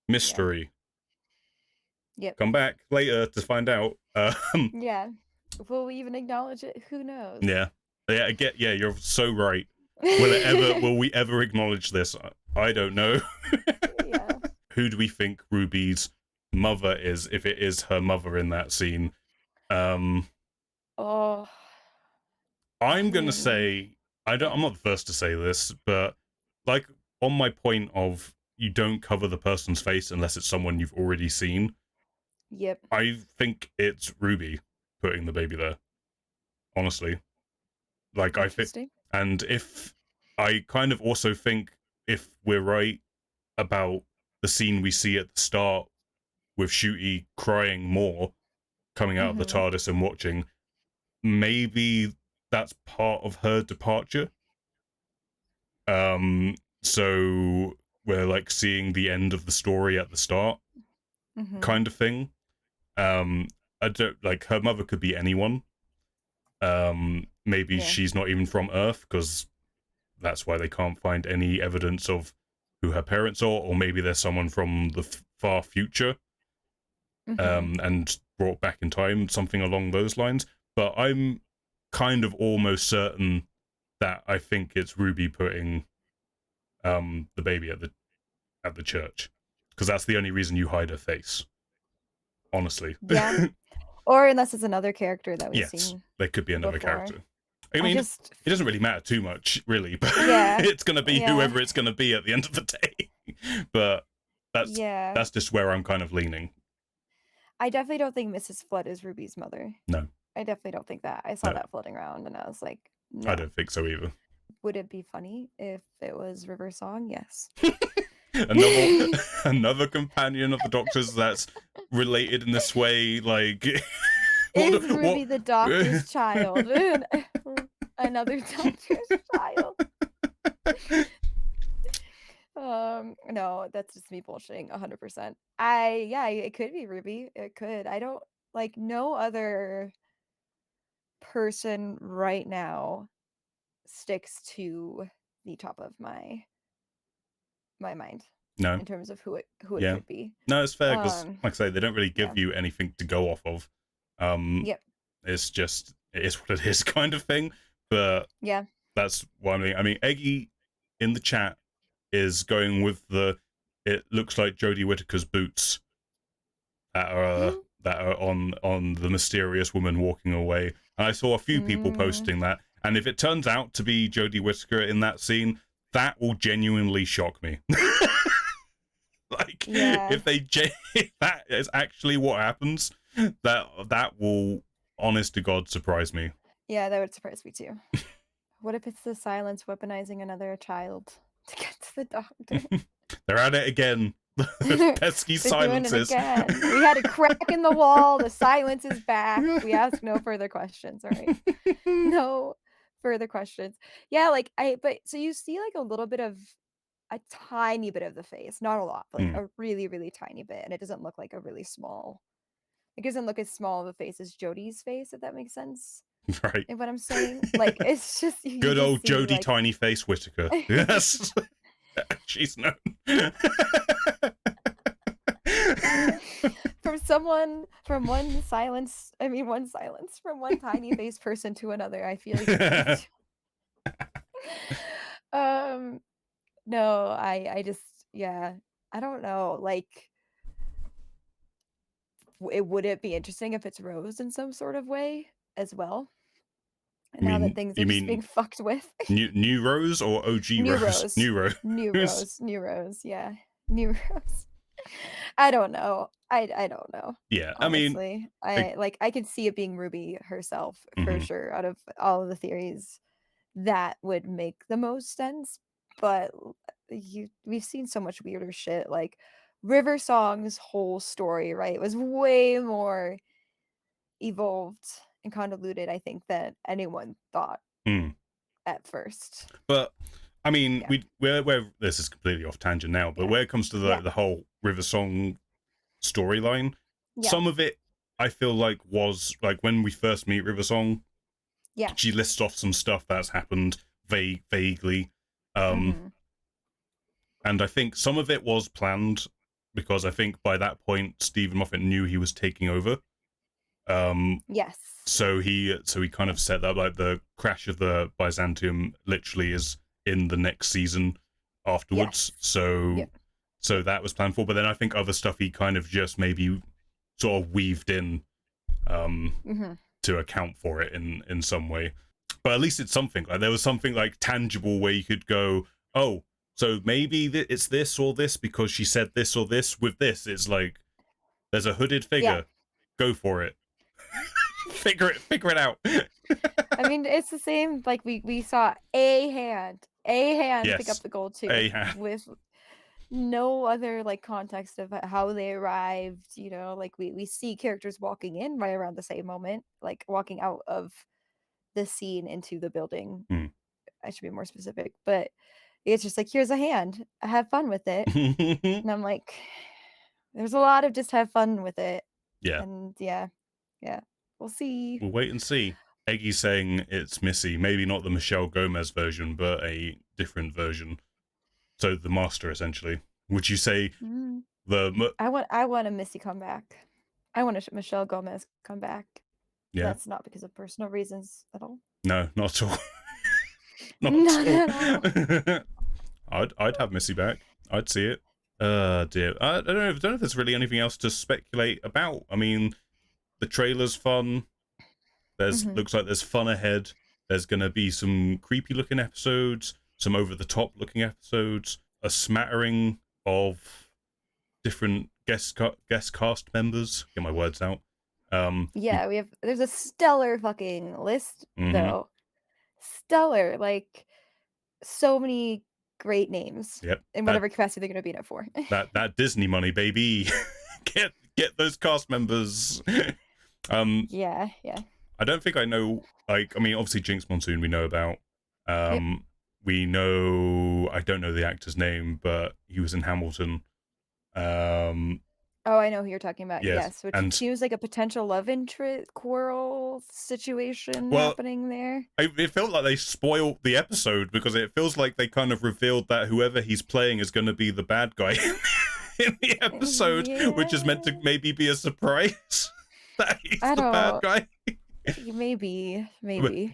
Yeah. mystery. Yep. Come back later to find out. Yeah. Will we even acknowledge it? Who knows? Yeah, yeah, yeah. You're so right. Will we ever acknowledge this? I don't know. Yeah. Who do we think Ruby's mother is, if it is her mother in that scene? Um, Oh, I I'm gonna mean, say, yeah. I'm not the first to say this, but like, on my point of, you don't cover the person's face unless it's someone you've already seen. Yep. I think it's Ruby putting the baby there. Honestly, like I think, Interesting. and if I kind of also think, if we're right about the scene we see at the start with Shooty crying more, coming out of the Mhm. TARDIS and watching, maybe that's part of her departure. So we're like seeing the end of the story at the start, Mhm. kind of thing. Um, I don't, like, her mother could be anyone. Maybe Yeah. she's not even from Earth because that's why they can't find any evidence of who her parents are, or maybe there's someone from the far future, Mhm. and brought back in time, something along those lines. But I'm kind of almost certain that I think it's Ruby putting the baby at the church, because that's the only reason you hide her face. Honestly, Yeah. Or unless it's another character that we've yes, seen there could be another before. character. I I mean, just it doesn't really matter too much, really, but yeah. it's gonna be Yeah. whoever it's gonna be at the end of the day. But that's Yeah. that's just where I'm kind of leaning. I definitely don't think Mrs. Flood is Ruby's mother. No, I definitely don't think that. I saw no, that floating around and I was like, I "No." don't think so either. Would it be funny if it was River Song? Yes. another another companion of the Doctor's that's related in this way, like, Is what Ruby the doctor's child? Another doctor's child? No, that's just me bullshitting 100%. Yeah, it could be Ruby. It could. I don't like no other person right now sticks to the top of my mind No, in terms of who it yeah, could be. no, it's fair because, Um, like I say, they don't really yeah. give you anything to go off of. Um, Yep. it's just it is what it is kind of thing. But Yeah. that's what I mean. I mean, Eggy in the chat is going with the. It looks like Jodie Whittaker's boots that are on the mysterious woman walking away. And I saw a few people Mm, posting that. And if it turns out to be Jodie Whittaker in that scene, that will genuinely shock me. Like yeah. if that is actually what happens, that will, honest to God, surprise me. Yeah, that would surprise me too. What if it's the silence weaponizing another child to get to the doctor? They're at it again. Those pesky They're doing it silences. again. We had a crack in the wall. The silence is back. We ask no further questions. All right. No further questions. Yeah, like but so you see like a tiny bit of the face, not a lot, but like Mm, a really, really tiny bit. And it doesn't look like it doesn't look as small of a face as Jodie's face, if that makes sense. right. And what I'm saying, like it's just you Good just old see Jodie like Tiny Face Whittaker. Yes. She's known. one silence from one tiny faced person to another. I feel like you could be um no, I just yeah, I don't know. Like would it be interesting if it's Rose in some sort of way as well? Now that things are You just mean being fucked with. new Rose or OG New Rose? Rose. New Rose. New Rose, yeah. New Rose. I don't know. I don't know, Yeah, I mean, honestly. I, I could see it being Ruby herself for mhm. sure out of all of the theories. That would make the most sense, but we've seen so much weirder shit, like, River Song's whole story, right, was way more evolved and convoluted, I think, than anyone thought Mm. at first. But I mean, Yeah. we're this is completely off tangent now, but Yeah. where it comes to Yeah. the whole River Song storyline, Yeah. some of it I feel like was like when we first meet River Song, Yeah. she lists off some stuff that's happened vaguely. Um, Mhm. and I think some of it was planned because I think by that point Stephen Moffat knew he was taking over. Um, Yes. so he kind of Yes. set that like the crash of the Byzantium literally is in the next season afterwards. Yes. So Yep. so that was planned for. But then I think other stuff he kind of just maybe sort of weaved in um, Mhm. to account for it in some way. But at least it's something. Like there was something like tangible where you could go, oh, so maybe it's this or this because she said this or this. With this, it's like there's a hooded Yeah. figure. Go for it. Figure it out. I mean, it's the same, like, we saw a hand pick up Yes. the gold tooth A with no other, like, context of how they arrived, like, we see characters walking in right around the same moment, like, walking out of the scene into the building. Hmm. I should be more specific, but it's just like, "Here's a hand, have fun with it," and I'm like, there's a lot of just have fun with it, Yeah. and yeah, yeah, we'll see. We'll wait and see. Eggy's saying it's Missy, maybe not the Michelle Gomez version, but a different version. So the master, essentially. Would you say Mm. the I want a Missy comeback. I want a Michelle Gomez comeback. yeah? That's not because of personal reasons at all. No, not at all. Not Not at at all. all. I'd have Missy back. I'd see it. Dear. I don't know if there's really anything else to speculate about. I mean, the trailer's fun. There's Mhm. looks like there's fun ahead. There's gonna be some creepy looking episodes, some over the top looking episodes, a smattering of different guest cast members. Get my words out. We Yeah, there's a stellar fucking list, mm-hmm. though. Stellar, like, so many great names Yep. in That whatever capacity they're gonna be in it for. that Disney money, baby. get those cast members. um, Yeah, yeah. I don't think I know. Like, I mean, obviously Jinx Monsoon we know about. Yep. Um, We know, I don't know the actor's name, but he was in Hamilton. Oh, I know who you're talking about, Yes, yes, which and seems like a potential love interest quarrel situation well, happening there. it felt like they spoiled the episode because it feels like they kind of revealed that whoever he's playing is going to be the bad guy in the episode, which is meant to Yeah. maybe be a surprise that he's I the bad don't guy. maybe, But maybe.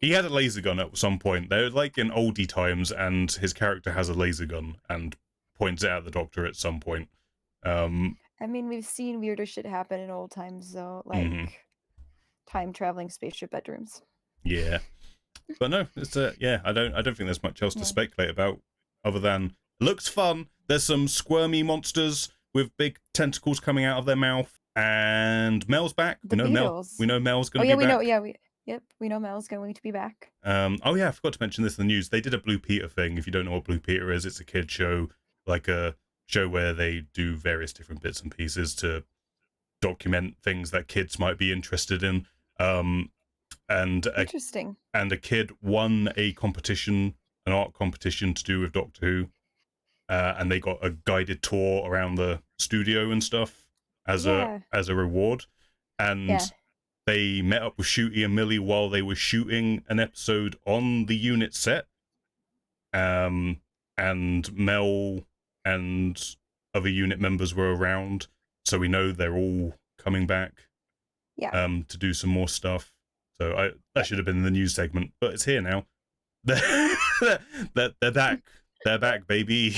he had a laser gun at some point. They're like in oldie times, and his character has a laser gun and points it at the Doctor at some point. I mean, we've seen weirder shit happen in old times though, Mhm. like time traveling spaceship bedrooms. Yeah, but no, it's yeah. I don't think there's much else to Yeah. speculate about other than it looks fun. There's some squirmy monsters with big tentacles coming out of their mouth, and Mel's back. The Beatles. We know Mel's Oh going to yeah, be we know, back. yeah, we know Mel's going to be back. Oh yeah, I forgot to mention this in the news. They did a Blue Peter thing. If you don't know what Blue Peter is, it's a kid show, like a show where they do various different bits and pieces to document things that kids might be interested in. Um, and a Interesting. and a kid won a competition, an art competition to do with Doctor Who, and they got a guided tour around the studio and stuff Yeah. as a reward. Yeah. And they met up with Shooty and Millie while they were shooting an episode on the unit set. And Mel and other unit members were around, so we know they're all coming back Yeah. to do some more stuff. So that should have been in the news segment, but it's here now. They're back. They're back, baby.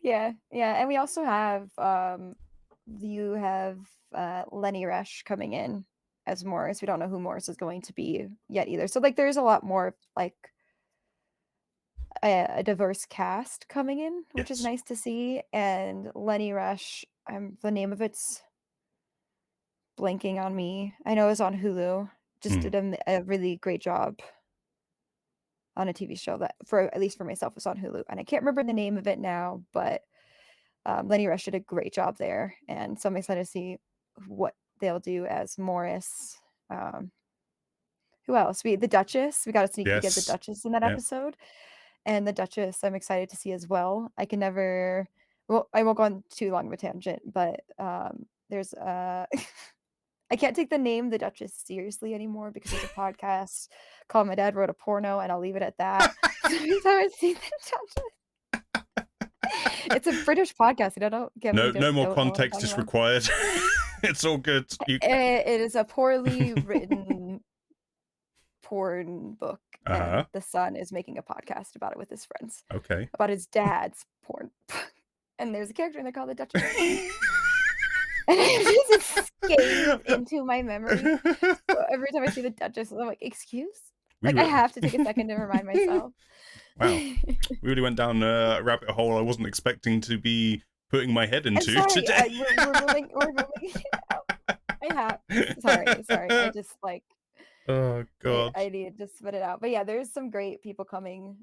Yeah. Yeah. And we also have you have Lenny Resch coming in as Morris. We don't know who Morris is going to be yet either. So like there's a lot more like a diverse cast coming in, which is Yes. nice to see. And Lenny Resch, the name of it's blanking on me. I know it's on Hulu. Just Hmm. did a really great job on a TV show that, for at least for myself, was on Hulu. And I can't remember the name of it now, but Lenny Rush did a great job there, and so I'm excited to see what they'll do as Morris. Um, who else? The Duchess. We got a sneak peek at the Yes. Duchess in that Yeah. episode, and the Duchess I'm excited to see as well. I can never. Well, I won't go on too long of a tangent, but there's I can't take the name the Duchess seriously anymore because there's a podcast called My Dad Wrote a Porno, and I'll leave it at that. Every time I see the Duchess, it's a British podcast. I don't get me No more don't know what I'm context talking is about. required. It's all good. It is a poorly written porn book, and Uh-huh. the son is making a podcast about it with his friends, Okay. about his dad's porn book. And there's a character in there called the Duchess. And it just escapes into my memory. So every time I see the Duchess, I'm like, excuse? We Like I were have to take a second to remind myself. Wow. We really went down a rabbit hole I wasn't expecting to be putting my head I'm into sorry. today. We're moving it out. I have. Sorry. I just like Oh God. I need to spit it out. But yeah, there's some great people coming.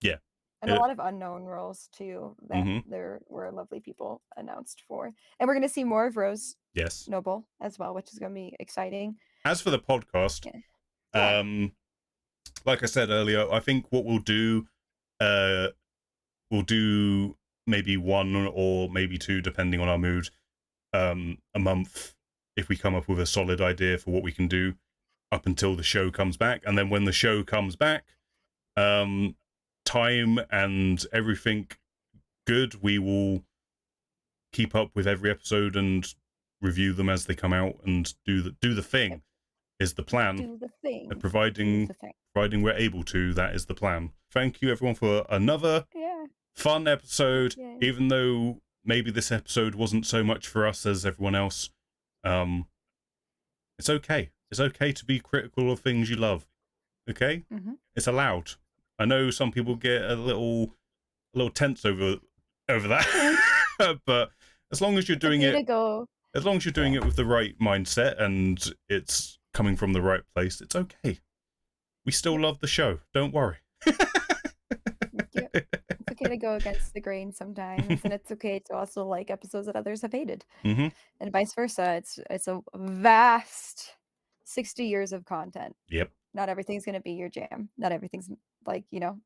Yeah. And a lot of unknown roles too that Mm-hmm. there were lovely people announced for. And we're gonna see more of Rose Yes. Noble as well, which is gonna be exciting. As for the podcast, Yeah. Yeah. like I said earlier, I think what we'll do maybe one or maybe two, depending on our mood, a month if we come up with a solid idea for what we can do up until the show comes back. And then when the show comes back, time and everything good, we will keep up with every episode and review them as they come out and do the thing is the plan. Do the thing. Providing we're able to, that is the plan. Thank you everyone for another fun episode. Yeah. Even though maybe this episode wasn't so much for us as everyone else, it's okay. It's okay to be critical of things you love. Okay? Mm-hmm. It's allowed. I know some people get a little tense over that, but as long as you're doing it, as long as you're doing it with the right mindset and it's coming from the right place, it's okay. We still love the show. Don't worry. It's okay to go against the grain sometimes, and it's okay to also like episodes that others have hated, and vice versa. It's a vast 60 years of content. Yep. Not everything's going to be your jam. Not everything's like,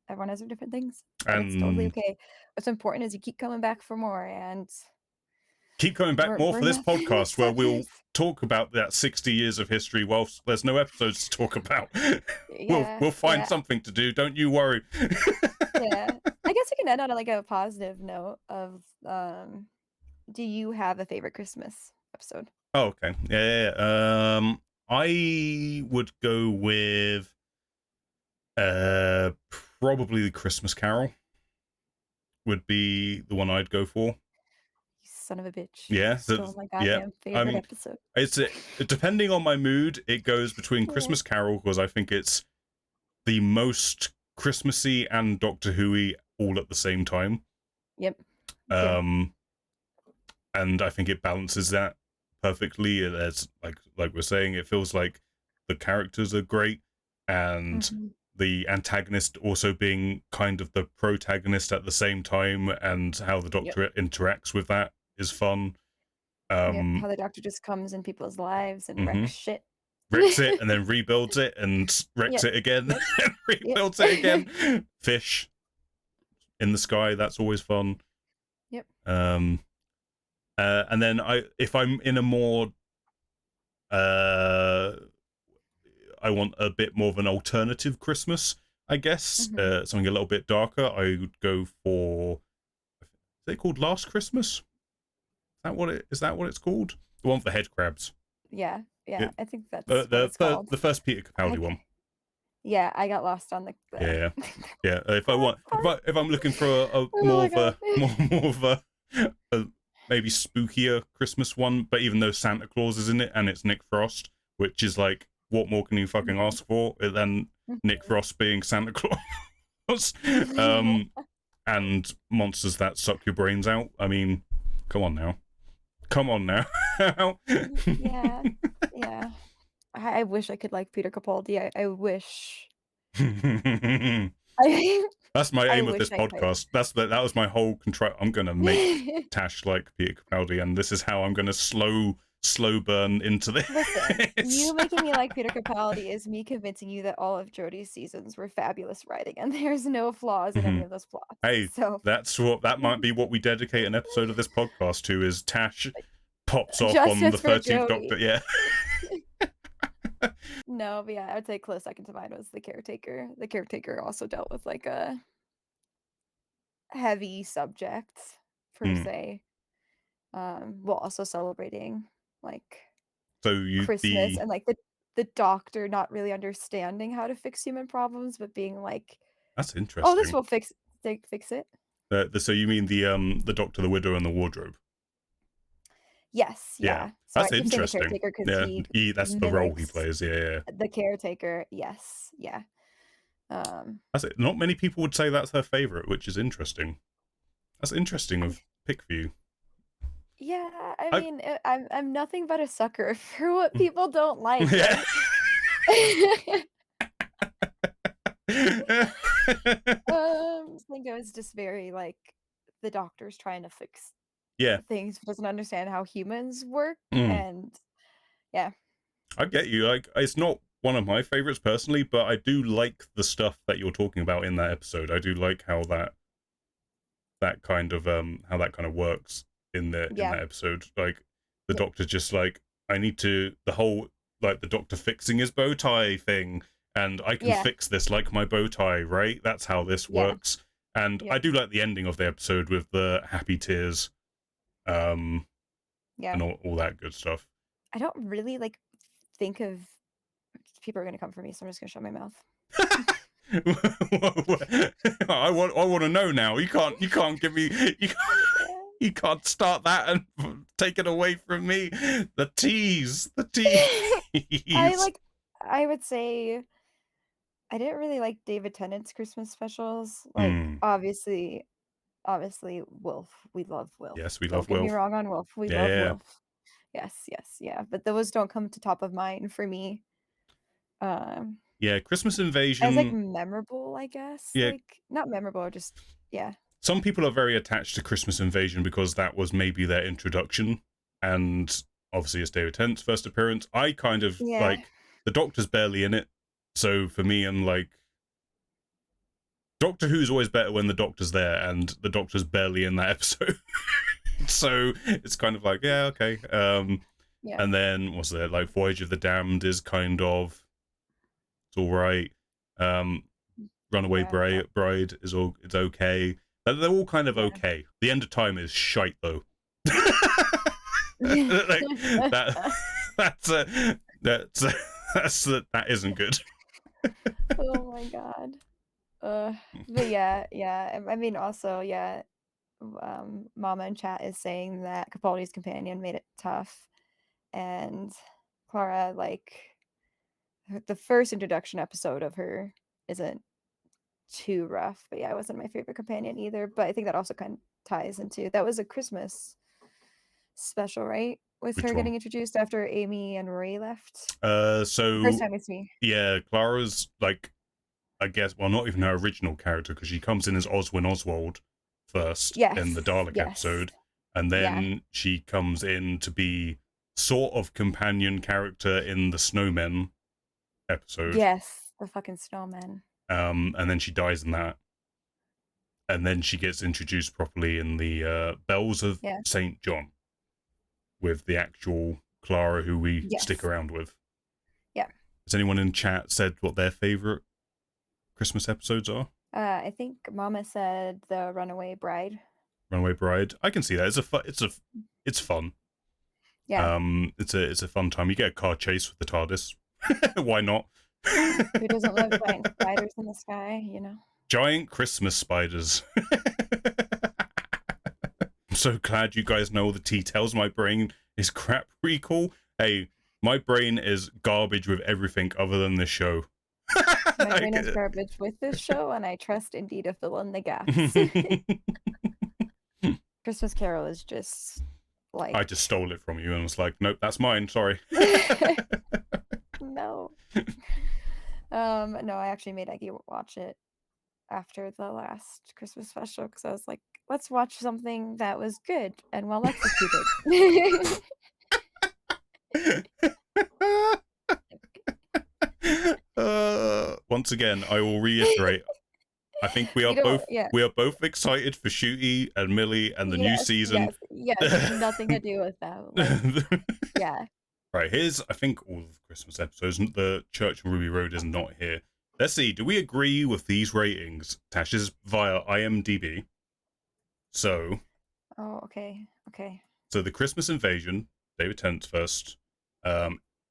everyone has their different things, and it's totally And okay. What's important is you keep coming back for more, and keep coming back more we're for this nothing podcast where except we'll talk about that 60 years of history whilst there's no episodes to talk about. yeah, We'll find yeah, something to do, don't you worry. yeah. I guess we can end on, like, a positive note of, do you have a favorite Christmas episode? Oh, okay. Yeah. I would go with uh probably the Christmas Carol would be the one I'd go for. You son of a bitch. Yeah, Stole my yeah. goddamn I favorite mean, episode. it's depending on my mood, it goes between Yeah. Christmas Carol because I think it's the most Christmassy and Doctor Who-y all at the same time. Yep. Yep. Um, and I think it balances that perfectly. It's like we're saying, it feels like the characters are great, and Mhm. the antagonist also being kind of the protagonist at the same time, and how the Yep. Doctor interacts with that is fun. Yep. How Um, the doctor just comes in people's lives and mhm. wrecks shit. Wrecks it and then rebuilds it and wrecks Yep. it again Yep. and Yep. rebuilds it again. Fish in the sky, that's always fun. Yep. Um, and then if I'm in a more, uh, I want a bit more of an alternative Christmas, I guess, Mhm. something a little bit darker. I would go for, is it called Last Christmas? Is that what it's called? The one with the head crabs. Yeah. Yeah. It, I think that's what it's called. the first Peter I Capaldi g one. Yeah, I got lost on the Yeah, yeah. that part. If I'm looking for a Oh more my of god. a more of a maybe spookier Christmas one, but even though Santa Claus is in it and it's Nick Frost, which is like, what more can you fucking Mhm. ask for than Nick Mhm. Frost being Santa Claus? um, and monsters that suck your brains out. I mean, come on now, come on now. Yeah. Yeah. I wish I could like Peter Capaldi. I wish I That's my I aim of wish this I could. podcast. That was my whole control. I'm gonna make Tash like Peter Capaldi, and this is how I'm gonna slow burn into Listen, this. you making me like Peter Capaldi is me convincing you that all of Jodie's seasons were fabulous writing, and there's no flaws in any Mhm. of those plots. Hey, So, that might be what we dedicate an episode of this podcast to. Is Tash pops off on the justice for 13th Doctor? Jodie. Yeah. No, but yeah, I would say close second to mine was The Caretaker. The Caretaker also dealt with, like, a heavy subject, per Mm. se, while also celebrating, like, So you Christmas the and, like, the doctor not really understanding how to fix human problems, but being like, That's "Oh, this interesting. will fix it." So you mean the Doctor, the Widow, and the Wardrobe? Yes, Yeah, yeah. So I that's keep saying the interesting. caretaker because Yeah, he that's the role he mimics plays. Yeah, yeah. the caretaker. Yes, yeah. Um, That's it. Not many people would say that's her favorite, which is interesting. That's interesting I of pick for you. yeah, I I mean, I'm nothing but a sucker for what people don't like, yeah. right? I think it was just very, like, the doctor's trying to fix Yeah. things, but doesn't understand how humans work, Mm. and yeah, I get you. Like, it's not one of my favorites personally, but I do like the stuff that you're talking about in that episode. I do like how that kind of works in yeah, that episode. Like the yep, doctor just like, I need to the whole, like, the doctor fixing his bow tie thing, and I can yeah, fix this like my bow tie, right? That's how this yeah, works. And I yep, do like the ending of the episode with the happy tears, um yeah. and all that good stuff. I don't really, like, think of people are gonna come for me, so I'm just gonna shut my mouth. I want to know now. You can't give me you can't start that and take it away from me. The I tease. like I would say I didn't really like David Tennant's Christmas specials, like, Mm. obviously, Wilf, we love Yes, Wilf. we Don't love get me Wilf. wrong on Wilf, we love Yeah, Wilf. Yes, yes, yeah, but those don't come to top of mind for me, um, yeah. Christmas as, like, Invasion. memorable, I guess, Yeah, like, not memorable, just yeah. some people are very attached to Christmas Invasion because that was maybe their introduction, and obviously it's David Tennant's first appearance. I kind of Yeah, like, the Doctor's barely in it, so for me, I'm like, Doctor Who's always better when the Doctor's there, and the Doctor's barely in that episode. So it's kind of like, yeah, okay. Yeah. And then what's there? Like Voyage of the Damned is kind of, it's all right. Runaway Yeah. Bride is it's okay. They're all kind of Yeah. okay. The End of Time is shite though. Yeah. Like that's that isn't good. Oh my god. But yeah. I mean, also, yeah, Mama in chat is saying that Capaldi's companion made it tough, and Clara, like, the first introduction episode of her isn't too rough, but yeah, it wasn't my favorite companion either, but I think that also kind of ties into that was a Christmas special, right? With Which her one? getting introduced after Amy and Rory left. The first So time we see. yeah, Clara's like, I guess, well, not even her original character, because she comes in as Oswin Oswald first in the Yes, Dalek yes. episode, and Yeah. then she comes in to be sort of companion character in the Snowmen episode, Yes, the fucking snowman. and then she dies in that, and then she gets introduced properly in the Bells of Yeah. Saint John with the actual Clara who we stick Yes. around with. Yeah. Has anyone in chat said what their favorite Christmas episodes are? I think Mama said the Runaway Bride. Runaway Bride. I can see that. It's fun. Yeah. It's a fun time. You get a car chase with the TARDIS. Why not? Who doesn't love giant spiders in the sky, you know? Giant Christmas spiders. I'm so glad you guys know all the details. My brain is crap recall. Hey, my brain is garbage with everything other than this show. My brain is garbage with this show, and I trust Indie to fill in the gaps. Christmas Carol is just like I just stole it from you and was like, nope, that's mine. Sorry. no. No, I actually made Eggy watch it after the last Christmas special because I was like, let's watch something that was good and well executed. Once again, I will reiterate. I think we are You don't, both yeah. excited for Shooty and Millie and the new Yes, season. yes. Nothing to do with that. Like, yeah. Right, here's, I think, all of the Christmas episodes. The Church on Ruby Road is not here. Let's see, do we agree with these ratings? Tash, is via IMDb. So, Oh, okay. Okay. so the Christmas Invasion, David Tennant's first,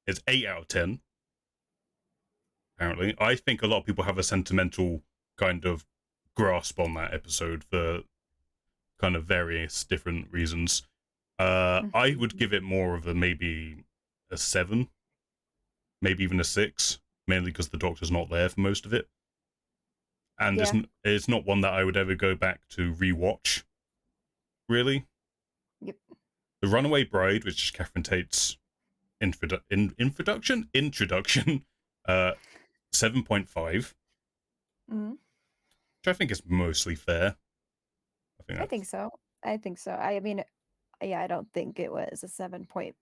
is 8 out of 10. Apparently. I think a lot of people have a sentimental kind of grasp on that episode for kind of various different reasons. I would give it more of a maybe a 7, maybe even a 6, mainly because the Doctor's not there for most of it, and Yeah. it's not one that I would ever go back to rewatch. Really, Yep. The Runaway Bride, which is Catherine Tate's introduction, 7.5, Mhm. which I think is mostly fair. I think I that's think so. I think so. I mean, yeah, I don't think it was a 7 point.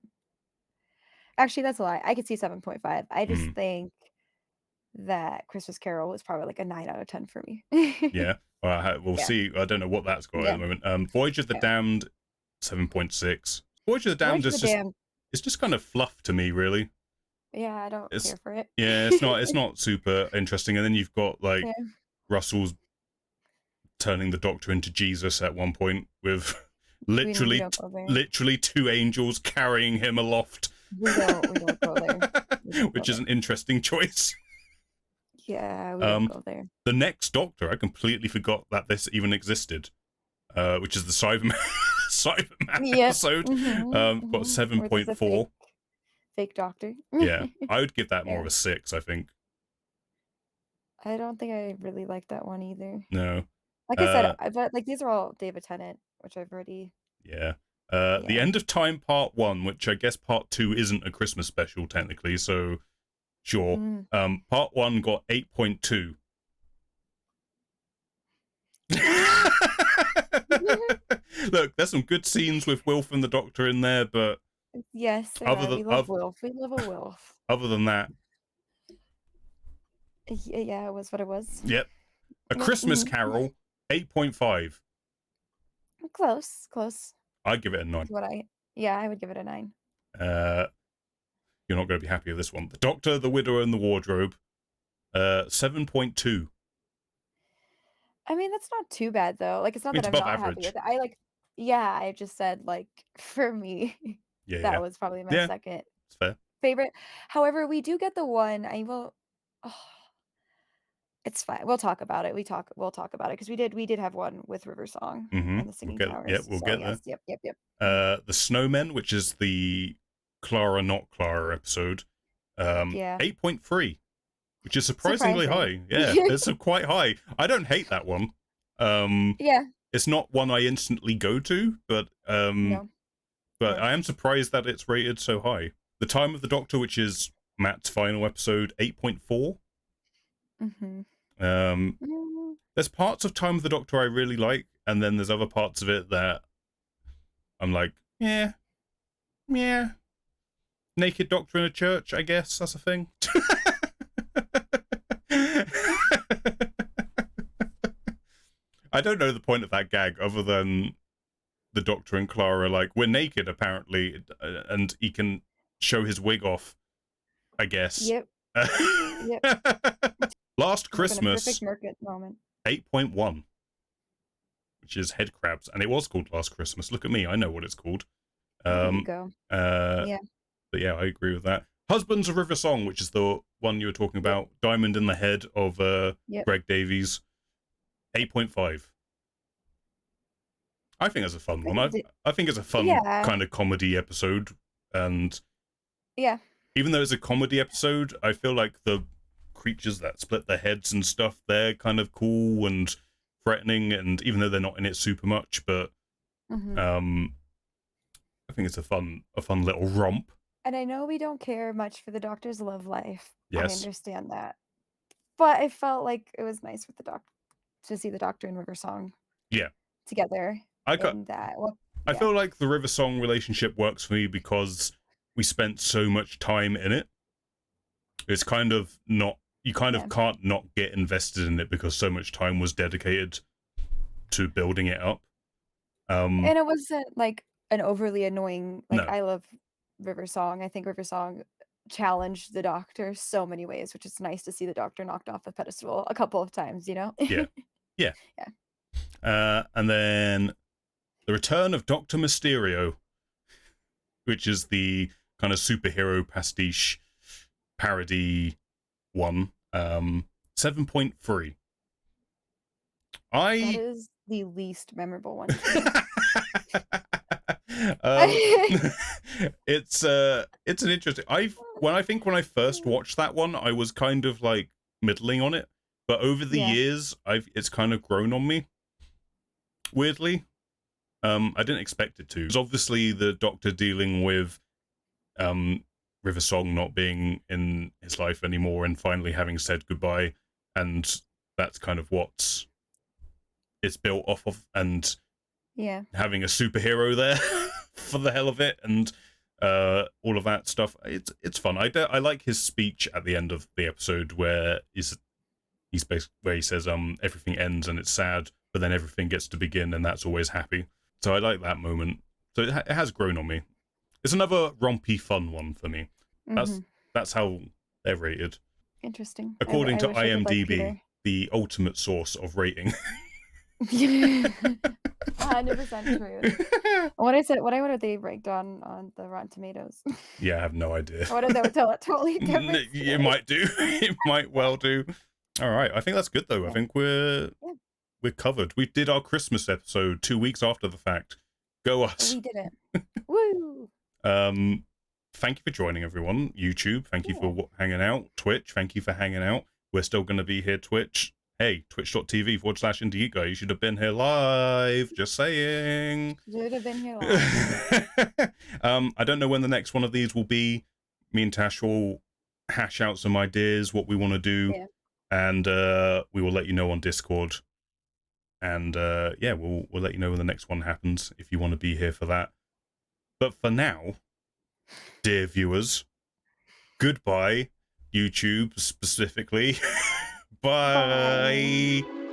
Actually, that's a lie. I could see 7.5. I just think that Christmas Carol was probably like a 9 out of 10 for me. yeah. We'll Yeah. see. I don't know what that's got at Yeah. the moment. Voyage of the Yeah. Damned, 7.6. Voyage of the Damned Voyage of is the just Damned. it's just kind of fluff to me, really. Yeah, I don't It's care for it. Yeah, it's not super interesting. And then you've got like Yeah. Russell's turning the Doctor into Jesus at one point with We don't go there. literally 2 angels carrying him aloft. We don't go there. We don't go Which is there. an interesting choice. Yeah, we don't go there. The next Doctor, I completely forgot that this even existed, which is the Cyberman, Cyberman Yep. episode. Got Where there's a 7.4. fake doctor. Yeah, I would give that more Yeah. of a 6, I think. I don't think I really like that one either. No. Like I said, but like these are all David Tennant, which I've already. Yeah. The Yeah. End of Time Part 1, which I guess Part 2 isn't a Christmas special, technically, so sure. Part 1 got 8.2. Look, there's some good scenes with Wilf and the Doctor in there, but Yes, there other are. than We love Wilf. We love a Wilf. other than that, Yeah, it was what it was. yep. A Yep, Christmas Carol, 8.5. Close, close I'd give it a is 9. what yeah, I would give it a 9. Uh, you're not going to be happy with this one. The Doctor, the Widow, and the Wardrobe, 7.2. I mean, that's not too bad though. Like, it's not that It's I'm above not happy average. with it. Yeah, I just said, like, for me, Yeah, that yeah. was probably my Yeah, second it's fair. favorite. However, we do get the one I will oh, it's fine. We'll talk about it. We'll talk about it because we did have one with River Song and the Singing Towers. We'll So, get yes, there. yep, yep, yep. Mhm. The Snowmen, which is the Clara not Clara episode, Yeah, 8.3, which is surprisingly surprising. high. Yeah, it's quite high. I don't hate that one. Um, Yeah, it's not one I instantly go to, no, but no. I am surprised that it's rated so high. The Time of the Doctor, which is Matt's final episode, 8.4. Mhm. Um, Mm, there's parts of Time of the Doctor I really like, and then there's other parts of it that I'm like, yeah, yeah. Naked Doctor in a church, I guess that's a thing. I don't know the point of that gag other than the Doctor and Clara like, we're naked apparently, and he can show his wig off, I guess. yep, yep. Last Would have been a Christmas, perfect market moment. 8.1, which is head crabs, and it was called Last Christmas. Look at me, I know what it's called. There you Um, go. uh, Yeah, but yeah, I agree with that. Husbands of River Song, which is the one you were talking yep, about, Diamond in the Head of yep. Greg Davies, 8.5. I think it's a fun one. I think it's a fun Yeah, kind of comedy episode, and yeah. even though it's a comedy episode, I feel like the creatures that split their heads and stuff, they're kind of cool and threatening, and even though they're not in it super much, but Mhm. um I think it's a fun little romp. And I know we don't care much for the Doctor's love life. I Yes. understand that. But I felt like it was nice with the doc to see the Doctor and River Song Yeah. together I got in that. Well, I yeah, feel like the River Song relationship works for me because we spent so much time in it. It's kind of not, you kind of yeah. can't not get invested in it because so much time was dedicated to building it up. And it wasn't like an overly annoying like, No. I love River Song. I think River Song challenged the Doctor so many ways, which is nice to see the Doctor knocked off a pedestal a couple of times, you know? Yeah. Yeah. Yeah. And then the return of Dr. Mysterio, which is the kind of superhero pastiche parody one. 7.3. That I is the least memorable one to me. um it's an interesting, when I first watched that one, I was kind of like middling on it, but over the Yeah, years it's kind of grown on me, weirdly. I didn't expect it to. It's obviously the Doctor dealing with um River Song not being in his life anymore and finally having said goodbye, and that's kind of what it's built off of, and yeah, having a superhero there for the hell of it, and all of that stuff. It's fun. I like his speech at the end of the episode where he's basically, where he says everything ends and it's sad, but then everything gets to begin and that's always happy. So I like that moment. So it has grown on me. It's another rompy fun one for me. That's mhm. that's how they're rated Interesting. according I to wish I could like IMDb, Peter. the ultimate source of rating. 100% true. What would they ranked on the Rotten Tomatoes? Yeah, I have no idea. What if they would tell a totally different It story? might do. It might well do. All right, I think that's good though. I Yeah, think yeah, we're covered. We did our Christmas episode 2 weeks after the fact. Go us. we did it. Woo! Um, thank you for joining, everyone. YouTube, thank you Yeah. for hanging out. Twitch, thank you for hanging out. We're still going to be here. Twitch, hey, twitch.tv/IndieGeekGuy. You should have been here live. Just saying. Should have been here live. I don't know when the next one of these will be. Me and Tash will hash out some ideas, what we want to do, Yeah. and we will let you know on Discord. And yeah, we'll let you know when the next one happens if you want to be here for that. But for now, dear viewers, goodbye, YouTube specifically. Bye. Bye.